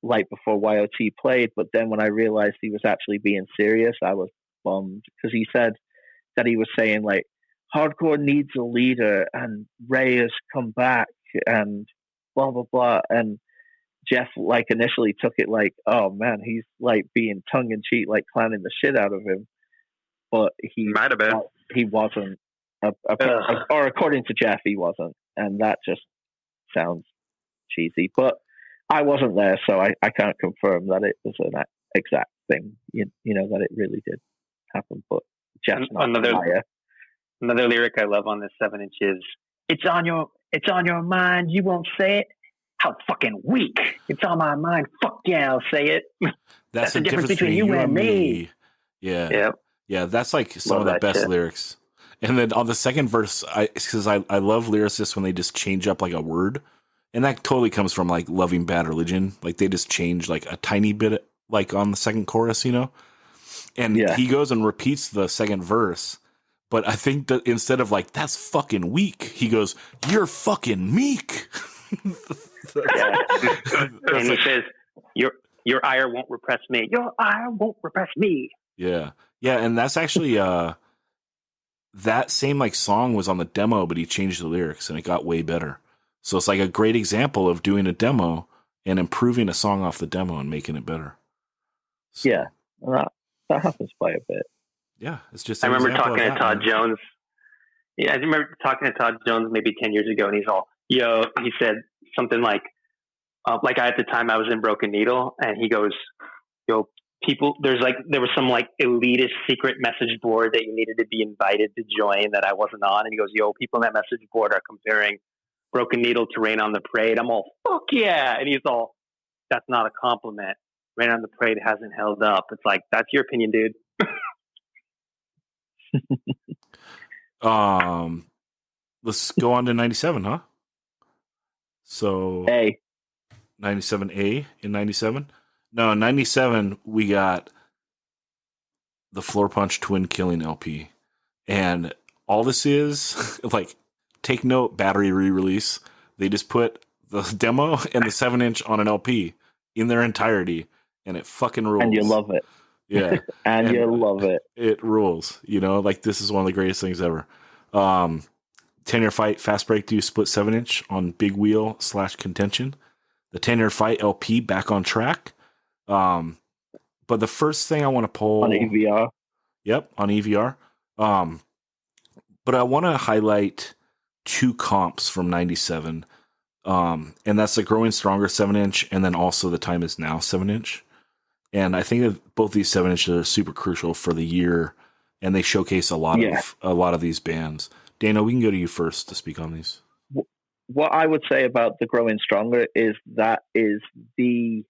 like before YOT played, but then when I realized he was actually being serious, I was bummed because he said that he was saying like hardcore needs a leader and Ray has come back and blah blah blah, and Jeff like initially took it like, oh man, he's like being tongue in cheek, like clowning the shit out of him, but he Might have been. He wasn't, or according to Jeff, he wasn't, and that just sounds cheesy. But I wasn't there, so I can't confirm that it was an exact thing. You know that it really did happen. But Jeff's not a liar. Another lyric I love on this 7-inch is, "It's on your mind. You won't say it. How fucking weak. It's on my mind. Fuck yeah, I'll say it." That's the difference between you and me. Yeah. Yep. Yeah, that's like some Love of the that best shit. lyrics. And then on the second verse, because I love lyricists when they just change up like a word. And that totally comes from like Loving Bad Religion. Like they just change like a tiny bit like on the second chorus, you know? And he goes and repeats the second verse. But I think that instead of like, that's fucking weak, he goes, you're fucking meek. And he says, your ire won't repress me. Your ire won't repress me. Yeah. Yeah, and that's actually that same like song was on the demo, but he changed the lyrics and it got way better. So it's like a great example of doing a demo and improving a song off the demo and making it better. So, yeah, that happens quite a bit. Yeah, it's just. I remember talking to Todd Jones. Yeah, I remember talking to Todd Jones maybe 10 years ago, and he's all, "Yo," he said something like at the time I was in Broken Needle, and he goes, "Yo, people, there was some like elitist secret message board that you needed to be invited to join that I wasn't on," and he goes, "Yo, people on that message board are comparing Broken Needle to Rain on the Parade." I'm all, "Fuck yeah," and he's all, "That's not a compliment. Rain on the Parade hasn't held up." It's like, that's your opinion, dude. Let's go on to 97, huh? So A. 97A in 97. No, in 97 we got the Floor Punch Twin Killing LP, and all this is like, take note, battery re-release. They just put the demo and the 7-inch on an LP in their entirety, and it fucking rules. And you love it. Yeah. and you love it. It rules. You know, like this is one of the greatest things ever. 10-year fight, fast break do split 7-inch on big wheel / contention. The 10-year fight LP back on track. But the first thing I want to pull on EVR. Yep, on EVR. But I want to highlight two comps from 97. And that's the Growing Stronger 7-inch and then also the Time Is Now 7-inch. And I think that both these 7-inches are super crucial for the year, and they showcase a lot of these bands. Dana, we can go to you first to speak on these. What I would say about the Growing Stronger is that is the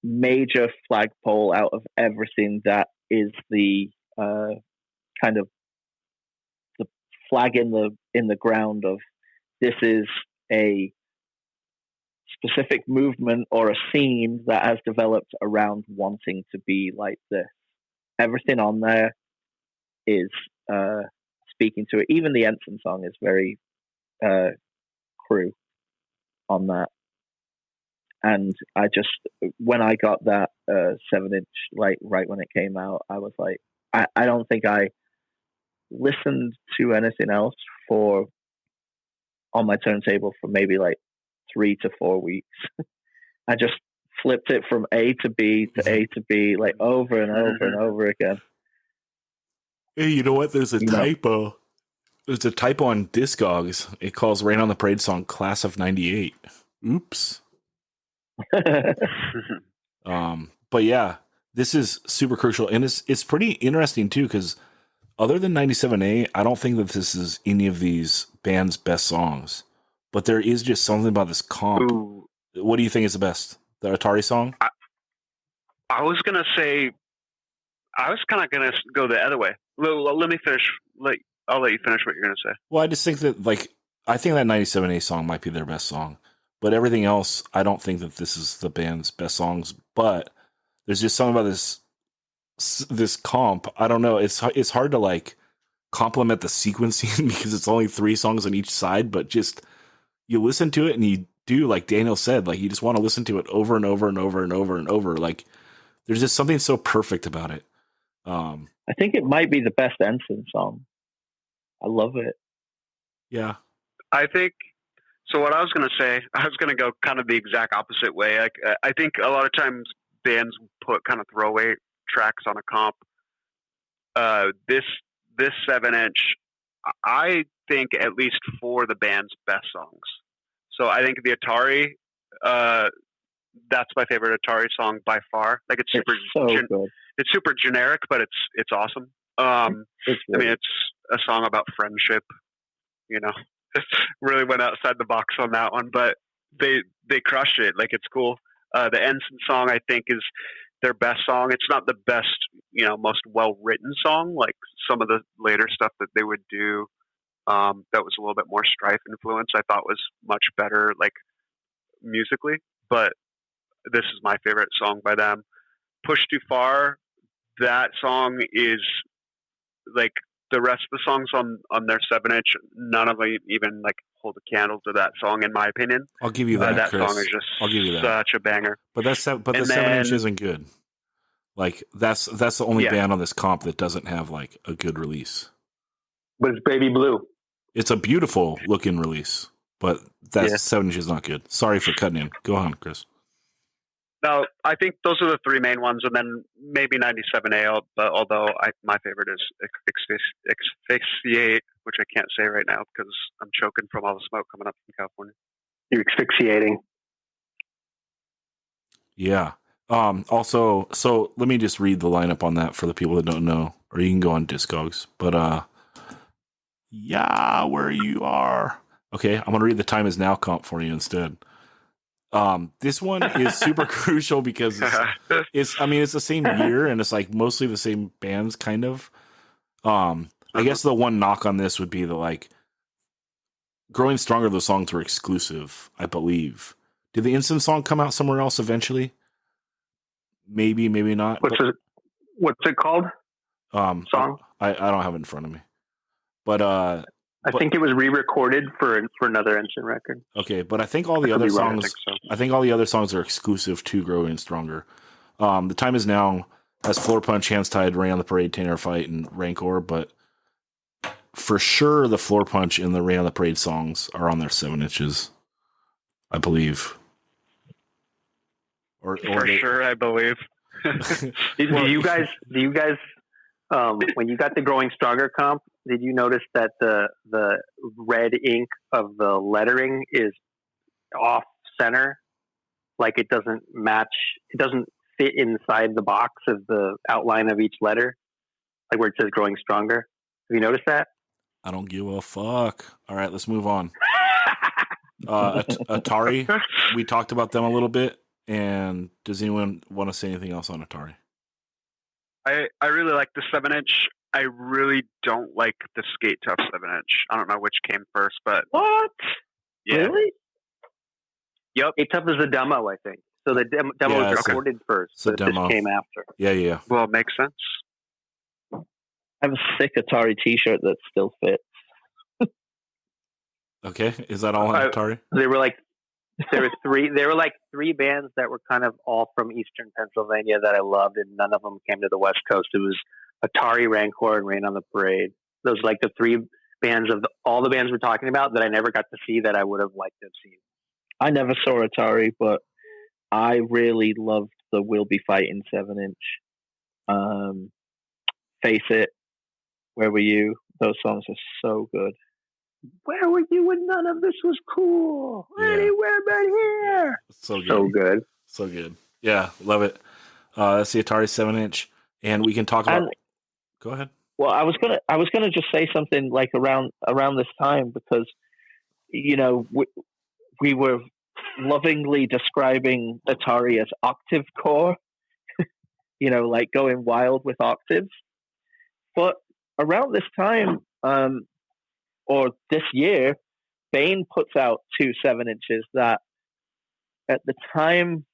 major flagpole out of everything. That is the kind of the flag in the ground of this is a specific movement or a scene that has developed around wanting to be like this. Everything on there is speaking to it. Even the Ensign song is very crew on that. And I just, when I got that 7-inch, like right when it came out, I was like, I don't think I listened to anything else on my turntable for maybe like 3 to 4 weeks. I just flipped it from A to B to A to B, like over and over and over again. Hey, you know what? There's a typo. There's a typo on Discogs. It calls Rain on the Parade song Class of 98. Oops. But yeah, this is super crucial. And it's pretty interesting too, because other than 97A, I don't think that this is any of these bands' best songs. But there is just something about this comp. Ooh. What do you think is the best? The Atari song? I was going to say, I was kind of going to go the other way. Let me finish. I'll let you finish what you're going to say. Well, I just think that, I think that 97A song might be their best song. But everything else, I don't think that this is the band's best songs. But there's just something about this comp. I don't know. It's hard to, compliment the sequencing because it's only 3 songs on each side. But just, you listen to it and you do, like Daniel said, like you just want to listen to it over and over and over and over and over. Like there's just something so perfect about it. I think it might be the best Ensign song. I love it. Yeah. I think so. What I was going to say, I was going to go kind of the exact opposite way. Like, I think a lot of times bands put kind of throwaway tracks on a comp. This 7-inch, I think at least for the band's best songs. So I think the Atari, that's my favorite Atari song by far. Like it's super good. It's super generic, but it's awesome. I mean, it's a song about friendship. You know, really went outside the box on that one, but they crushed it. Like it's cool. The Ensign song I think is their best song. It's not the best, most well written song like some of the later stuff that they would do. That was a little bit more Strife influence. I thought was much better, like musically. But this is my favorite song by them. Push Too Far. That song is like the rest of the songs on their 7-inch. None of them even like hold a candle to that song, in my opinion. I'll give you that. That Chris. song is just I'll give you that. Such a banger. But the 7-inch isn't good. Like that's the only band on this comp that doesn't have like a good release. But it's Baby Blue. It's a beautiful looking release, but that 7-inch is not good. Sorry for cutting in. Go on, Chris. No, I think those are the three main ones, and then maybe 97A. But although my favorite is Asphyxiate, which I can't say right now because I'm choking from all the smoke coming up from California. You're asphyxiating. Yeah. Also, so let me just read the lineup on that for the people that don't know, or you can go on Discogs. But yeah, where you are. Okay, I'm gonna read the Time Is Now comp for you instead. This one is super crucial because it's the same year and it's like mostly the same bands kind of. I guess the one knock on this would be the like Growing Stronger, the songs were exclusive, I believe. Did the Instant song come out somewhere else eventually? Maybe not. What's it called? Song? I don't have it in front of me. But I think it was re-recorded for another Ensign record. Okay, but I think all the other songs. I think all the other songs are exclusive to Growing Stronger. The Time Is Now has Floor Punch, Hands Tied, Rain on the Parade, Tanner Fight, and Rancor. But for sure, the Floor Punch and the Rain on the Parade songs are on their 7-inches, I believe. For sure, I believe. Do you guys? When you got the Growing Stronger comp, did you notice that the red ink of the lettering is off center? Like it doesn't match. It doesn't fit inside the box of the outline of each letter, like where it says Growing Stronger. Have you noticed that? I don't give a fuck. All right, let's move on. Atari. We talked about them a little bit. And does anyone want to say anything else on Atari? I really like the 7-inch. I really don't like the Skate Tough 7-inch. I don't know which came first, but what? Yeah. Really? Yep. Skate Tough is a demo, I think. So the demo was recorded first, but this came after. Yeah. Well, it makes sense. I have a sick Atari T-shirt that still fits. Okay, is that all on Atari? There were like three bands that were kind of all from Eastern Pennsylvania that I loved, and none of them came to the West Coast. It was Atari, Rancor, and Rain on the Parade. Those are like the three bands of all the bands we're talking about that I never got to see that I would have liked to have seen. I never saw Atari, but I really loved the We'll Be Fighting 7-inch. Face It, Where Were You? Those songs are so good. Where were you when none of this was cool? Yeah. Anywhere but here. So good. So good. Yeah, love it. That's the Atari 7-inch, and we can talk about. Go ahead. Well, I was gonna just say something like around this time because, we were lovingly describing Atari as octave core, like going wild with octaves. But around this time, or this year, Bane puts out 2 7-inches that at the time,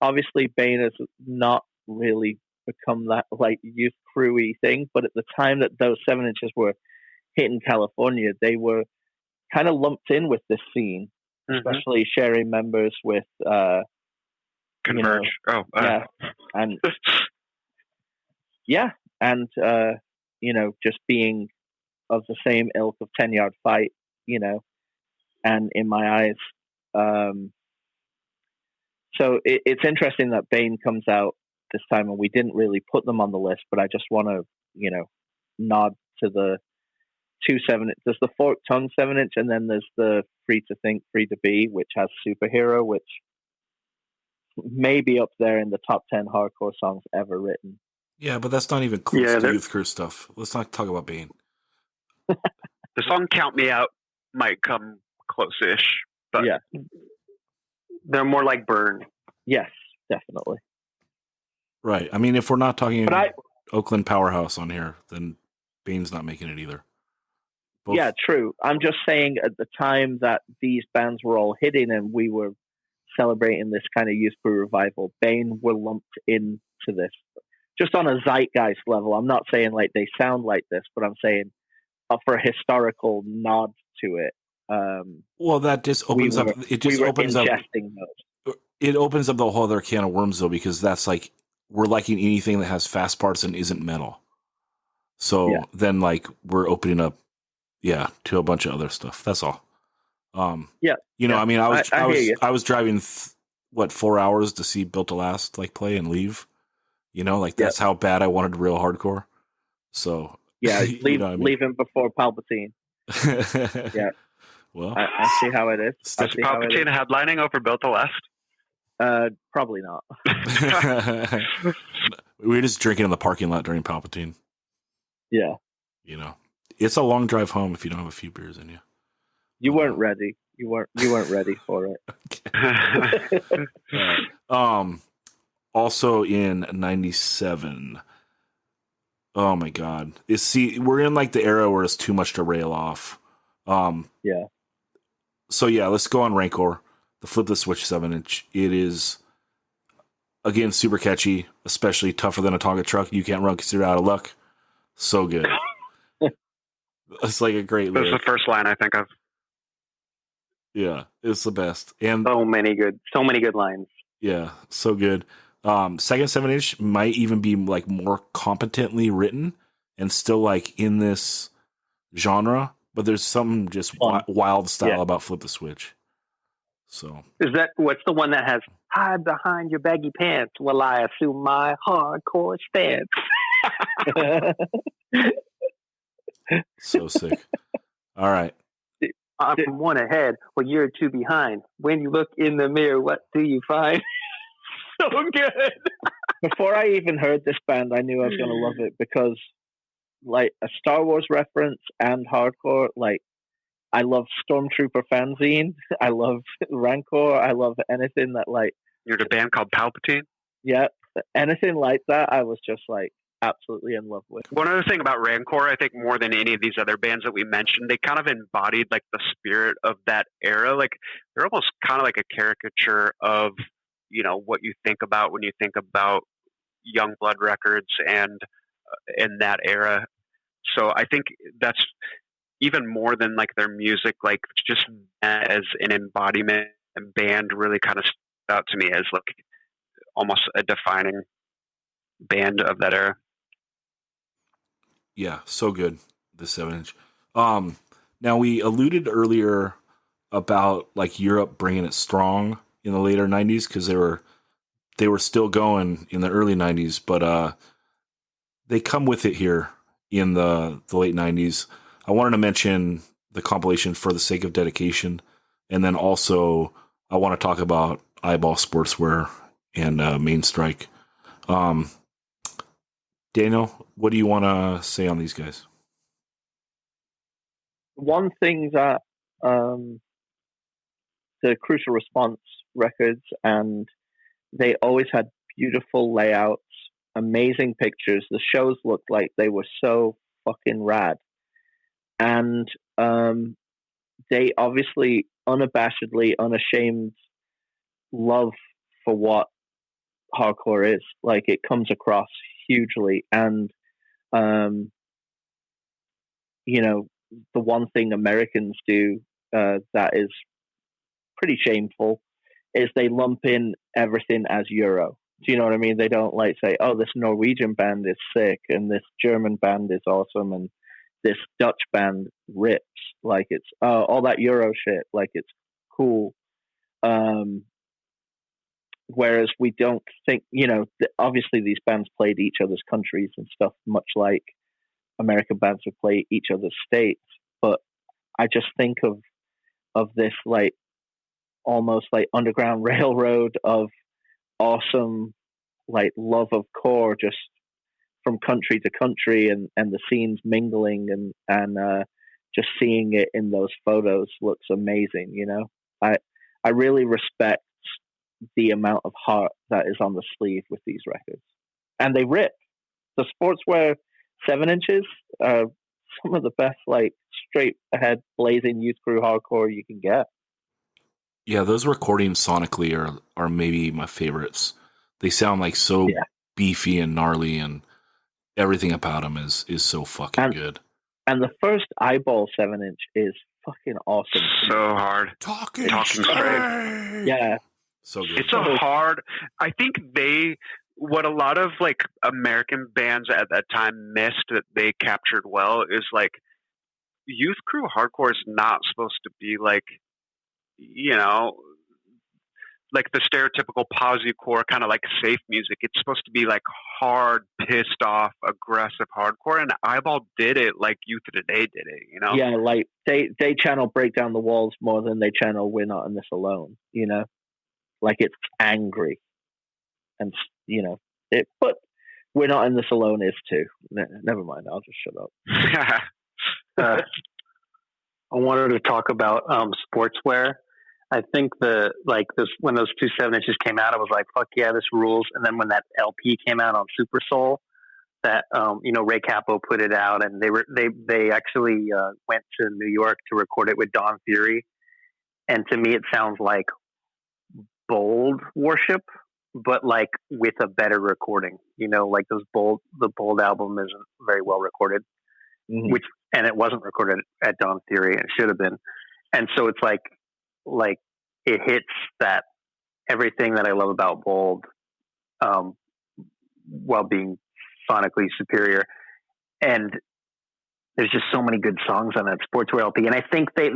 obviously Bane has not really become that like youth crewy thing, but at the time that those 7-inches were hitting California, they were kind of lumped in with this scene. especially sharing members with Converge. yeah, and just being of the same ilk of 10-Yard Fight, and in my eyes. So it's interesting that Bane comes out this time, and we didn't really put them on the list, but I just want to, nod to the 2 7. There's the Forked Tongue 7-inch, and then there's the Free to Think, Free to Be, which has Superhero, which may be up there in the top 10 hardcore songs ever written. Yeah, but that's not even close to Youth Crew stuff. Let's not talk about Bane. The song Count Me Out might come close-ish, but they're more like Burn. Yes, definitely. Right. I mean, if we're not talking Oakland Powerhouse on here, then Bane's not making it either. Both. Yeah, true. I'm just saying at the time that these bands were all hitting and we were celebrating this kind of Youth Crew revival, Bane were lumped into this. Just on a zeitgeist level. I'm not saying like they sound like this, but I'm saying for a historical nod to it. Well, that just opens up. It just opens up. Those. It opens up the whole other can of worms, though, because that's like we're liking anything that has fast parts and isn't metal. So then, like, we're opening up, to a bunch of other stuff. That's all. I mean, I was driving 4 hours to see Built to Last like play and leave. That's how bad I wanted real hardcore. So leave him before Palpatine. Yeah. Well, I see how it is. Is Palpatine headlining over Built to Last? Probably not. We were just drinking in the parking lot during Palpatine. Yeah. It's a long drive home if you don't have a few beers in you. You weren't ready. You weren't ready for it. Also in 97. Oh my God. We're in like the era where it's too much to rail off. So let's go on Rancor, the Flip the Switch 7-inch. It is, again, super catchy, especially tougher than a Tonka Truck. You can't run because you're out of luck. So good. It's like a great lyric. That's the first line I think of. Yeah, it's the best. And so many good lines. Yeah, so good. Second 7-inch might even be like more competently written and still like in this genre, but there's something just wild style about Flip the Switch. So what's the one that has hide behind your baggy pants while I assume my hardcore stance? So sick. All right. I'm one ahead, well, you're two behind. When you look in the mirror, what do you find? So good. Before I even heard this band, I knew I was going to love it because, like, a Star Wars reference and hardcore, like, I love Stormtrooper fanzine. I love Rancor. I love anything that, like... You're the band called Palpatine? Yeah. Anything like that, I was just, like, absolutely in love with. One other thing about Rancor, I think more than any of these other bands that we mentioned, they kind of embodied, like, the spirit of that era. Like, they're almost kind of like a caricature of, what you think about when you think about Youngblood Records and in that era. So I think that's even more than like their music, like just as an embodiment and band really kind of stood out to me as like almost a defining band of that era. Yeah, so good. The 7-inch. Now we alluded earlier about like Europe bringing it strong in the later 90s because they were still going in the early 90s, but they come with it here in the late 90s. I wanted to mention the compilation For the Sake of Dedication, and then also I want to talk about Eyeball Sportswear and Main Strike. Daniel, what do you want to say on these guys? One thing that the Crucial Response records, and they always had beautiful layouts, amazing pictures. The shows looked like they were so fucking rad. And they obviously unabashedly, unashamed love for what hardcore is. Like, it comes across hugely. And, the one thing Americans do that is pretty shameful, is they lump in everything as Euro. Do you know what I mean? They don't like say, oh, this Norwegian band is sick and this German band is awesome and this Dutch band rips. Like it's all that Euro shit. Like it's cool. Whereas we don't think, obviously these bands played each other's countries and stuff, much like American bands would play each other's states. But I just think of this like almost like Underground Railroad of awesome like love of core just from country to country and the scenes mingling and just seeing it in those photos looks amazing. I really respect the amount of heart that is on the sleeve with these records, and they rip. The Sportswear 7-inches are some of the best like straight ahead blazing youth crew hardcore you can get. Yeah, those recordings sonically are maybe my favorites. They sound like so beefy and gnarly, and everything about them is so fucking good. And the first Eyeball 7-inch is fucking awesome. So hard. Talking straight. Yeah. So good. It's a hard. I think what a lot of like American bands at that time missed that they captured well is like youth crew hardcore is not supposed to be like, like the stereotypical Posi-core kind of like safe music. It's supposed to be like hard, pissed off, aggressive hardcore. And Eyeball did it like Youth of Today did it, Yeah, like they channel Break Down the Walls more than they channel We're Not in This Alone, Like it's angry. And, but We're Not in This Alone is too. Never mind, I'll just shut up. I wanted to talk about Sportswear. I think when those two 7-inches came out, I was like, fuck yeah, this rules. And then when that LP came out on Super Soul, that Ray Cappo put it out, and they actually went to New York to record it with Dawn Fury. And to me, it sounds like Bold Worship, but like with a better recording. Like the Bold album isn't very well recorded, and it wasn't recorded at Dawn Fury. It should have been. And so it's like it hits that everything that I love about Bold, while being sonically superior. And there's just so many good songs on that Sportswear LP. And I think they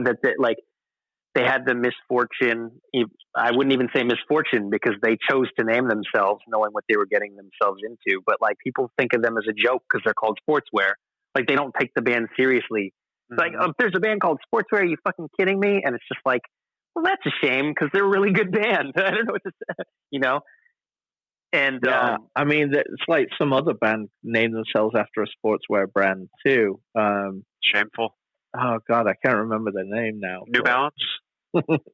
had the misfortune. I wouldn't even say misfortune because they chose to name themselves knowing what they were getting themselves into. But like people think of them as a joke because they're called Sportswear. Like they don't take the band seriously. Like, there's a band called Sportswear. Are you fucking kidding me? And it's just like, well, that's a shame because they're a really good band. I don't know what to say, And I mean, it's like some other band named themselves after a sportswear brand too. Shameful. Oh God, I can't remember their name now. New Balance.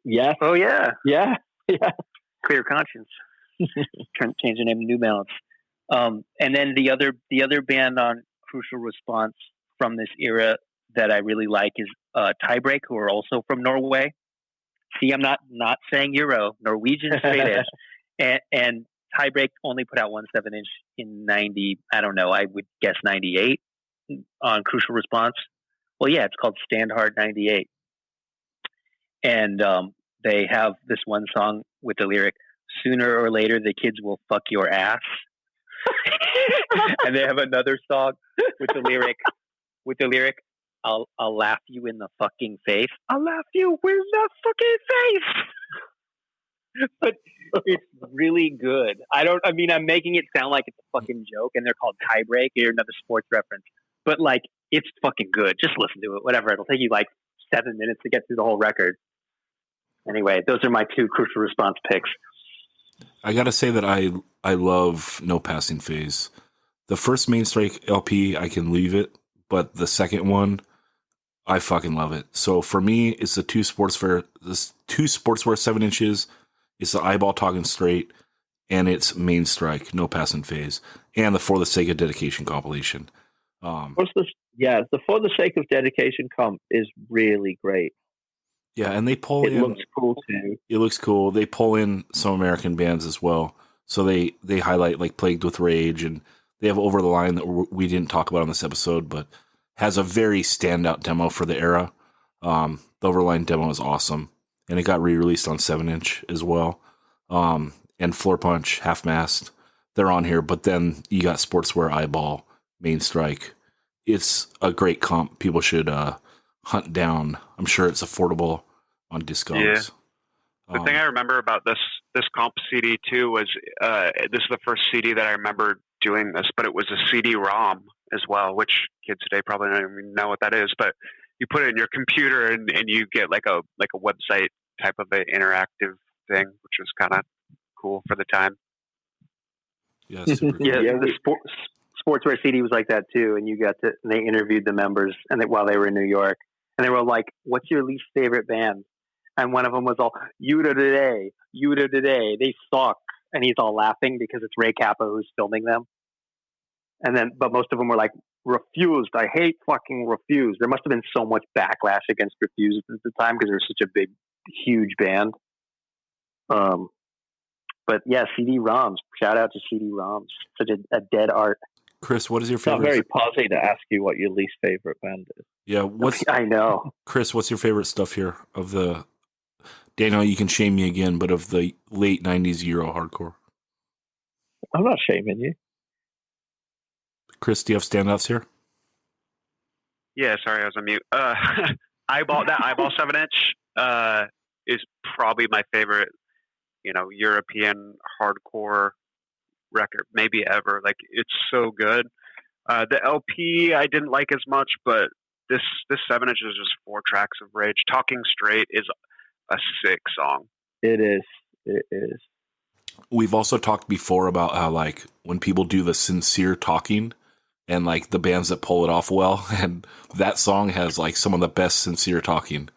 Yes. Oh yeah. Yeah. Clear Conscience. Change the name to New Balance. And then the other band on Crucial Response from this era that I really like is Tiebreak, who are also from Norway. See, I'm not saying Euro, Norwegian straight edge. And Tiebreak only put out one 7-inch in 90, I don't know, I would guess 98 on Crucial Response. Well, yeah, it's called Stand Hard 98. And they have this one song with the lyric, sooner or later the kids will fuck your ass. And they have another song with the lyric, I'll laugh you in the fucking face. I'll laugh you in the fucking face. But it's really good. I'm making it sound like it's a fucking joke and they're called Tiebreak or another sports reference. But like, it's fucking good. Just listen to it. Whatever. It'll take you like 7 minutes to get through the whole record. Anyway, those are my two Crucial Response picks. I gotta say that I love No Passing Phase. The first Main Strike LP, I can leave it, but the second one, I fucking love it. So for me, it's the two Sportswear 7-inches. It's the Eyeball Talking Straight, and it's Main Strike, No Passing Phase, and the For the Sake of Dedication compilation. The For the Sake of Dedication comp is really great. Yeah, and they pull in. It looks cool too. It looks cool. They pull in some American bands as well. So they highlight like Plagued with Rage, and they have Over the Line that we didn't talk about on this episode, but has a very standout demo for the era. The Over the Line demo is awesome. and it got re-released on 7-inch as well. And Floor Punch, Half Mast, they're on here. But then you got Sportswear, Eyeball, Main Strike. It's a great comp. People should hunt down. I'm sure it's affordable on Discogs. Yeah. The thing I remember about this comp CD too was this is the first CD that I remember doing this, but it was a CD-ROM as well, which kids today probably don't even know what that is. But you put it in your computer and you get like a website type of an interactive thing, which was kind of cool for the time. Yeah, super cool. Yeah, the Sportswear CD was like that too, and they interviewed the members while they were in New York, and they were like, "What's your least favorite band?" And one of them was all, Yuta Today, they suck. And he's all laughing because it's Ray Kappa who's filming them. But most of them were like, Refused. I hate fucking Refused. There must have been so much backlash against Refused at the time because they were such a big, huge band. But yeah, CD-ROMs. Shout out to CD-ROMs. Such a dead art. Chris, what is your It's not favorite? very Posi to ask you what your least favorite band is. Yeah, I know. Chris, what's your favorite stuff here of the Daniel, you can shame me again, but of the late 90s Euro hardcore? I'm not shaming you. Chris, do you have standouts here? Yeah, sorry, I was on mute. Eyeball 7-inch is probably my favorite, European hardcore record maybe ever. Like, it's so good. The LP I didn't like as much, but this 7-inch is just 4 tracks of rage. Talking Straight is a sick song. It is. We've also talked before about how, like, when people do the sincere talking and, like, the bands that pull it off well, and that song has, like, some of the best sincere talking.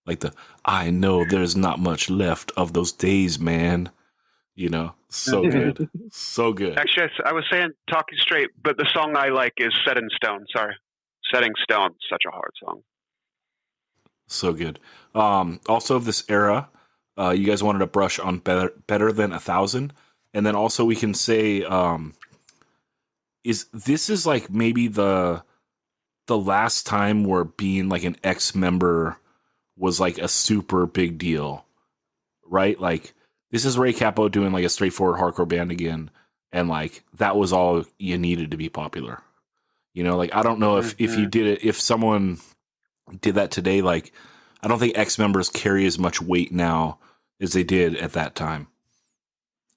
Like I know there's not much left of those days, man. So good. So good. Actually, I was saying Talking Straight, but the song I like is Set in Stone. Sorry. Setting Stone. Such a hard song. So good. Also of this era, you guys wanted to brush on better than 1,000, and then also we can say is like maybe the last time where being like an ex-member was like a super big deal, right? Like this is Ray Kappa doing like a straightforward hardcore band again, and like that was all you needed to be popular. Like I don't know if you did it, if someone did that today, like I don't think ex-members carry as much weight now as they did at that time.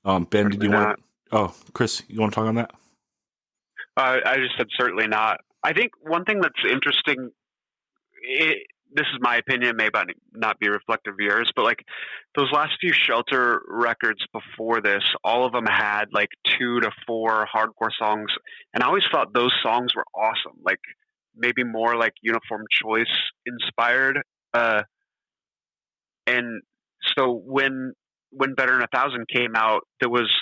Ben, did you want? Oh, Chris, you want to talk on that? I just said certainly not. I think one thing that's interesting, this is my opinion, may not be reflective of yours, but like those last few Shelter records before this, all of them had like 2 to 4 hardcore songs, and I always thought those songs were awesome. Like maybe more like Uniform Choice inspired. And so when Better Than 1,000 came out, there was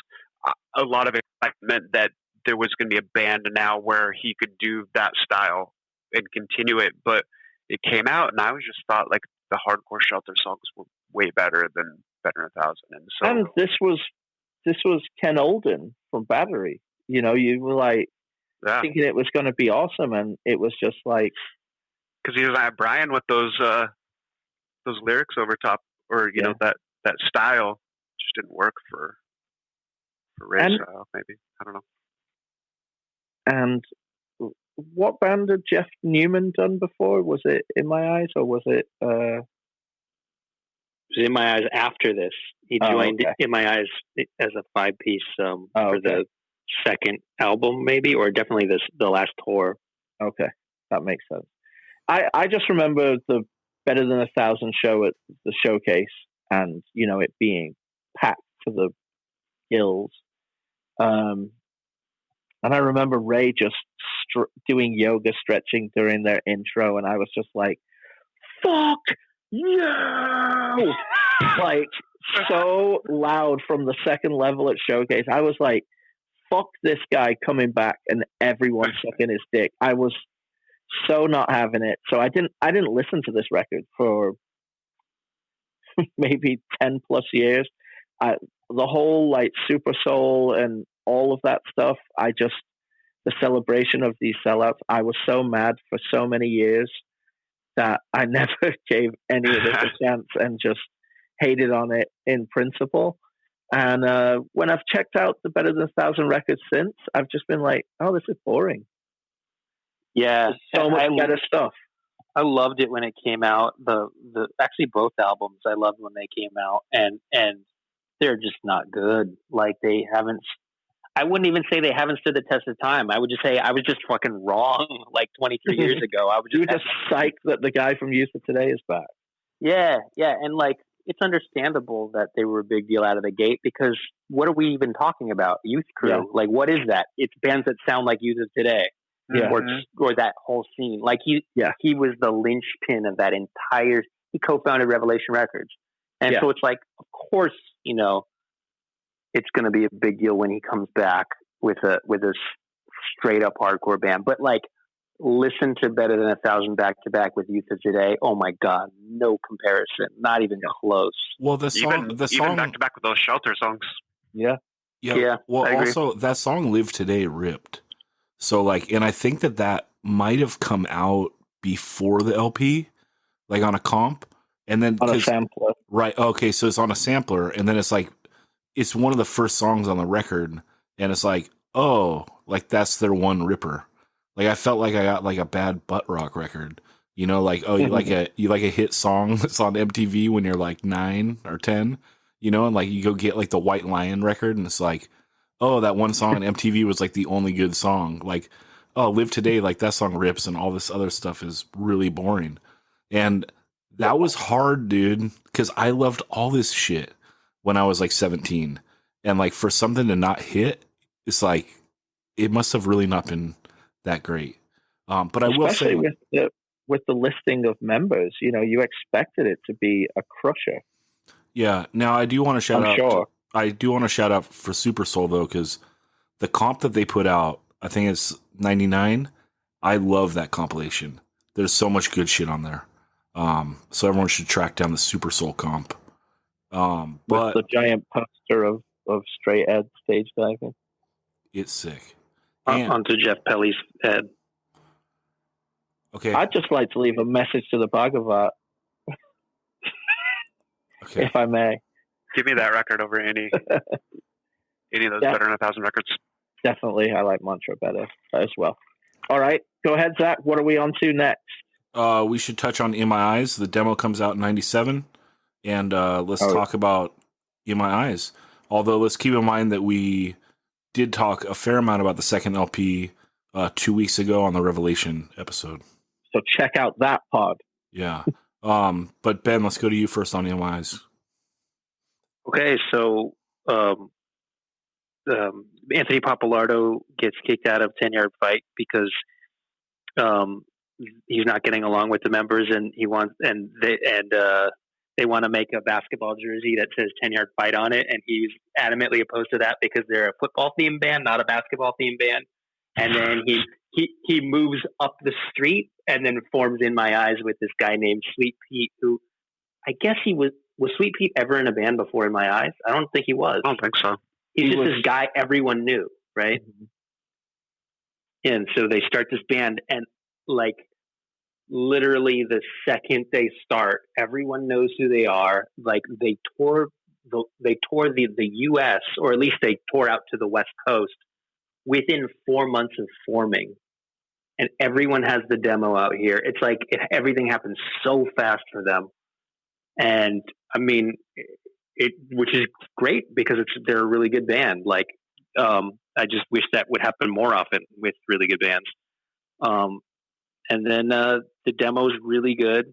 a lot of excitement that there was going to be a band now where he could do that style and continue it. But it came out, and I was just thought like the hardcore Shelter songs were way better than Better Than 1,000. And this was Ken Olden from Battery. You were like thinking it was going to be awesome, and it was just like because he doesn't have Brian with those lyrics over top, or that style just didn't work for Ray's style. Maybe I don't know. And what band had Jeff Newman done before? Was it In My Eyes, or was it? It was In My Eyes after this. He joined In My Eyes as a 5-piece for the second album, maybe, or definitely the last tour. Okay, that makes sense. I just remember the Better Than 1,000 show at the Showcase, and it being packed to the gills. And I remember Ray just doing yoga stretching during their intro, and I was just like, "Fuck you!" Like so loud from the second level at Showcase. I was like, "Fuck this guy coming back," and everyone sucking his dick. I was so not having it. So I didn't listen to this record for maybe 10 plus years. The whole like Super Soul and all of that stuff, the celebration of these sellouts, I was so mad for so many years that I never gave any of this a chance, and just hated on it in principle. And when I've checked out the Better Than 1,000 records since, I've just been like, oh, this is boring. Yeah, There's so much better stuff. I loved it when it came out. The actually both albums I loved when they came out, and they're just not good. Like they haven't. I wouldn't even say they haven't stood the test of time. I would just say I was just fucking wrong. Like 23 years ago, I was you were just psyched that the guy from Youth of Today is back. Yeah, and like it's understandable that they were a big deal out of the gate because what are we even talking about? Youth Crew, Yeah. like what is that? It's bands that sound like Youth of Today. Yeah. Or that whole scene. Like he was the linchpin of that entire. He co-founded Revelation Records, and so it's like, of course, you know, it's going to be a big deal when he comes back with a straight up hardcore band. But like, listen to Better Than 1,000 back to back with Youth of Today. Oh my God, no comparison, not even close. Well, the song even back to back with those Shelter songs. Yeah. Well, I agree. also that song "Live Today" ripped. So like, and I think that might have come out before the LP, like on a comp, and then On a sampler. Right. Okay. So it's on a sampler, and then it's like, it's one of the first songs on the record, and it's like, oh, like that's their one ripper. Like I felt like I got like a bad butt rock record, you know, like, oh, you like a hit song that's on MTV when you're like 9 or 10, you know, and like you go get like the White Lion record, and it's like, oh, that one song on MTV was like the only good song. Like, oh, Live Today, like that song rips, and all this other stuff is really boring. And that was hard, dude, because I loved all this shit when I was like 17. And like for something to not hit, it's like, it must have really not been that great. But I will say, with the listing of members, you know, you expected it to be a crusher. Yeah. Now I do want to shout out. Sure. I do want to shout out for Super Soul though, because the comp that they put out, I think it's 99. I love that compilation. There's so much good shit on there. So everyone should track down the Super Soul comp. But with the giant poster of straight edge stage diving. It's sick. Onto Jeff Pelly's head. Okay. I'd just like to leave a message to the Bhagavat. Okay. If I may. Give me that record over any of those Better Than 1,000 records. Definitely, I like Mantra better as well. All right, go ahead, Zach. What are we on to next? We should touch on In My Eyes. The demo comes out in 97, and let's talk about In My Eyes. Although let's keep in mind that we did talk a fair amount about the second LP 2 weeks ago on the Revelation episode. So check out that pod. Yeah. But Ben, let's go to you first on In My Eyes. Okay, so Anthony Papalardo gets kicked out of 10-Yard Fight because he's not getting along with the members, and they want to make a basketball jersey that says 10-Yard Fight on it, and he's adamantly opposed to that because they're a football themed band, not a basketball themed band. And then he moves up the street and then forms In My Eyes with this guy named Sweet Pete, who I guess was Sweet Pete ever in a band before In My Eyes? I don't think he was. I don't think so. He's just this guy everyone knew, right? Mm-hmm. And so they start this band, and like literally the second they start, everyone knows who they are. Like they tore the U.S., or at least they tore out to the West Coast within 4 months of forming, and everyone has the demo out here. It's like everything happens so fast for them, and I mean, which is great because they're a really good band. Like, I just wish that would happen more often with really good bands. And then the demo's really good.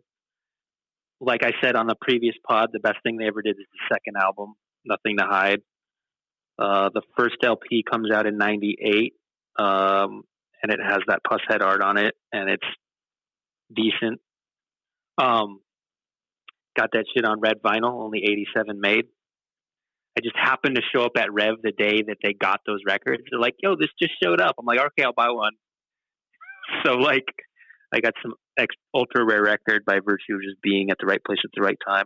Like I said on the previous pod, the best thing they ever did is the second album, Nothing to Hide. The first LP comes out in 98, and it has that puss head art on it, and it's decent. Got that shit on red vinyl, only 87 made. I just happened to show up at Rev the day that they got those records. They're like, yo, this just showed up. I'm like, okay, I'll buy one. So, like, I got some ultra rare record by virtue of just being at the right place at the right time.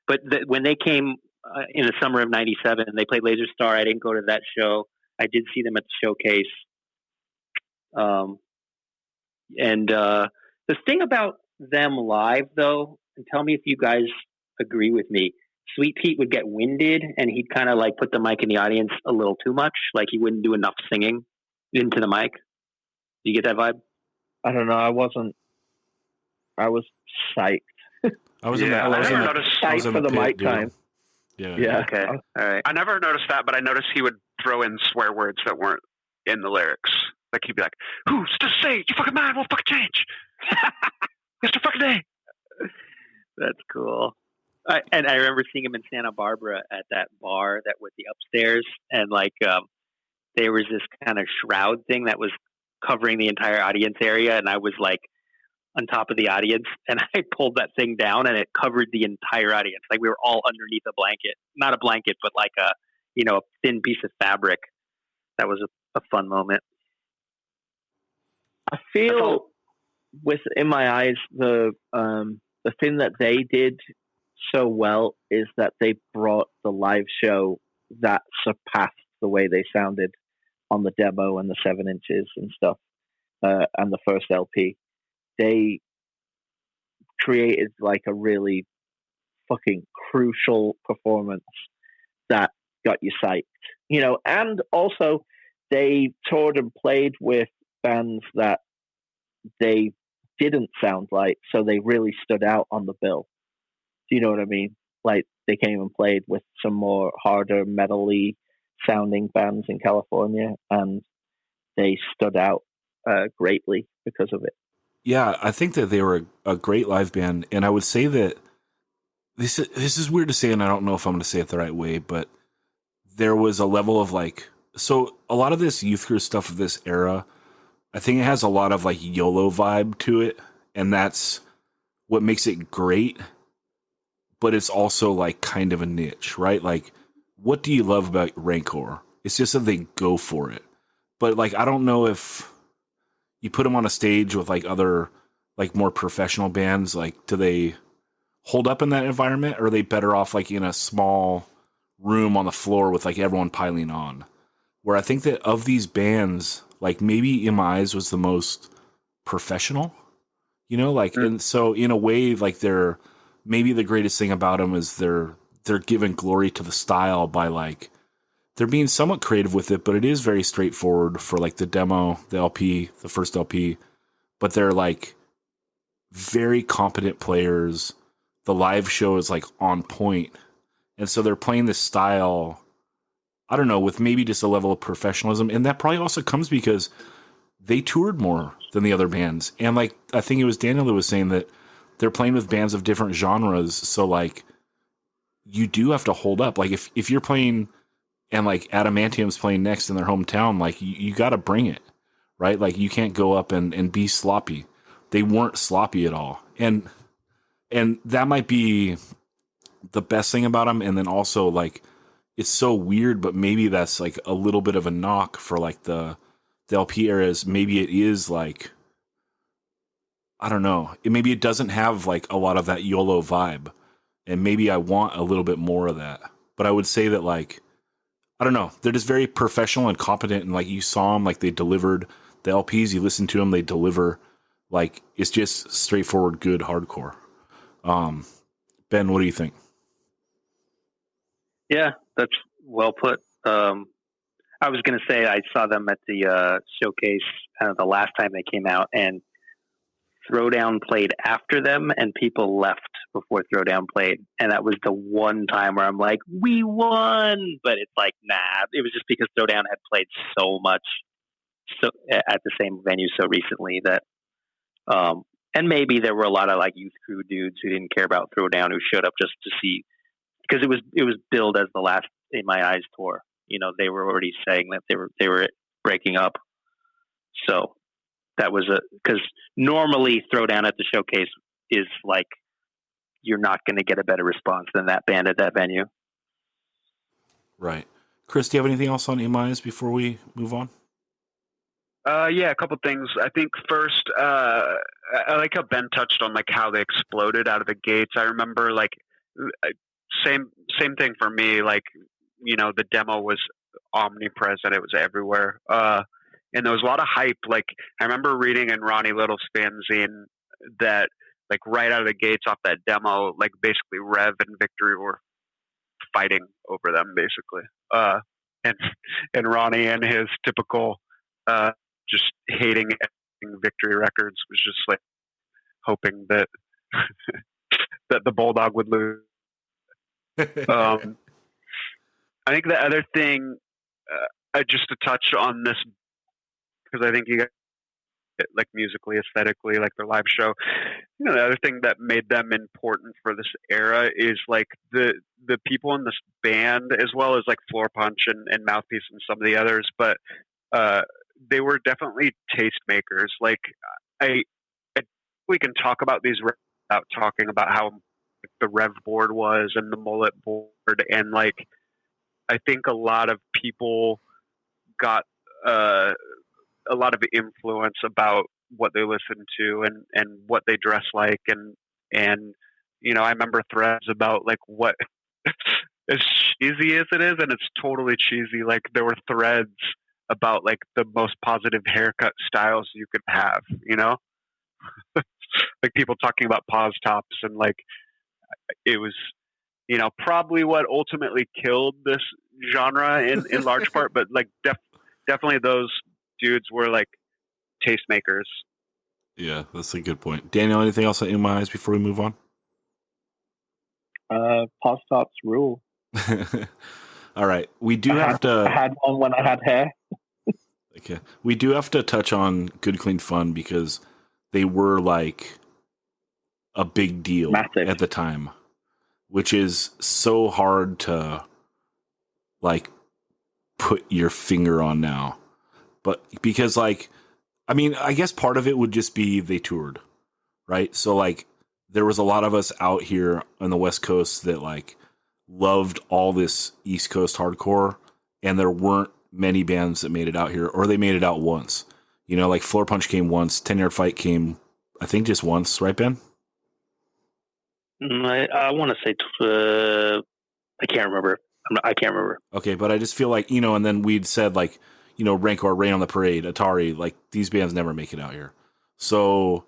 But when they came in the summer of 97, they played Laser Star. I didn't go to that show. I did see them at the showcase. And the thing about them live, though, and tell me if you guys agree with me, Sweet Pete would get winded, and he'd kind of like put the mic in the audience a little too much. Like he wouldn't do enough singing into the mic. Do you get that vibe? I don't know. I was psyched. I was in Yeah, that. I never I noticed. was in for the pit, mic dude. time. Yeah. Okay. All right. I never noticed that, but I noticed he would throw in swear words that weren't in the lyrics. Like he'd be like, "Who's to say you fucking mind won't fucking change? Mr. fucking day." That's cool. And I remember seeing him in Santa Barbara at that bar that with the upstairs, and like there was this kind of shroud thing that was covering the entire audience area, and I was like on top of the audience, and I pulled that thing down, and it covered the entire audience. Like we were all underneath a blanket, not a blanket, but like a thin piece of fabric. That was a fun moment. I feel in my eyes the thing that they did so well is that they brought the live show that surpassed the way they sounded on the demo and the 7 inches and stuff, and the first LP. They created like a really fucking crucial performance that got you psyched, and also they toured and played with bands that they didn't sound like, so they really stood out on the bill. Do you know what I mean? Like they came and played with some more harder metal-y sounding bands in California, and they stood out greatly because of it. Yeah, I think that they were a great live band, and I would say that this is weird to say, and I don't know if I'm going to say it the right way, but there was a level of like, so a lot of this Youth Crew stuff of this era, I think it has a lot of like YOLO vibe to it, and that's what makes it great, but it's also like kind of a niche, right? Like, what do you love about Rancor? It's just that they go for it. But like, I don't know if you put them on a stage with like other like more professional bands, like do they hold up in that environment, or are they better off like in a small room on the floor with like everyone piling on? Where I think that of these bands, like maybe In My Eyes was the most professional, like, and so in a way, like they're maybe the greatest thing about them is they're giving glory to the style by like, they're being somewhat creative with it, but it is very straightforward for like the demo, the LP, the first LP, but they're like very competent players. The live show is like on point. And so they're playing this style, I don't know, with maybe just a level of professionalism. And that probably also comes because they toured more than the other bands. And like, I think it was Daniel that was saying that they're playing with bands of different genres. So like, you do have to hold up. Like if you're playing and like Adamantium's playing next in their hometown, like you got to bring it, right? Like you can't go up and be sloppy. They weren't sloppy at all. And that might be the best thing about them. And then also like, it's so weird, but maybe that's like a little bit of a knock for like the LP eras. Maybe it is like, I don't know. Maybe it doesn't have like a lot of that YOLO vibe. And maybe I want a little bit more of that. But I would say that like, I don't know. They're just very professional and competent. And like you saw them, like they delivered the LPs, you listen to them, they deliver. Like it's just straightforward, good hardcore. Ben, what do you think? Yeah, that's well put. I was going to say I saw them at the showcase the last time they came out, and Throwdown played after them, and people left before Throwdown played. And that was the one time where I'm like, we won! But it's like, nah. It was just because Throwdown had played so much at the same venue so recently that and maybe there were a lot of like Youth Crew dudes who didn't care about Throwdown who showed up just to see, because it was billed as the last In My Eyes tour. They were already saying that they were breaking up. So that was because normally Throwdown at the showcase is like, you're not going to get a better response than that band at that venue. Right. Chris, do you have anything else on In My Eyes before we move on? Yeah, a couple things. I think first, I like how Ben touched on like how they exploded out of the gates. I remember like same thing for me. Like, the demo was omnipresent; it was everywhere, and there was a lot of hype. Like I remember reading in Ronnie Little's fanzine that like right out of the gates off that demo, like basically Rev and Victory were fighting over them basically. And Ronnie and his typical just hating Victory Records was just like hoping that that the Bulldog would lose. I think the other thing, just to touch on this, because I think you guys, like musically, aesthetically, like their live show, you know, the other thing that made them important for this era is like the people in this band, as well as like Floor Punch and Mouthpiece and some of the others, but they were definitely tastemakers. Like we can talk about these without talking about how the rev board was and the mullet board, and like I think a lot of people got a lot of influence about what they listened to and what they dress like, and you know, I remember threads about like what as cheesy as it is, and it's totally cheesy, like there were threads about like the most positive haircut styles you could have, you know. Like people talking about pause tops, and like it was, you know, probably what ultimately killed this genre in large part, but like definitely those dudes were like tastemakers. Yeah, that's a good point. Daniel, anything else in my eyes before we move on? Pause tops rule. All right, we do have to. I had one when I had hair. Okay, we do have to touch on Good Clean Fun because they were like a big deal Massive. At the time, which is so hard to like put your finger on now. But because like, I mean, I guess part of it would just be they toured, right? So like there was a lot of us out here on the West Coast that like loved all this East Coast hardcore, and there weren't many bands that made it out here, or they made it out once. You know, like Floor Punch came once, 10 Yard Fight came, I think, just once, right, Ben? I want to say I can't remember. I can't remember. Okay, but I just feel like, you know, and then we'd said like, you know, Rancor, Rain on the Parade, Atari, like these bands never make it out here. So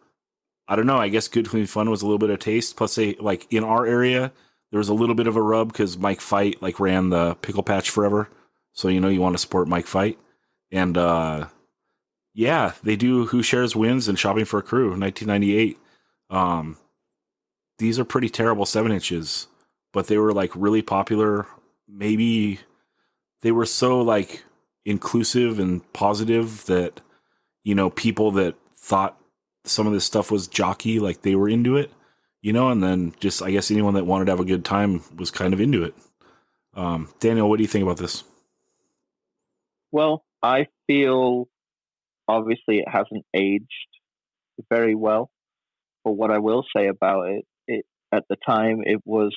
I don't know. I guess Good Clean Fun was a little bit of taste. Plus, they like in our area, there was a little bit of a rub because Mike Fight like ran the Pickle Patch forever. So, you know, you want to support Mike Fight. And yeah, they do Who Shares Wins and Shopping for a Crew, 1998. These are pretty terrible 7-inches, but they were like really popular. Maybe they were so like inclusive and positive that, you know, people that thought some of this stuff was jockey, like they were into it, you know, and then just, I guess anyone that wanted to have a good time was kind of into it. Daniel, what do you think about this? Well, I feel obviously it hasn't aged very well, but what I will say about it at the time, it was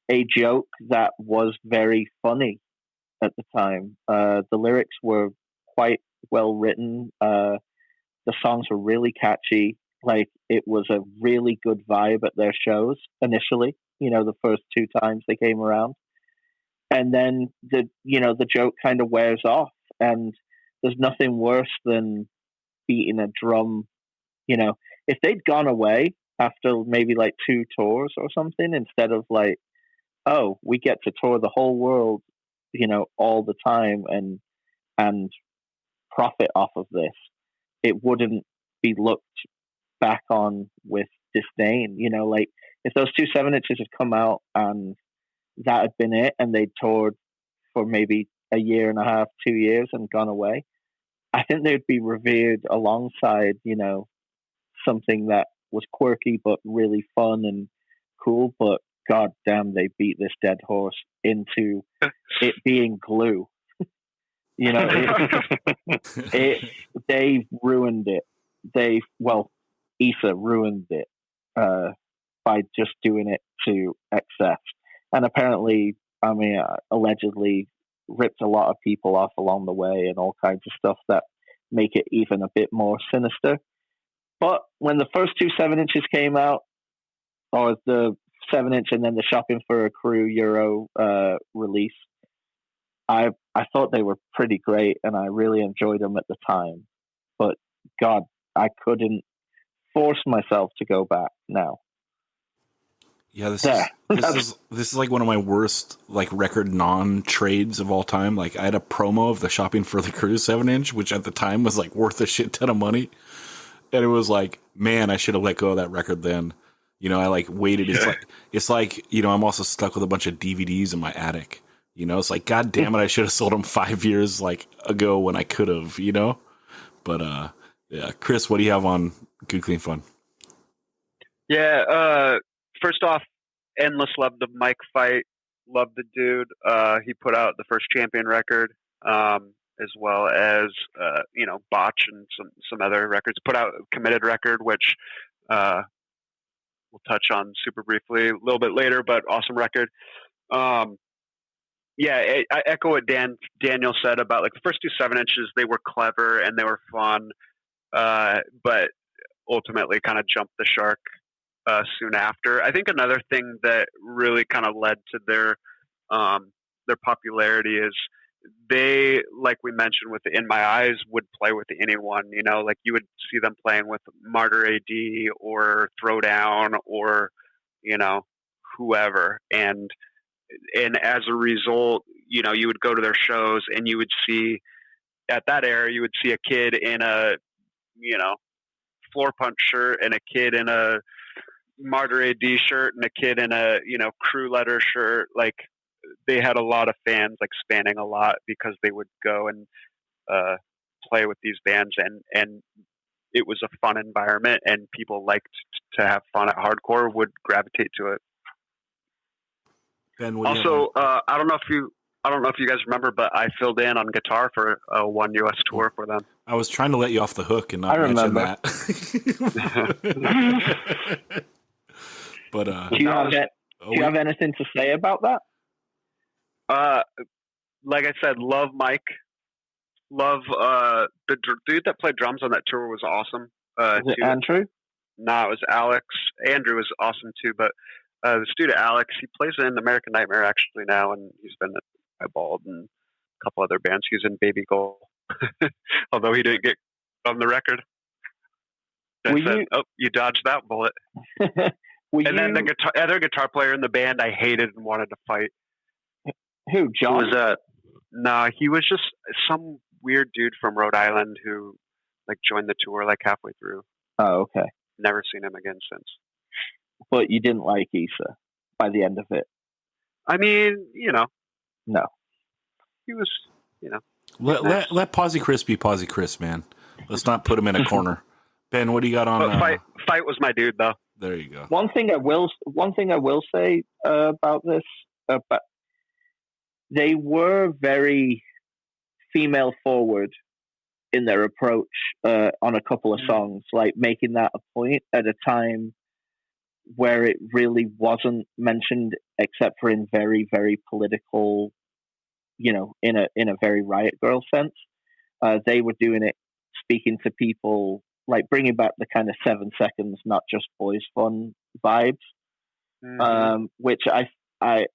a joke that was very funny at the time. The lyrics were quite well written. The songs were really catchy. Like it was a really good vibe at their shows initially, you know, the first 2 times they came around. And then the joke kind of wears off, and there's nothing worse than beating a drum. You know, if they'd gone away after maybe like 2 tours or something, instead of like, oh, we get to tour the whole world, you know, all the time and profit off of this, it wouldn't be looked back on with disdain. You know, like if those 2 7-inches had come out and that had been it, and they'd toured for maybe a year and a half, 2 years and gone away, I think they'd be revered alongside, you know, something that was quirky but really fun and cool. But god damn, they beat this dead horse into it being glue. You know, they ruined it. Issa ruined it by just doing it to excess. And apparently, I mean, allegedly ripped a lot of people off along the way and all kinds of stuff that make it even a bit more sinister. But when the first 2 7-inches came out, or the 7-inch and then the Shopping for a Crew Euro release, I thought they were pretty great, and I really enjoyed them at the time. But God, I couldn't force myself to go back now. Yeah, this There. is like one of my worst like record non-trades of all time. Like I had a promo of the Shopping for the Crew 7-inch, which at the time was like worth a shit ton of money. And it was like, man, I should have let go of that record then. I like waited. It's like, I'm also stuck with a bunch of DVDs in my attic. It's like, God damn it, I should have sold them 5 years like ago when I could have, But yeah, Chris, what do you have on Good Clean Fun? Yeah, first off, endless love the Mike fight. Love the dude. He put out the first Champion record, as well as Botch and some other records. Put out a Committed record, which we'll touch on super briefly a little bit later, but awesome record. Yeah, I echo what Daniel said about like the first 2 7-inches. They were clever and they were fun, but ultimately kind of jumped the shark soon after. I think another thing that really kind of led to their popularity is they, like we mentioned with the In My Eyes, would play with anyone. Like you would see them playing with Martyr AD or Throwdown or whoever, and as a result, you would go to their shows and you would see at that era, you would see a kid in a Floor Punch shirt and a kid in a Martyr AD shirt and a kid in a Crew Letter shirt. Like they had a lot of fans, like spanning a lot, because they would go and play with these bands, and it was a fun environment, and people liked to have fun at hardcore, would gravitate to it. Ben, also, I don't know if you guys remember, but I filled in on guitar for one U.S. tour for them. I was trying to let you off the hook and not mention that. But do you have anything to say about that? Like I said, love Mike. Love the dude that played drums on that tour was awesome. Was it Andrew? No, it was Alex. Andrew was awesome too, but this dude Alex, he plays in American Nightmare actually now, and he's been in Eyeballed and a couple other bands. He's in Baby Goal, although he didn't get on the record. You dodged that bullet. Then the other guitar player in the band I hated and wanted to fight. Who, John? Who was that? Nah, he was just some weird dude from Rhode Island who like joined the tour like halfway through. Oh, okay. Never seen him again since. But you didn't like Issa by the end of it? I mean, No. He was, Let Posi-Chris be Posi-Chris, man. Let's not put him in a corner. Ben, what do you got on? Fight was my dude, though. There you go. One thing I will say about this, but they were very female forward in their approach on a couple of songs, like making that a point at a time where it really wasn't mentioned, except for in very, very political, in a very Riot Girl sense. They were doing it, speaking to people, like bringing back the kind of 7 seconds, not just boys fun vibes, which I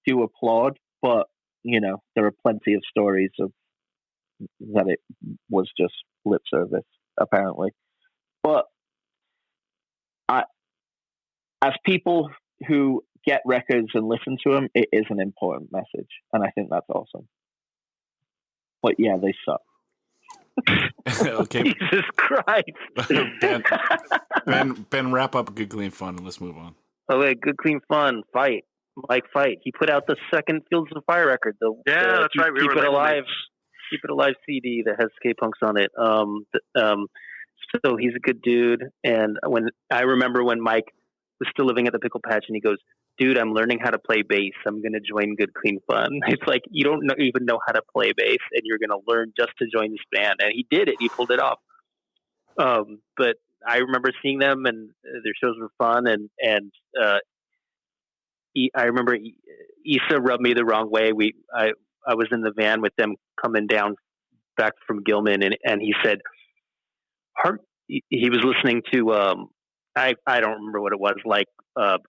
do applaud. But there are plenty of stories of that it was just lip service, apparently. But as people who get records and listen to them, it is an important message, and I think that's awesome. But yeah, they suck. Okay. Jesus Christ. Ben, wrap up Good Clean Fun and let's move on. Okay, Good Clean Fun, Fight. Mike Fight. He put out the second Fields of Fire record. That's right. Keep It Alive. Keep It Alive CD that has K-Punks on it. So he's a good dude. And I remember when Mike was still living at the Pickle Patch, and he goes, "Dude, I'm learning how to play bass. I'm going to join Good Clean Fun." It's like, you don't even know how to play bass, and you're going to learn just to join this band. And he did it. He pulled it off. But I remember seeing them, and their shows were fun. And I remember Issa rubbed me the wrong way. I was in the van with them coming down back from Gilman, and he said, he was listening to I don't remember what it was, like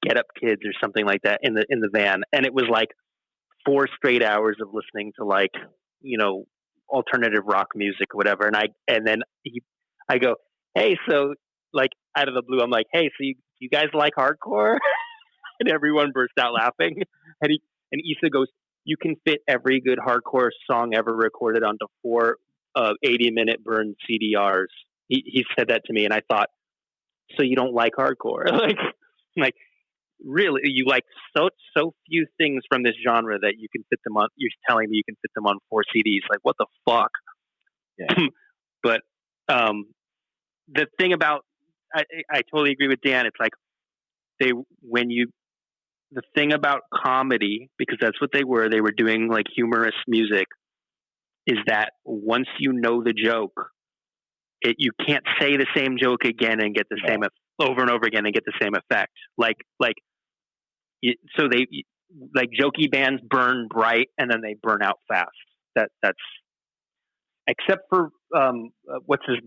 Get Up Kids or something like that in the van, and it was like 4 straight hours of listening to like alternative rock music or whatever. And then I go, "Hey," so like out of the blue, I'm like, "Hey, so you guys like hardcore?" And everyone burst out laughing. And Issa goes, "You can fit every good hardcore song ever recorded onto 4 80-minute burn CDRs." He said that to me, and I thought, so you don't like hardcore? like really, you like so few things from this genre that you can fit them on. You're telling me you can fit them on 4 CDs? Like, what the fuck? Yeah. But the thing about I totally agree with Dan. It's like the thing about comedy, because that's what they were doing like humorous music, is that once you know the joke, you can't say the same joke again and get the same over and over again and get the same effect. So they like jokey bands burn bright and then they burn out fast. That's except for what's his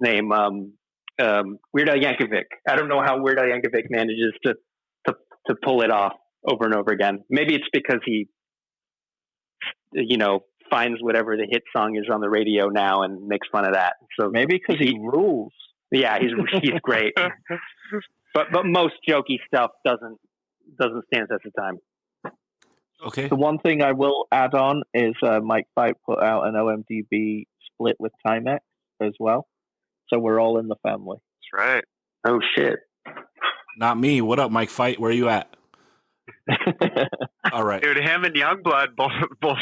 name, Weird Al Yankovic. I don't know how Weird Al Yankovic manages to pull it off over and over again. Maybe it's because he, finds whatever the hit song is on the radio now and makes fun of that. So maybe because he rules. Yeah, he's great. But most jokey stuff doesn't stand the test of time. Okay. The one thing I will add on is Mike Fight put out an OMDB split with Timex as well. So we're all in the family. That's right. Oh, shit. Not me. What up, Mike Fight? Where are you at? All right. Dude, him and Youngblood both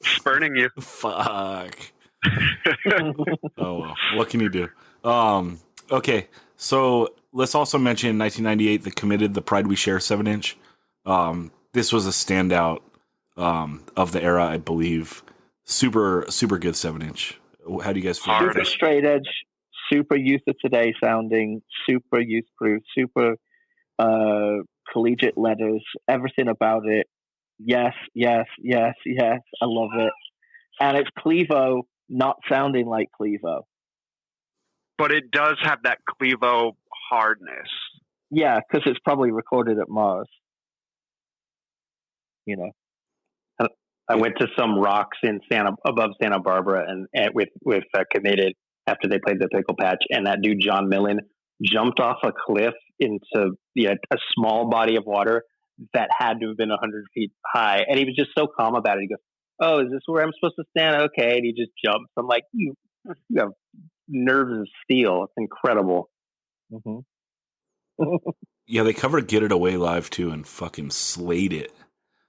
spurning you. Fuck. Oh, well. What can you do? Okay. So let's also mention 1998, The Committed, The Pride We Share 7-inch. This was a standout of the era, I believe. Super, super good 7-inch. How do you guys feel? Super straight edge, super youth of today sounding, super youth proof, super collegiate letters, everything about it. Yes. I love it. And it's Clevo not sounding like Clevo. But it does have that Clevo hardness. Yeah, because it's probably recorded at Mars. I went to some rocks in above Santa Barbara and with Committed after they played the Pickle Patch, and that dude John Millen jumped off a cliff into a small body of water that had to have been 100 feet high, and he was just so calm about it. He goes, "Oh, is this where I'm supposed to stand?" Okay, and he just jumps. I'm like, you have nerves of steel. It's incredible. Mm-hmm. Yeah, they covered Get It Away live too and fucking slayed it.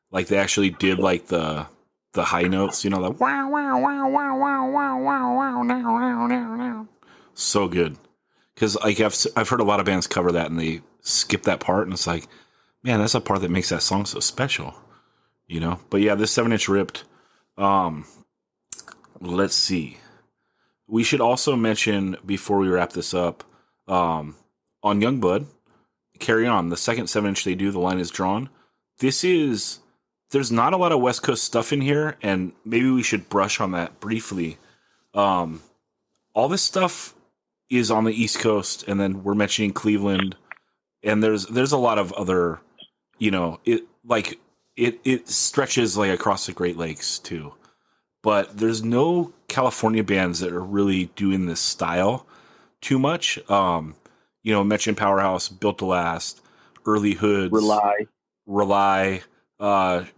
Like they actually did like the high notes, the wow wow wow wow wow wow wow wow now. So good. Because like I've heard a lot of bands cover that and they skip that part and it's like, man, that's a part that makes that song so special. But yeah, this 7-inch ripped. Let's see. We should also mention before we wrap this up, on Youngblood, Carry On, the second 7-inch they do, The Line Is Drawn. There's not a lot of West Coast stuff in here, and maybe we should brush on that briefly. All this stuff is on the East Coast, and then we're mentioning Cleveland, and there's a lot of other, it stretches like across the Great Lakes too. But there's no California bands that are really doing this style too much. Mention Powerhouse, Built to Last, Early Hoods, Rely,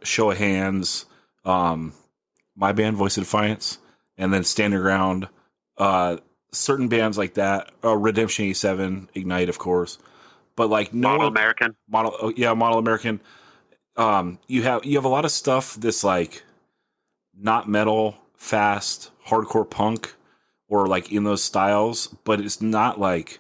Show of Hands, my band Voice of Defiance, and then Stand Your Ground. Certain bands like that, Redemption 87, Ignite, of course. But like Model American. Model American. You have a lot of stuff that's like not metal, fast, hardcore punk, or like in those styles, but it's not like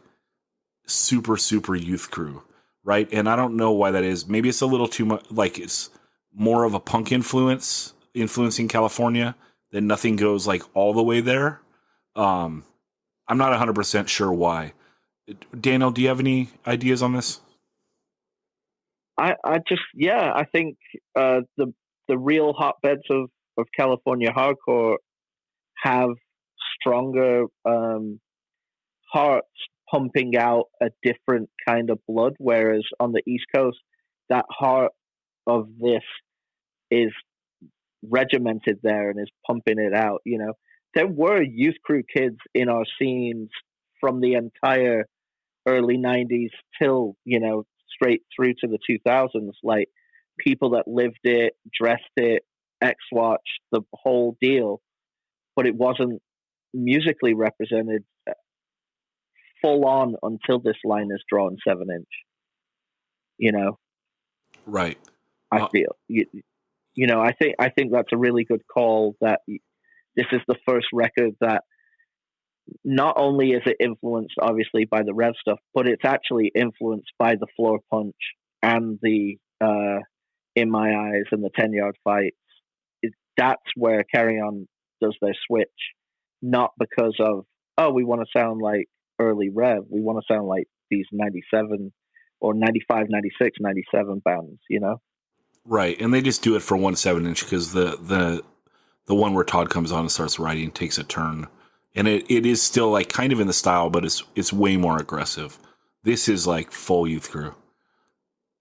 super, super Youth Crew, right? And I don't know why that is. Maybe it's a little too much, like it's more of a punk influencing California, that nothing goes like all the way there. I'm not 100% sure why. Daniel, do you have any ideas on this? I think the real hotbeds of California hardcore have stronger hearts pumping out a different kind of blood, whereas on the East Coast, that heart of this is regimented there and is pumping it out. There were Youth Crew kids in our scenes from the entire early 90s till straight through to the 2000s, like people that lived it, dressed it, X-Watch, the whole deal, but it wasn't musically represented full on until this line is drawn 7-inch. You know, Right. I feel I think that's a really good call. That this is the first record that not only is it influenced obviously by the Rev stuff, but it's actually influenced by the Floor Punch and the In My Eyes and the 10-Yard Fights. That's where Carry On does their switch, not because of, oh, we want to sound like early Rev. We want to sound like these 97 or 95, 96, 97 bands, you know? Right. And they just do it for 1 7-inch because the one where Todd comes on and starts writing takes a turn. And it is still like kind of in the style, but it's way more aggressive. This is like full Youth Crew.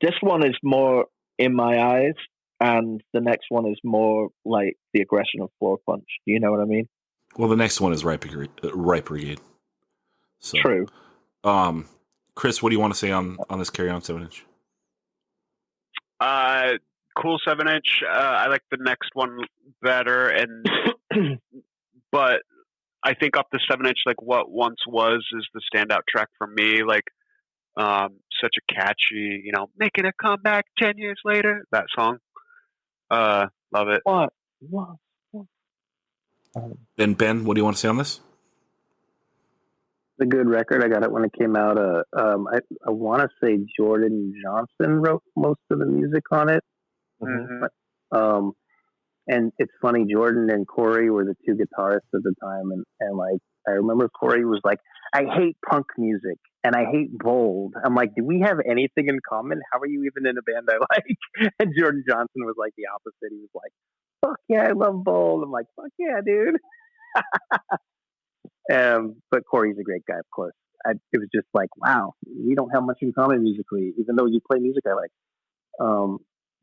This one is more In My Eyes, and the next one is more like the aggression of Floor Punch. Do you know what I mean? Well, the next one is Right Brigade. So, true. Chris, what do you want to say on this Carry On 7-inch? Cool 7-inch. I like the next one better, and but I think off the 7-inch, like What Once Was is the standout track for me. Like, such a catchy, making a comeback 10 years later. That song. Love it. What? And Ben, what do you want to say on this? It's a good record. I got it when it came out. I want to say Jordan Johnson wrote most of the music on it. Mm-hmm. And it's funny, Jordan and Corey were the two guitarists at the time, and like I remember Corey was like, I hate punk music and I hate Bold. I'm like, do we have anything in common? How are you even in a band I like? And Jordan Johnson was like the opposite. He was like, fuck yeah, I love Bold. I'm like, fuck yeah, dude. But Corey's a great guy, of course. It was just like, wow, we don't have much in common musically, even though you play music I like.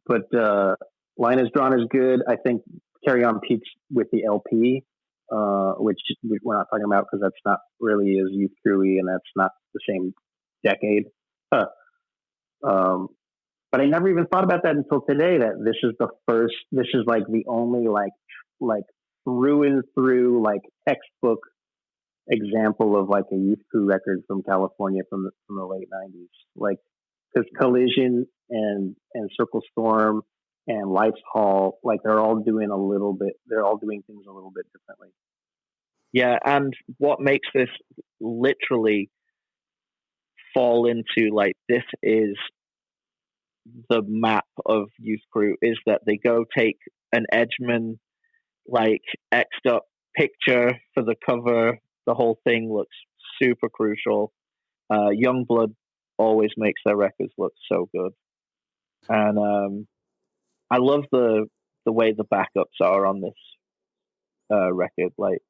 But Line Is Drawn is good. I think Carry On peaks with the LP, which we're not talking about because that's not really as Youth Crewy and that's not the same decade. But I never even thought about that until today, that this is like the only like through and through like textbook example of like a Youth Crew record from California from the late 90s. Like, because Collision and Circle Storm and Lights Hall, like they're all doing things a little bit differently. Yeah, and what makes this literally fall into like this is the map of Youth Crew is that they go take an Edgeman like X'd up picture for the cover. The whole thing looks super crucial. Youngblood always makes their records look so good. And I love the way the backups are on this record. Like,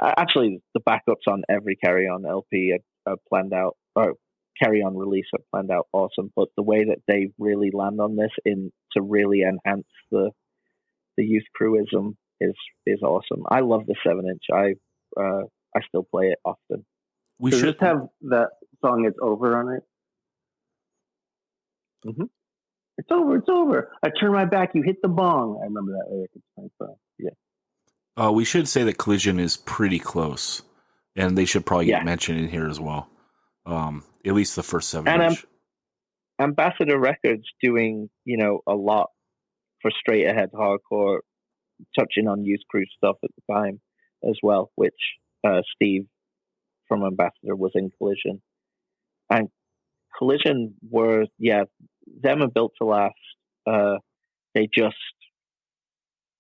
actually, the backups on every Carry On LP are planned out, or Carry On release are planned out awesome. But the way that they really land on this to really enhance the Youth Crewism is awesome. I love the 7-inch. I still play it often. We should have that song "It's Over" on it. Mm-hmm. It's over. I turn my back, you hit the bong. I remember that lyric. It's funny, so yeah. We should say that Collision is pretty close, and they should probably get mentioned in here as well. At least the first 7-inch. And Ambassador Records doing a lot for straight ahead hardcore, touching on Youth Crew stuff at the time as well, which Steve from Ambassador was in Collision. And Collision were, them and Built to Last. They just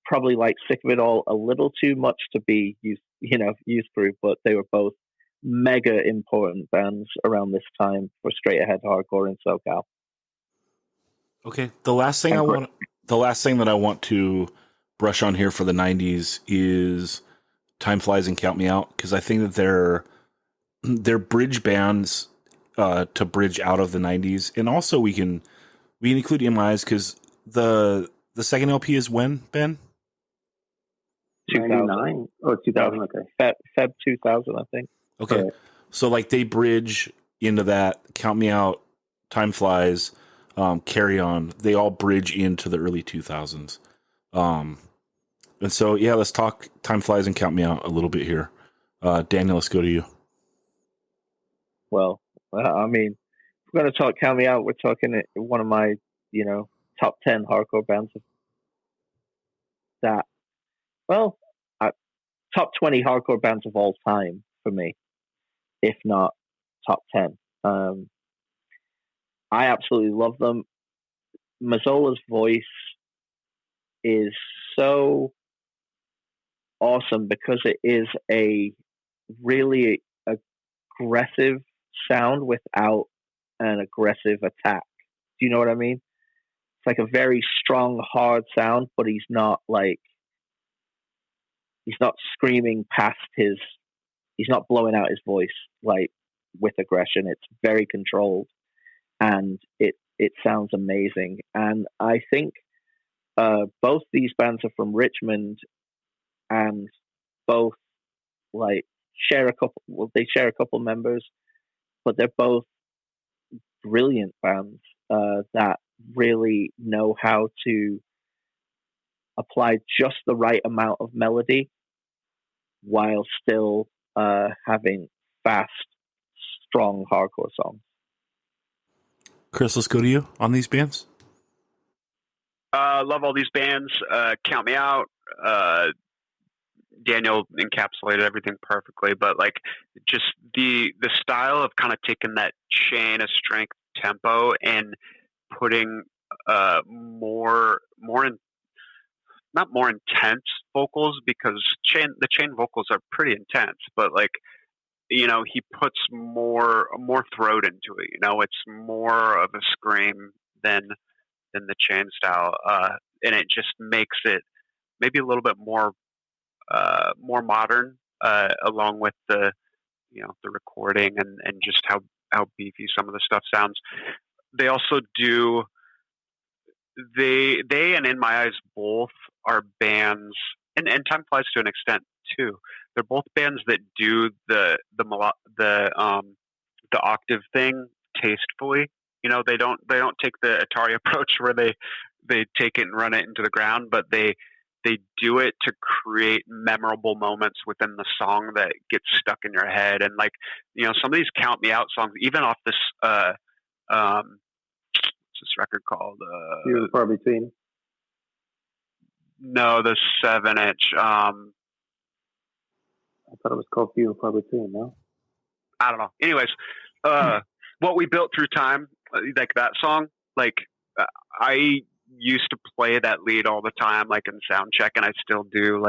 probably like sick of it all a little too much to be Youth Crew, but they were both mega important bands around this time for straight ahead hardcore in SoCal. Okay, the last thing that I want to brush on here for the 90s is Time Flies and Count Me Out, because I think that they're bridge bands to bridge out of the 90s, and also we can include In My Eyes because the second LP is when, Ben? 2009. Oh, 2000. Okay, Feb 2000, I think. Okay, so like they bridge into that. Count Me Out, Time Flies, Carry On. They all bridge into the early 2000s. And so, yeah, let's talk Time Flies and Count Me Out a little bit here. Daniel, let's go to you. Well, I mean, if we're going to talk Count Me Out, we're talking one of my, top 10 hardcore bands of that. Well, top 20 hardcore bands of all time for me, if not top 10. I absolutely love them. Mazzola's voice is so awesome because it is a really aggressive sound without an aggressive attack. Do you know what I mean? It's like a very strong, hard sound, but he's not screaming past he's not blowing out his voice like with aggression. It's very controlled, and it sounds amazing. And I think both these bands are from Richmond, and both share a couple. Well, they share a couple members, but they're both brilliant bands that really know how to apply just the right amount of melody while still having fast, strong hardcore songs. Chris, let's go to you on these bands. Love all these bands. Count Me Out. Daniel encapsulated everything perfectly, but just the style of kind of taking that chain of strength tempo and putting not more intense vocals, because the chain vocals are pretty intense, but he puts more throat into it. It's more of a scream than the chain style, and it just makes it maybe a little bit more modern, along with the recording and just how beefy some of the stuff sounds. They also do. They and In My Eyes both are bands, and Time Flies to an extent too. They're both bands that do the octave thing tastefully. They don't take the Atari approach where they take it and run it into the ground, but they do it to create memorable moments within the song that gets stuck in your head. And some of these Count Me Out songs, even off this what's this record called? Few and Far Between. No, the 7-inch. I thought it was called Few and Far Between. No, I don't know. Anyways, What We Built Through Time, that song. I used to play that lead all the time, in sound check, and I still do.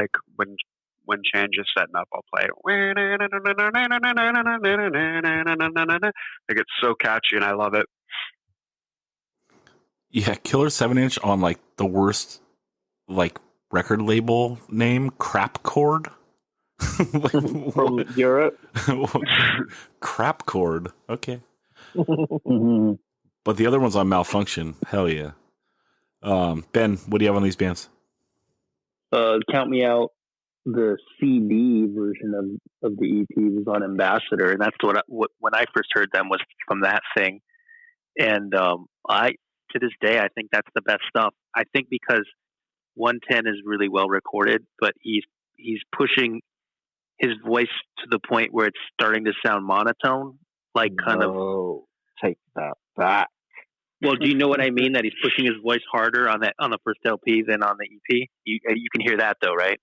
When Change is setting up, I'll play it. It's so catchy, and I love it. Yeah, Killer 7-inch on the worst record label name, Crap Chord. From Europe. Crap Chord. Okay. mm-hmm. But the other one's on Malfunction. Hell yeah. Ben, what do you have on these bands? Count Me Out. The CD version of the EP was on Ambassador, and that's what when I first heard them was from that thing. And to this day, I think that's the best stuff. I think because 110 is really well recorded, but he's pushing his voice to the point where it's starting to sound monotone, take that back. Well, do you know what I mean? That he's pushing his voice harder on the first LP than on the EP. You can hear that though, right?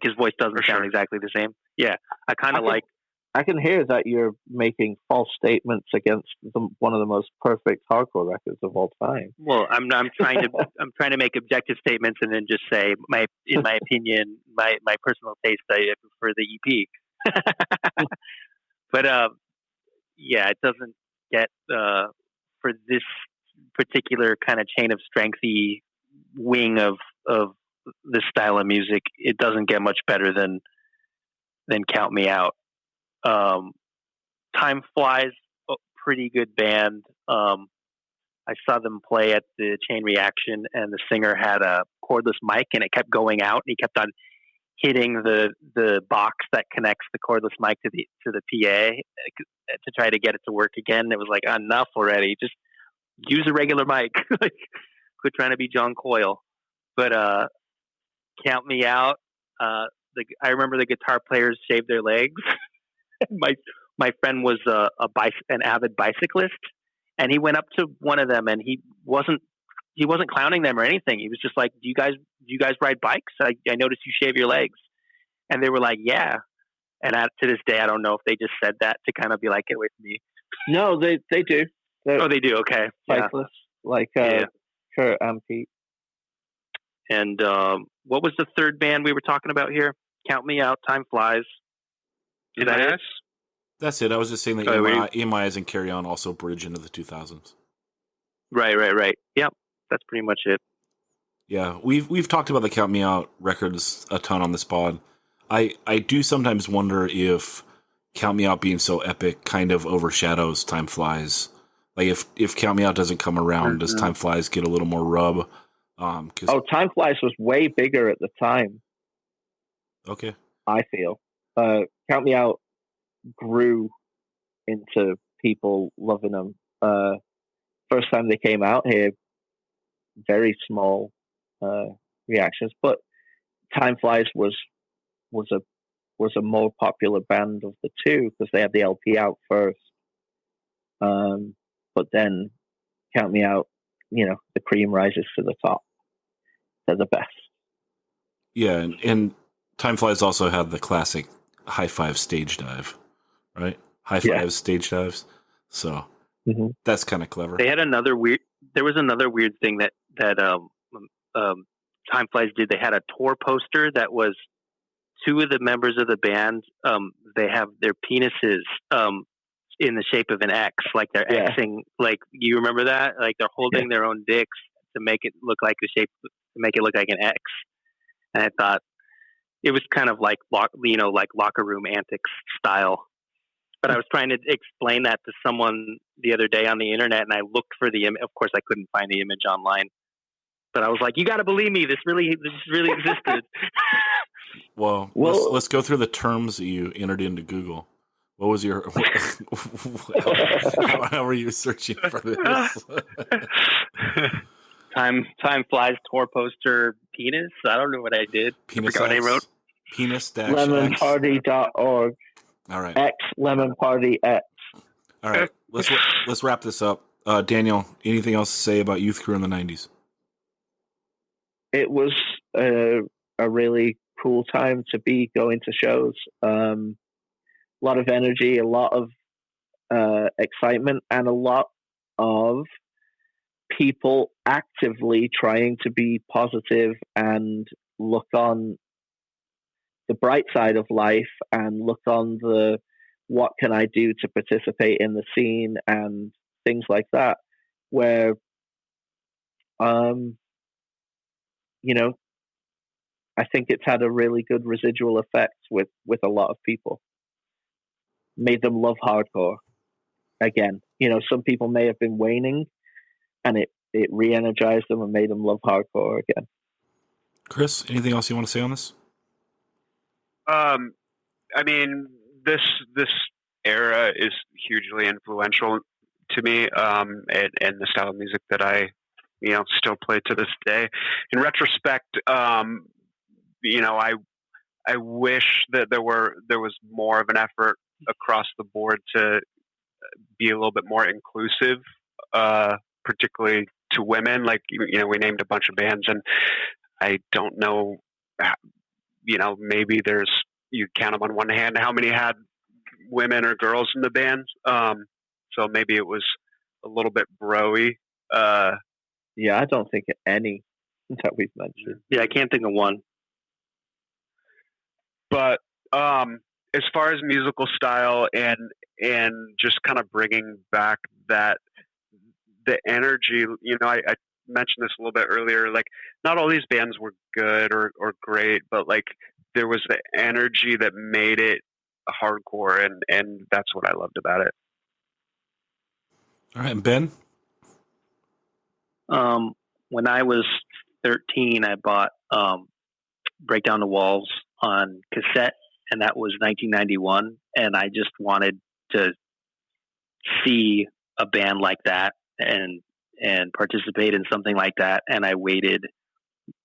His voice doesn't sound exactly the same. Yeah, I can hear that you're making false statements against one of the most perfect hardcore records of all time. Well, I'm trying to make objective statements and then just say in my opinion, my personal taste, I prefer the EP. But yeah, it doesn't get for this particular kind of chain of strengthy wing of this style of music. It doesn't get much better than Count Me Out. Time Flies, pretty good band. I saw them play at the Chain Reaction, and the singer had a cordless mic, and it kept going out. And he kept on hitting the box that connects the cordless mic to the PA to try to get it to work again. It was like, enough already. Just use a regular mic. Like, quit trying to be John Coyle. But Count Me Out. I remember the guitar players shaved their legs. My friend was an avid bicyclist, and he went up to one of them, and he wasn't clowning them or anything. He was just like, do you guys ride bikes? I noticed you shave your legs. And they were like, yeah. And to this day, I don't know if they just said that to kind of be like, get away from me. No, they do. Oh, they do. Okay. Cyclists, like Kurt and Pete. And what was the third band we were talking about here? Count Me Out, Time Flies. Is that it? That's it. I was just saying that EMIs and Carry On also bridge into the 2000s. Right. Yep. That's pretty much it. Yeah, we've talked about the Count Me Out records a ton on this pod. I do sometimes wonder if Count Me Out being so epic kind of overshadows Time Flies. Like if Count Me Out doesn't come around, does Time Flies get a little more rub? Time Flies was way bigger at the time. Okay. I feel Count Me Out grew into people loving them. First time they came out here, very small reactions, but Time Flies was a more popular band of the two because they had the LP out first. But then Count Me Out, the cream rises to the top. They're the best. Yeah, and Time Flies also had the classic high five stage dive, right? High five stage dives. So that's kind of clever. They had there was another weird thing that Time Flies did. They had a tour poster that was two of the members of the band. They have their penises in the shape of an X, like they're Xing. Like, you remember that? Like they're holding their own dicks to make it look like an X. And I thought it was kind of like locker room antics style. But I was trying to explain that to someone the other day on the internet, and I looked for the image. Of course, I couldn't find the image online. But I was like, "You got to believe me. This really existed." Well, let's go through the terms that you entered into Google. What was your? How were you searching for this? Time Flies tour poster penis. I don't know what I did. Penis. What I wrote. Penis lemonparty.org. All right. X Lemon Party X. All right. Let's wrap this up. Daniel, anything else to say about Youth Crew in the 90s? It was a really cool time to be going to shows. A lot of energy, a lot of excitement, and a lot of people actively trying to be positive and look on the bright side of life and look on the what can I do to participate in the scene and things like that, where I think it's had a really good residual effect with a lot of people. Made them love hardcore again. Some people may have been waning, and it re-energized them and made them love hardcore again. Chris, anything else you want to say on this? I mean, this era is hugely influential to me, and the style of music that I, still play to this day. In retrospect, I wish that there was more of an effort across the board to be a little bit more inclusive, particularly to women. Like, we named a bunch of bands, and I don't know, maybe you count them on one hand how many had women or girls in the band. So maybe it was a little bit bro-y. Yeah, I don't think any that we've mentioned. Yeah, I can't think of one. But as far as musical style and just kind of bringing back the energy, I mentioned this a little bit earlier. Like, not all these bands were good or great, but like there was the energy that made it hardcore, and that's what I loved about it. All right, Ben. When I was 13, I bought Break Down the Walls on cassette, and that was 1991. And I just wanted to see a band like that and participate in something like that. And I waited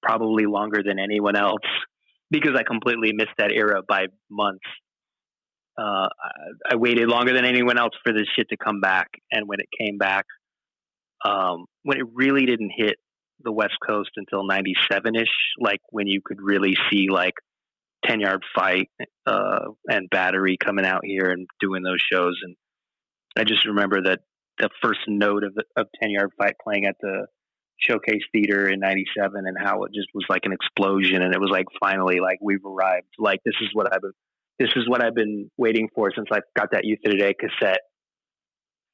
probably longer than anyone else because I completely missed that era by months. I waited longer than anyone else for this shit to come back. And when it came back, when it really didn't hit the West Coast until 97-ish, like when you could really see like 10 Yard Fight and Battery coming out here and doing those shows. And I just remember that the first note of 10 Yard Fight playing at the Showcase Theater in 97 and how it just was like an explosion. And it was like, finally, like we've arrived. Like, this is what I've been waiting for since I got that Youth of Today cassette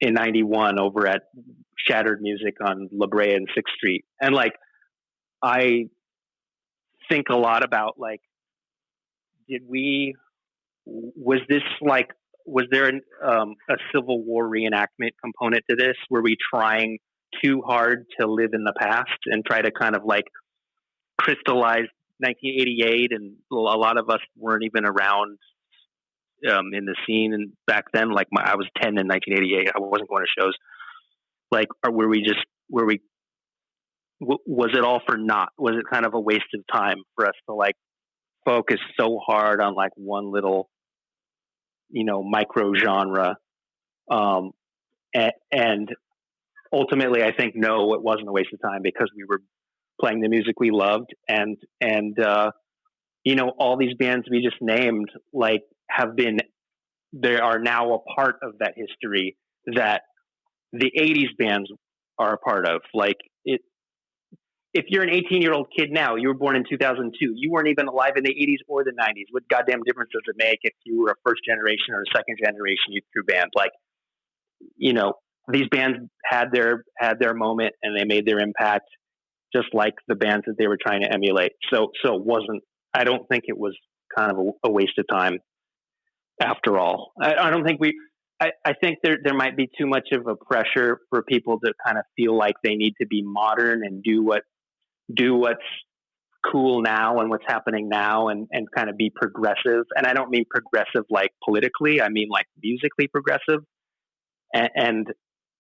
in 91 over at Shattered Music on La Brea and 6th Street. And like, I think a lot about like, was there a Civil War reenactment component to this? Were we trying too hard to live in the past and try to kind of like crystallize 1988? And a lot of us weren't even around in the scene and back then. Like I was 10 in 1988. I wasn't going to shows. Like, or was it all for naught? Was it kind of a waste of time for us to like focus so hard on like one little, micro genre? And ultimately I think, no, it wasn't a waste of time because we were playing the music we loved. And all these bands we just named, like, they are now a part of that history that the 80s bands are a part of. Like, if you're an 18-year-old kid now, you were born in 2002, you weren't even alive in the 80s or the 90s. What goddamn difference does it make if you were a first generation or a second generation youth crew band? Like, these bands had their moment and they made their impact, just like the bands that they were trying to emulate. So I don't think it was kind of a waste of time after all. I don't think I think there might be too much of a pressure for people to kind of feel like they need to be modern and do what's cool now and what's happening now and kind of be progressive. And I don't mean progressive like politically, I mean like musically progressive. And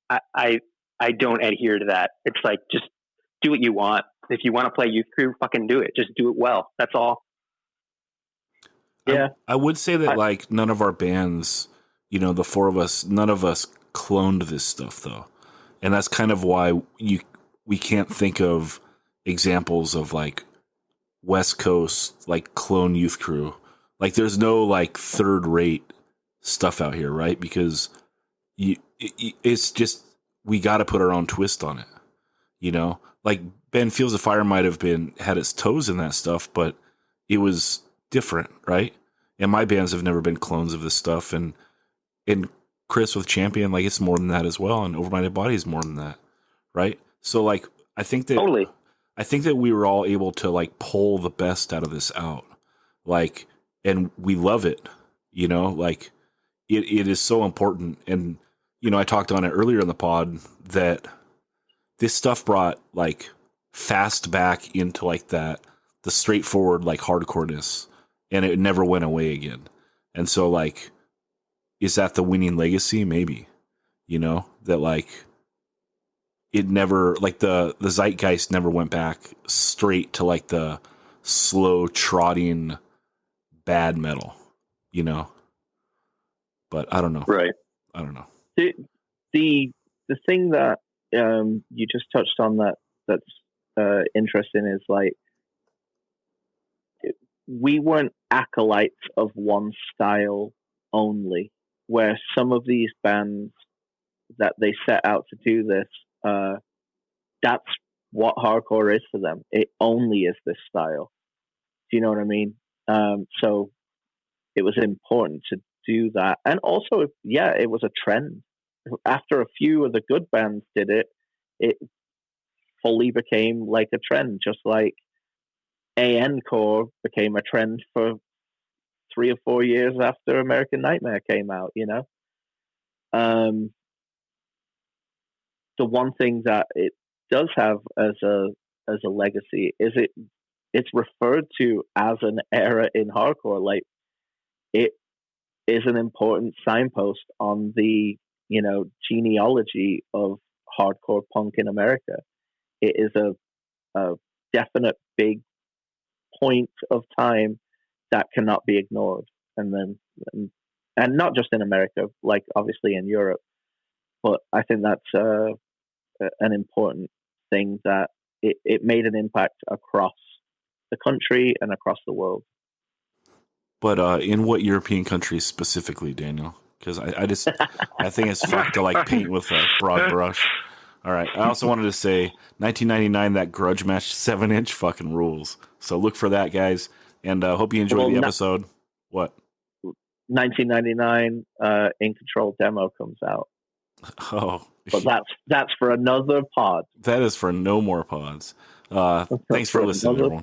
I don't adhere to that. It's like, just do what you want. If you want to play youth crew, fucking do it. Just do it well. That's all. Yeah. I would say that like none of our bands, the four of us, none of us cloned this stuff though. And that's kind of why we can't think of examples of like West Coast, like clone youth crew. Like there's no like third rate stuff out here, right? Because it's just, we got to put our own twist on it. Like Ben Fields of Fire might have had its toes in that stuff, but it was different, right? And my bands have never been clones of this stuff. And Chris with Champion, like it's more than that as well. And Over My Dead Body is more than that, right? So like, I think that we were all able to like pull the best out of this out, like, and we love it, like it is so important. And, I talked on it earlier in the pod that this stuff brought like fast back into like the straightforward, like hardcoreness, and it never went away again. And so like, is that the winning legacy? Maybe, that like, it never, like the zeitgeist never went back straight to like the slow trotting bad metal, but I don't know. Right. I don't know. The thing that you just touched on that's interesting is like, we weren't acolytes of one style only, where some of these bands that they set out to do this, that's what hardcore is for them. It only is this style. Do you know what I mean? So it was important to do that. And also, yeah, it was a trend. After a few of the good bands did it, it fully became like a trend, just like AN-core became a trend for 3 or 4 years after American Nightmare came out, The one thing that it does have as a legacy is it it's referred to as an era in hardcore. Like, it is an important signpost on the, genealogy of hardcore punk in America. It is a definite big point of time that cannot be ignored. And not just in America, like obviously in Europe, but I think that's an important thing, that it made an impact across the country and across the world. But in what European countries specifically, Daniel? Because I think it's fucked to like paint with a broad brush. All right. I also wanted to say 1999, that grudge match 7-inch fucking rules. So look for that, guys. And hope you enjoyed the episode. What? 1999 In Control demo comes out. Oh. But that's for another pod. That is for no more pods. Thanks for listening, everyone.